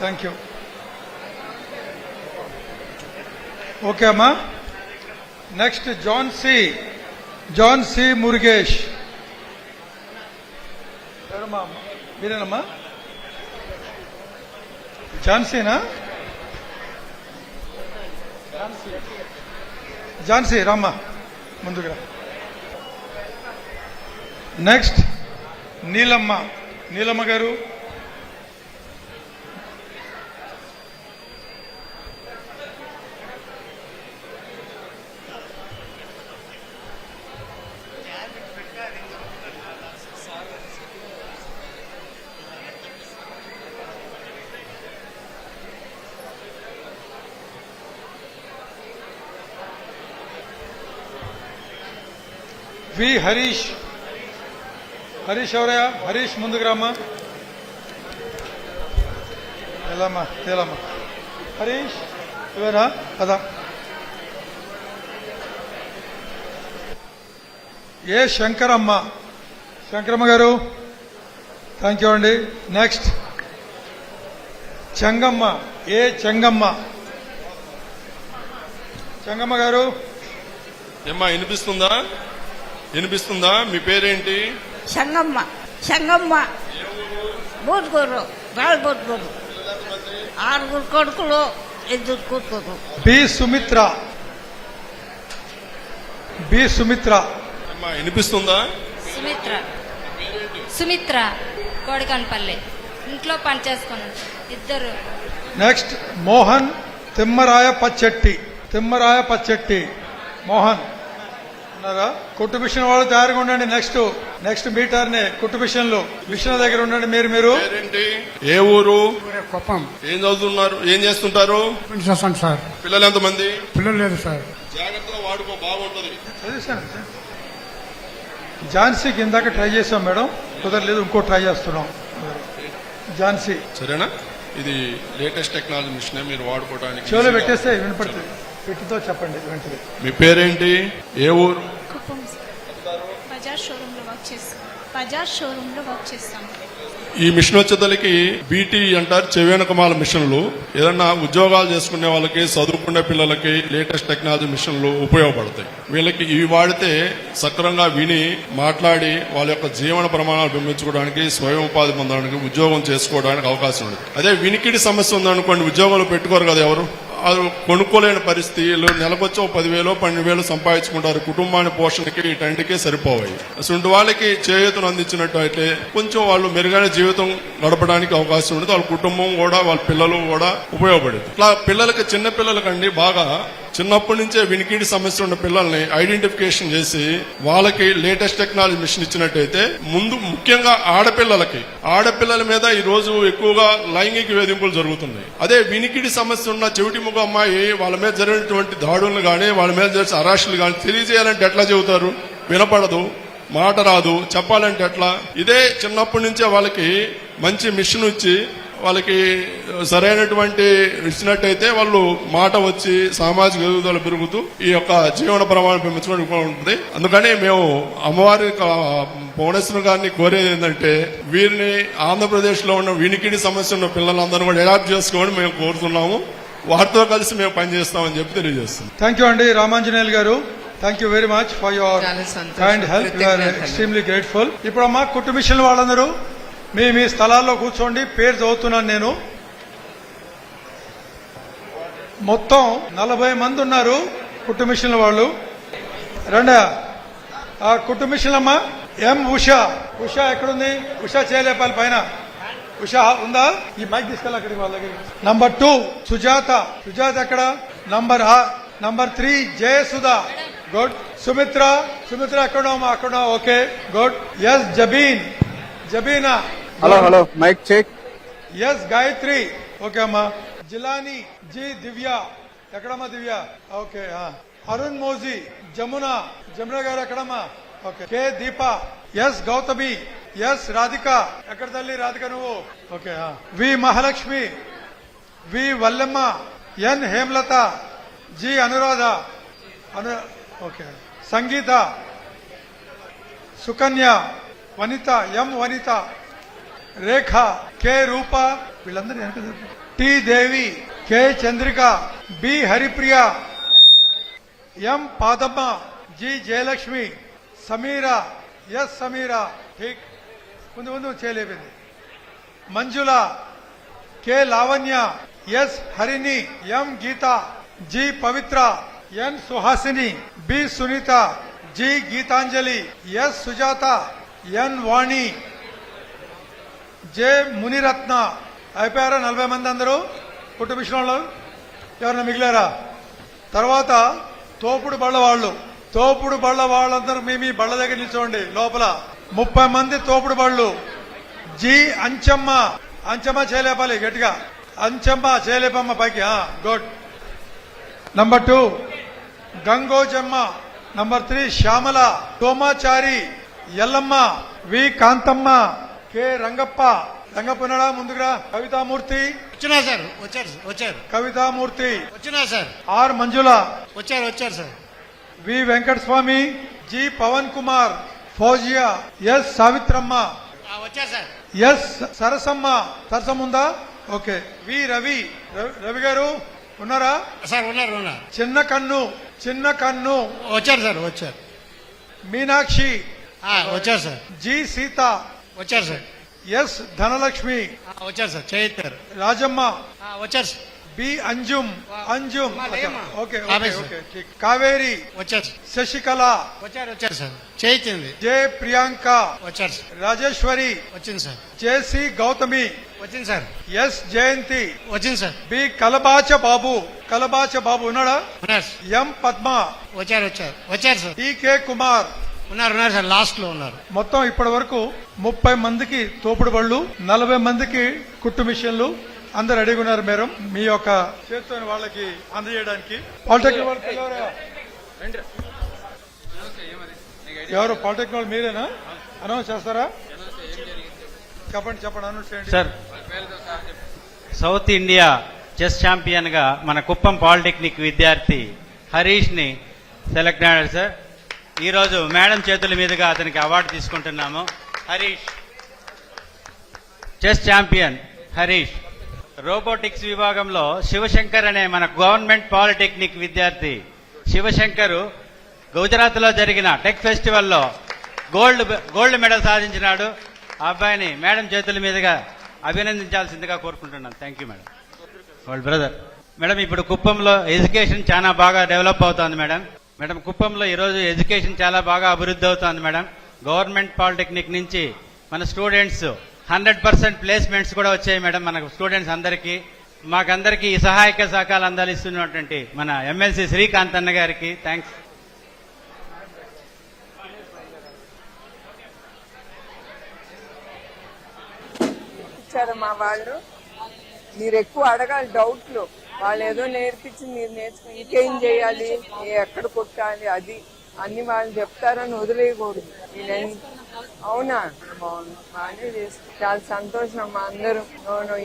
Thank you. Okay అమ్మా. Next John C Murugesh. ఎవరమ్మా? మీరేనమ్మా? ఝాన్సీనా? ఝాన్సీ రామ్మా ముందుగా. నెక్స్ట్ నీలమ్మ గారు. వి హరీష్ ఎవరయ్యా? హరీష్ ముందుకు రామ్మా. వెళ్ళమ్మా హరీష్ ఇవేనా కదా. ఏ శంకరమ్మ గారు. థ్యాంక్ యూ అండి. నెక్స్ట్ చెంగమ్మ గారు. ఏమ్మా వినిపిస్తుందా? మీ పేరేంటి? సంగమ్మ బూతుకూరు రాళ్ళబూతుకూరు. 6 కొడుకులు 2 కూతురు. బి సుమిత్ర. అమ్మా వినిపిస్తుందా? సుమిత్ర కోడికన్పల్లి. ఇంట్లో పని చేసుకున్నాను 2. నెక్స్ట్ మోహన్ తిమ్మరాయ పచ్చెట్టి. మోహన్ ఉన్నారా? కుట్టు మిషన్ వాళ్ళు తయారుగా ఉండండి. నెక్స్ట్ మీటర్ ని కుట్టు మిషన్ దగ్గర ఉండండి. మీరు ఏ ఊరు? కుప్పం. ఏం చదువుతున్నారు? ఏం చేస్తుంటారు? చేస్తాను సార్. పిల్లలు ఎంతమంది? పిల్లలు లేదు సార్. జాగ్రత్తగా వాడుకో, బాగుంటది. ఝాన్సీకి ఇందాక ట్రై చేసాం మేడం, కుదరలేదు. ఇంకో ట్రై చేస్తున్నాం. ఝాన్సీ సరేనా? ఇది లేటెస్ట్ టెక్నాలజీ మిషన్, మీరు వాడుకోవడానికి. చెవులో పెట్టేస్తే వినపడుతుంది. పెట్టుతో చెప్పండి వెంటనే. మీ పేరేంటి? ఏ ఊరు? బజాజ్ షోరూమ్ లో వర్క్ చేస్తాను. బజాజ్ షోరూంలో వర్క్ చేస్తాను. ఈ మిషన్ వచ్చేసరికి బీటీ అంటారు, చెవేనకమాల మిషన్లు. ఏదన్నా ఉద్యోగాలు చేసుకునే వాళ్ళకి, చదువుకునే పిల్లలకి లేటెస్ట్ టెక్నాలజీ మిషన్లు ఉపయోగపడతాయి. వీళ్ళకి ఇవి వాడితే సక్రమంగా విని మాట్లాడి వాళ్ళ యొక్క జీవన ప్రమాణాలు పెంచుకోవడానికి, స్వయం ఉపాధి పొందడానికి, ఉద్యోగం చేసుకోవడానికి అవకాశం ఉంది. అదే వినికిడి సమస్య ఉందనుకోండి, ఉద్యోగాలు పెట్టుకోరు కదా ఎవరు, అది కొనుక్కోలేని పరిస్థితులు. నెలకొచ్చి 10,000 12,000 సంపాదించుకుంటారు. కుటుంబాన్ని పోషణకి వీటన్నిటికీ సరిపోవాయి. అసలు వాళ్ళకి చేయూతను అందించినట్టు అయితే కొంచెం వాళ్ళు మెరుగైన జీవితం గడపడానికి అవకాశం ఉంటుంది. వాళ్ళ కుటుంబం కూడా, వాళ్ళ పిల్లలు కూడా ఉపయోగపడేది. ఇట్లా పిల్లలకి, చిన్న పిల్లలకండి బాగా చిన్నప్పటి నుంచే వినికిడి సమస్య ఉన్న పిల్లల్ని ఐడెంటిఫికేషన్ చేసి వాళ్ళకి లేటెస్ట్ టెక్నాలజీ మిషన్ ఇచ్చినట్టయితే, ముందు ముఖ్యంగా ఆడపిల్లల మీద ఈ రోజు ఎక్కువగా లైంగిక వేధింపులు జరుగుతున్నాయి. అదే వినికిడి సమస్య ఉన్న చెవిటి ముఖ అమ్మాయి వాళ్ళ మీద జరిగినటువంటి దాడులను గానీ, వాళ్ళ మీద జరిగిన అరెస్టులు గానీ తెలియజేయాలంటే ఎట్లా చెబుతారు? వినపడదు, మాట రాదు, చెప్పాలంటే ఎట్లా? ఇదే చిన్నప్పటి నుంచే వాళ్ళకి మంచి మిషన్ ఇచ్చి వాళ్ళకి సరైనటువంటి ఇచ్చినట్టయితే వాళ్ళు మాట వచ్చి సామాజిక ఎదుగుదల పెరుగుతూ ఈ యొక్క జీవన ప్రమాణం పెంచుకోవడం ఉంటుంది. అందుకని మేము అమ్మవారి భువనేశ్వర్ గారిని కోరేది ఏంటంటే, వీరిని ఆంధ్రప్రదేశ్ లో ఉన్న వినికిడి సమస్య ఉన్న పిల్లలందరూ కూడా అడాప్ట్ చేసుకోమని మేము కోరుతున్నాము. వారితో కలిసి మేము పనిచేస్తామని చెప్పి తెలియజేస్తున్నాం. థ్యాంక్ యూ అండి రామాంజనేయులు గారు. Thank you very much for your kind help. We're extremely grateful. ఇప్పుడు అమ్మా కుట్టు మిషన్ వాళ్ళందరూ మీ స్థలాల్లో కూర్చోండి. పేరు చదువుతున్నాను నేను. మొత్తం 40 మంది ఉన్నారు కుట్టు మిషన్ల వాళ్ళు. రండి. ఆ కుట్టు మిషన్ అమ్మా ఎం ఉషా. ఉషా ఎక్కడుంది? ఉషా చేయలేపాలి పైన. ఉషా ఉందా? ఈ మైక్ తీసుకెళ్ళి అక్కడికి వాళ్ళ దగ్గర. నంబర్ 2 సుజాత. సుజాత ఎక్కడ? నంబర్ 3 జయసుధా. గుడ్. సుమిత్ర ఎక్కడో అక్కడ. Okay good. S Jabina. Hello mike check. S Gayatri. Okay అమ్మా. జిలాని జి. దివ్య ఎక్కడమ్మా? దివ్య. ఓకే. అరుణ్ మోజీ. జమున గారు ఎక్కడమ్మా? Okay. K Deepa. S Gautami. S Radhika. ఎక్కడ తల్లి రాధిక నువ్వు? Okay. V Mahalakshmi. V Vallemma. N Hemalatha. G Anuradha. Okay. Sangeetha. Sukanya. Vanitha. M Vanitha. Rekha. K Roopa. వీళ్ళందరూ T Devi. K Chandrika. B Haripriya. M Padamma. G Jayalakshmi. Sameera. S Sameera. ఠీక్. ముందు చేయలేపింది. Manjula. K Lavanya. S Harini. M Geetha. G Pavitra. N Suhasini. B Sunitha. G Geethanjali. S Sujatha. N Vani. J Muniratna. అయిపోయారా 40 మంది అందరూ కుట్టు మిషన్ వాళ్ళు? ఎవరన్నా మిగిలారా? తర్వాత తోపుడు బళ్ళ వాళ్ళందరూ మీ బళ్ళ దగ్గర నిల్చోండి. లోపల 30 మంది తోపుడు బళ్ళు. జి అంచమ్మ. చేయలేపాలి గట్టిగా. అంచమ్మ చేయలేపమ్మ పైకి. Good. Number 2 Gangojamma. Number 3 Shyamala. Somachari. Yellamma. V Kanthamma. K Rangappa ఉన్నాడా? ముందుగా. కవితామూర్తి. వచ్చినా సార్? వచ్చారు. కవితామూర్తి. వచ్చినా సార్? ఆర్ మంజుల. వచ్చారు సార్. వి వెంకటస్వామి. జి పవన్ కుమార్. ఫౌజియా. ఎస్ సావిత్రమ్మ. వచ్చారు సార్. ఎస్ సరసమ్మ. ఉందా? ఓకే. వి రవి గారు ఉన్నారా? సార్ ఉన్నారు. చిన్న కన్ను. వచ్చారు. మీనాక్షి. వచ్చారు సార్. జి సీత. వచ్చారు సార్. ఎస్ ధనలక్ష్మి. వచ్చారు సార్. చేయిస్తారు. రాజమ్మ. వచ్చారు sir. B Anjum. Okay. Kaveri. వచ్చారు. శశికళ. వచ్చారు సార్. చేయించింది. జే ప్రియాంక. వచ్చారు సార్. రాజేశ్వరి. వచ్చింది సార్. జేసి గౌతమి. వచ్చింది సార్. ఎస్ జయంతి. వచ్చింది సార్. బి కలబాచ బాబు. ఉన్నాడా? ఉన్నారు. ఎం పద్మ. వచ్చారు సార్. టికే కుమార్. ఉన్నారు సార్. లాస్ట్ లో ఉన్నారు. మొత్తం ఇప్పటి వరకు 30 మందికి తోపుడు బళ్ళు, 40 మందికి కుట్టు మిషన్లు అందరు రెడీగా ఉన్నారు. మేడం మీ యొక్క చేతితో వాళ్ళకి అందజేయడానికి. పాలిటెక్నిక్ వాళ్ళు ఎవరు? పాలిటెక్నిక్ వాళ్ళు మీరేనా? అనౌన్స్ చేస్తారా? చెప్పండి అనౌన్స్ చేయండి sir. South India chess champion గా మన కుప్పం పాలిటెక్నిక్ విద్యార్థి హరీష్ ని సెలెక్ట్ అయ్యాడు సార్. ఈ రోజు మేడం చేతుల మీదుగా అతనికి అవార్డు తీసుకుంటున్నాము. Harish. Chess champion Harish. Robotics విభాగంలో శివశంకర్ అనే మన గవర్నమెంట్ పాలిటెక్నిక్ విద్యార్థి శివశంకర్ గుజరాత్ లో జరిగిన టెక్ ఫెస్టివల్లో గోల్డ్ మెడల్ సాధించినాడు. ఆ అబ్బాయిని మేడం చేతుల మీదుగా అభినందించాల్సిందిగా కోరుకుంటున్నాను. Thank you madam. వాళ్ళ బ్రదర్. మేడం, ఇప్పుడు కుప్పంలో ఎడ్యుకేషన్ చాలా బాగా డెవలప్ అవుతోంది మేడం. మేడం, కుప్పంలో ఈరోజు ఎడ్యుకేషన్ చాలా బాగా అభివృద్ధి అవుతోంది మేడం. గవర్నమెంట్ పాలిటెక్నిక్ నుంచి మన స్టూడెంట్స్ 100% ప్లేస్మెంట్స్ కూడా వచ్చాయి మేడం మన స్టూడెంట్స్ అందరికీ. మాకందరికీ ఈ సహాయక సహకారాలు అందిస్తున్నటువంటి మన ఎమ్మెల్సీ శ్రీకాంత్ అన్న గారికి థ్యాంక్స్. మా వాళ్ళు మీరు ఎక్కువ అడగాలి డౌట్లు. వాళ్ళు ఏదో నేర్పించి మీరు నేర్చుకుని ఇంకేం చేయాలి, ఎక్కడ కొట్టాలి, అది అన్ని వాళ్ళు చెప్తారని వదిలేయకూడదు. అవునా, బాగానే చేస్తారు. చాలా సంతోషం అమ్మా. అందరూ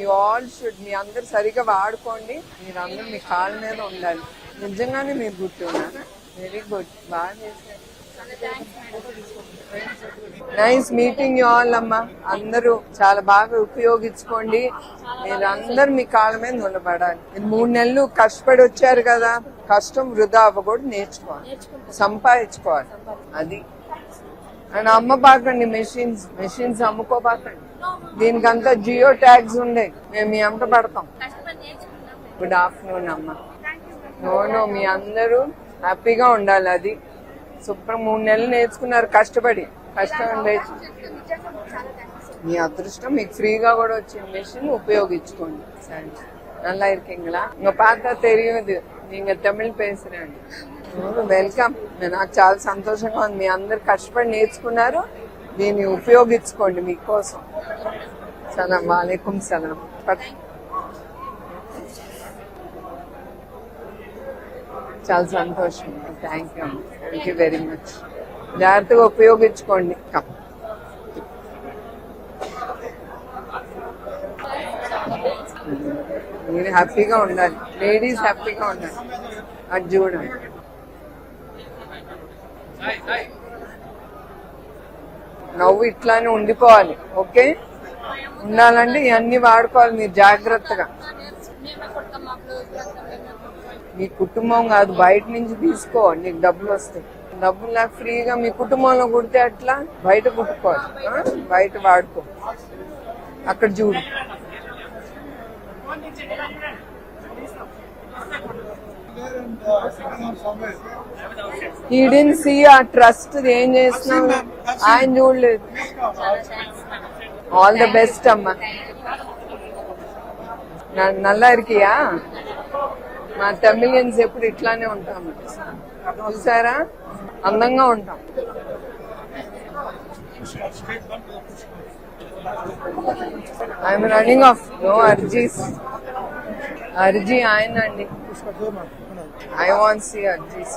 యూ ఆల్ షుడ్, మీ అందరు సరిగా వాడుకోండి. మీరు అందరూ మీ కాళ్ళ మీద ఉండాలి. నిజంగానే మీరు గుర్తున్నారు. వెరీ గుడ్, బాగా చేశారు. నైస్ మీటింగ్ యూ ఆల్ అమ్మా. అందరూ చాలా బాగా ఉపయోగించుకోండి. మీరు అందరు మీ కాళ్ళ మీద నిలబడాలి. మీరు 3 నెలలు కష్టపడి వచ్చారు కదా, కష్టం వృధా అవ్వకూడదు. నేర్చుకోవాలి, సంపాదించుకోవాలి. అది అండ్ అమ్మబాకండి. మెషిన్స్ అమ్ముకోబాకండి. దీనికంతా జియో ట్యాగ్స్ ఉండే, మేము మీ అంట పడతాం. గుడ్ ఆఫ్టర్నూన్ అమ్మ. నో మీ అందరూ హ్యాపీగా ఉండాలి. అది శుభ్రం 3 నెలలు నేర్చుకున్నారు కష్టపడి. కష్టం మీ అదృష్టం. మీకు ఫ్రీగా కూడా వచ్చిన మెషిన్ ఉపయోగించుకోండి. సరే, நல்லா இருக்கீங்களா? உங்க பார்த்தா தெரியுது நீங்க தமிழ் பேசுறாండి. వెల్కమ్. నాకు చాలా సంతోషంగా ఉంది. మీ అందరు కష్టపడి నేర్చుకున్నారు, దీన్ని ఉపయోగించుకోండి మీకోసం. సలాం. వాలేకుం సలాం. చాలా సంతోషం. Thank you very much. జాగ్రత్తగా ఉపయోగించుకోండి. మీరు హ్యాపీగా ఉండాలి, లేడీస్ హ్యాపీగా ఉండాలి. అది చూడండి. నవ్వు ఇట్లానే ఉండిపోవాలి. ఓకే, ఉండాలంటే ఇవన్నీ వాడుకోవాలి మీరు జాగ్రత్తగా. మీ కుటుంబం కాదు, బయట నుంచి తీసుకో, నీకు డబ్బులు వస్తాయి. డబ్బులు నాకు ఫ్రీగా మీ కుటుంబంలో కుడితే అట్లా బయట కుట్టుకోవాలి. బయట వాడుకో. అక్కడ చూడు. ఈ డిడ్ంట్ సీ ఆ ట్రస్ట్ ఏం చేస్తున్నావు, ఆయన చూడలేదు. ఆల్ ద బెస్ట్ అమ్మా. నల్లా ఇరికియా? మా తమిళియన్స్ ఎప్పుడు ఇట్లానే ఉంటాము, చూసారా? అందంగా ఉంటాం. I'm running off. నో అర్జీస్. అర్జీ ఆయన అండి. ఐ వాంట్ సీ అర్జీస్.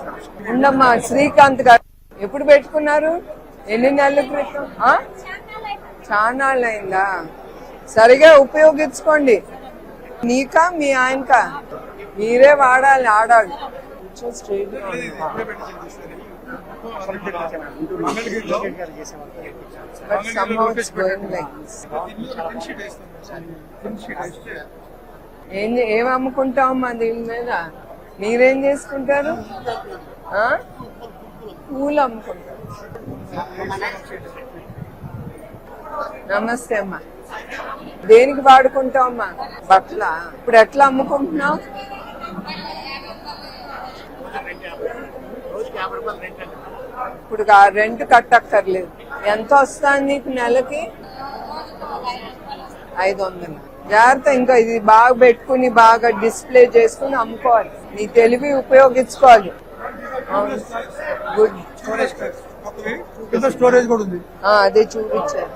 ఉండమ్మా. శ్రీకాంత్ గారు ఎప్పుడు పెట్టుకున్నారు? ఎన్ని నెలల క్రితం? చానాళ్ళు అయిందా? సరిగా ఉపయోగించుకోండి. నీకా మీ ఆయనకా? మీరే వాడాలి. ఆడాలి. But somehow it's going like this. ఏం అమ్ముకుంటామమ్మా దీని మీద? మీరేం చేసుకుంటారు? పూలు అమ్ముకుంటారు. నమస్తే అమ్మా. దేనికి వాడుకుంటావమ్మా? బట్టల. ఇప్పుడు ఎట్లా అమ్ముకుంటున్నావు? ఇప్పుడు రెంట్ కట్టక్కర్లేదు. ఎంత వస్తుంది నీకు నెలకి? 500. జాగ్రత్త. ఇంకా ఇది బాగా పెట్టుకుని బాగా డిస్ప్లే చేసుకుని అమ్ముకోవాలి. నీ తెలివి ఉపయోగించుకోవాలి. గుడ్. స్టోరేజ్ కూడా ఉంది. అదే చూపించారు.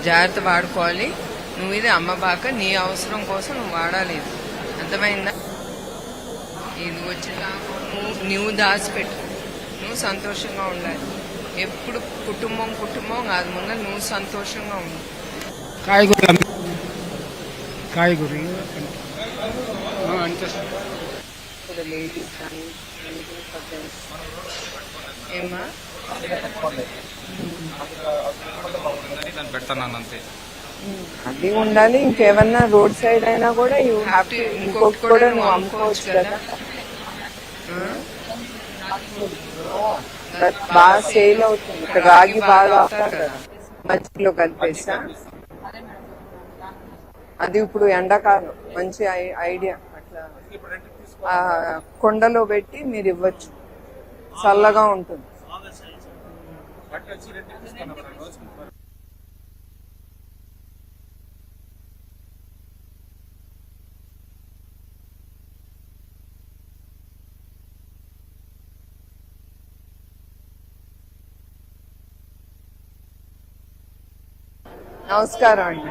జాగ్రత్త వాడుకోవాలి. నువ్వు ఇది అమ్మబాక, నీ అవసరం కోసం నువ్వు వాడాలి. అర్థమైందా? ఇదిగో మంచిగా నువ్వు దాచిపెట్టు. నువ్వు సంతోషంగా ఉండాలి. ఎప్పుడు కుటుంబం కుటుంబం కాదు, ముందు నువ్వు సంతోషంగా ఉండు. కాయగూరలు అంతే సార్. లేడీస్ కానీ ఏమా పెడతాను అంతే. అది ఉండాలి. ఇంకేమన్నా రోడ్ సైడ్ అయినా కూడా యూ హ్యావ్ టు ఇంకొకటి కూడా నువ్వు అమ్ముకోవచ్చు కదా. బాగా సేల్ అవుతుంది. ఇక్కడ రాగి బాగా అవుతారు కదా, మధ్యలో కలిపేసా. అది ఇప్పుడు ఎండాకాలం మంచి ఐడియా. అట్లా కొండలో పెట్టి మీరు ఇవ్వచ్చు, చల్లగా ఉంటుంది. నమస్కారం అండి.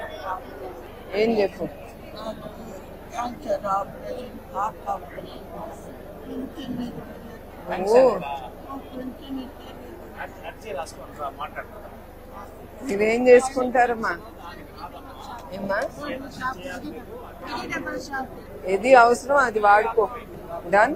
ఏం చెప్పు. మీరేం చేసుకుంటారమ్మా? ఏమ్మా, ఏది అవసరం అది వాడుకో. డన్.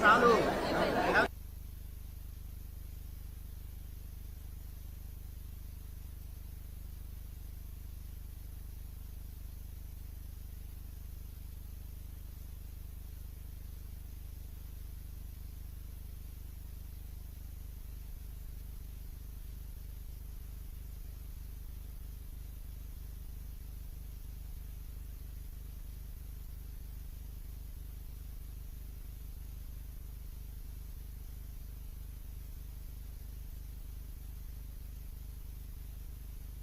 చాలు.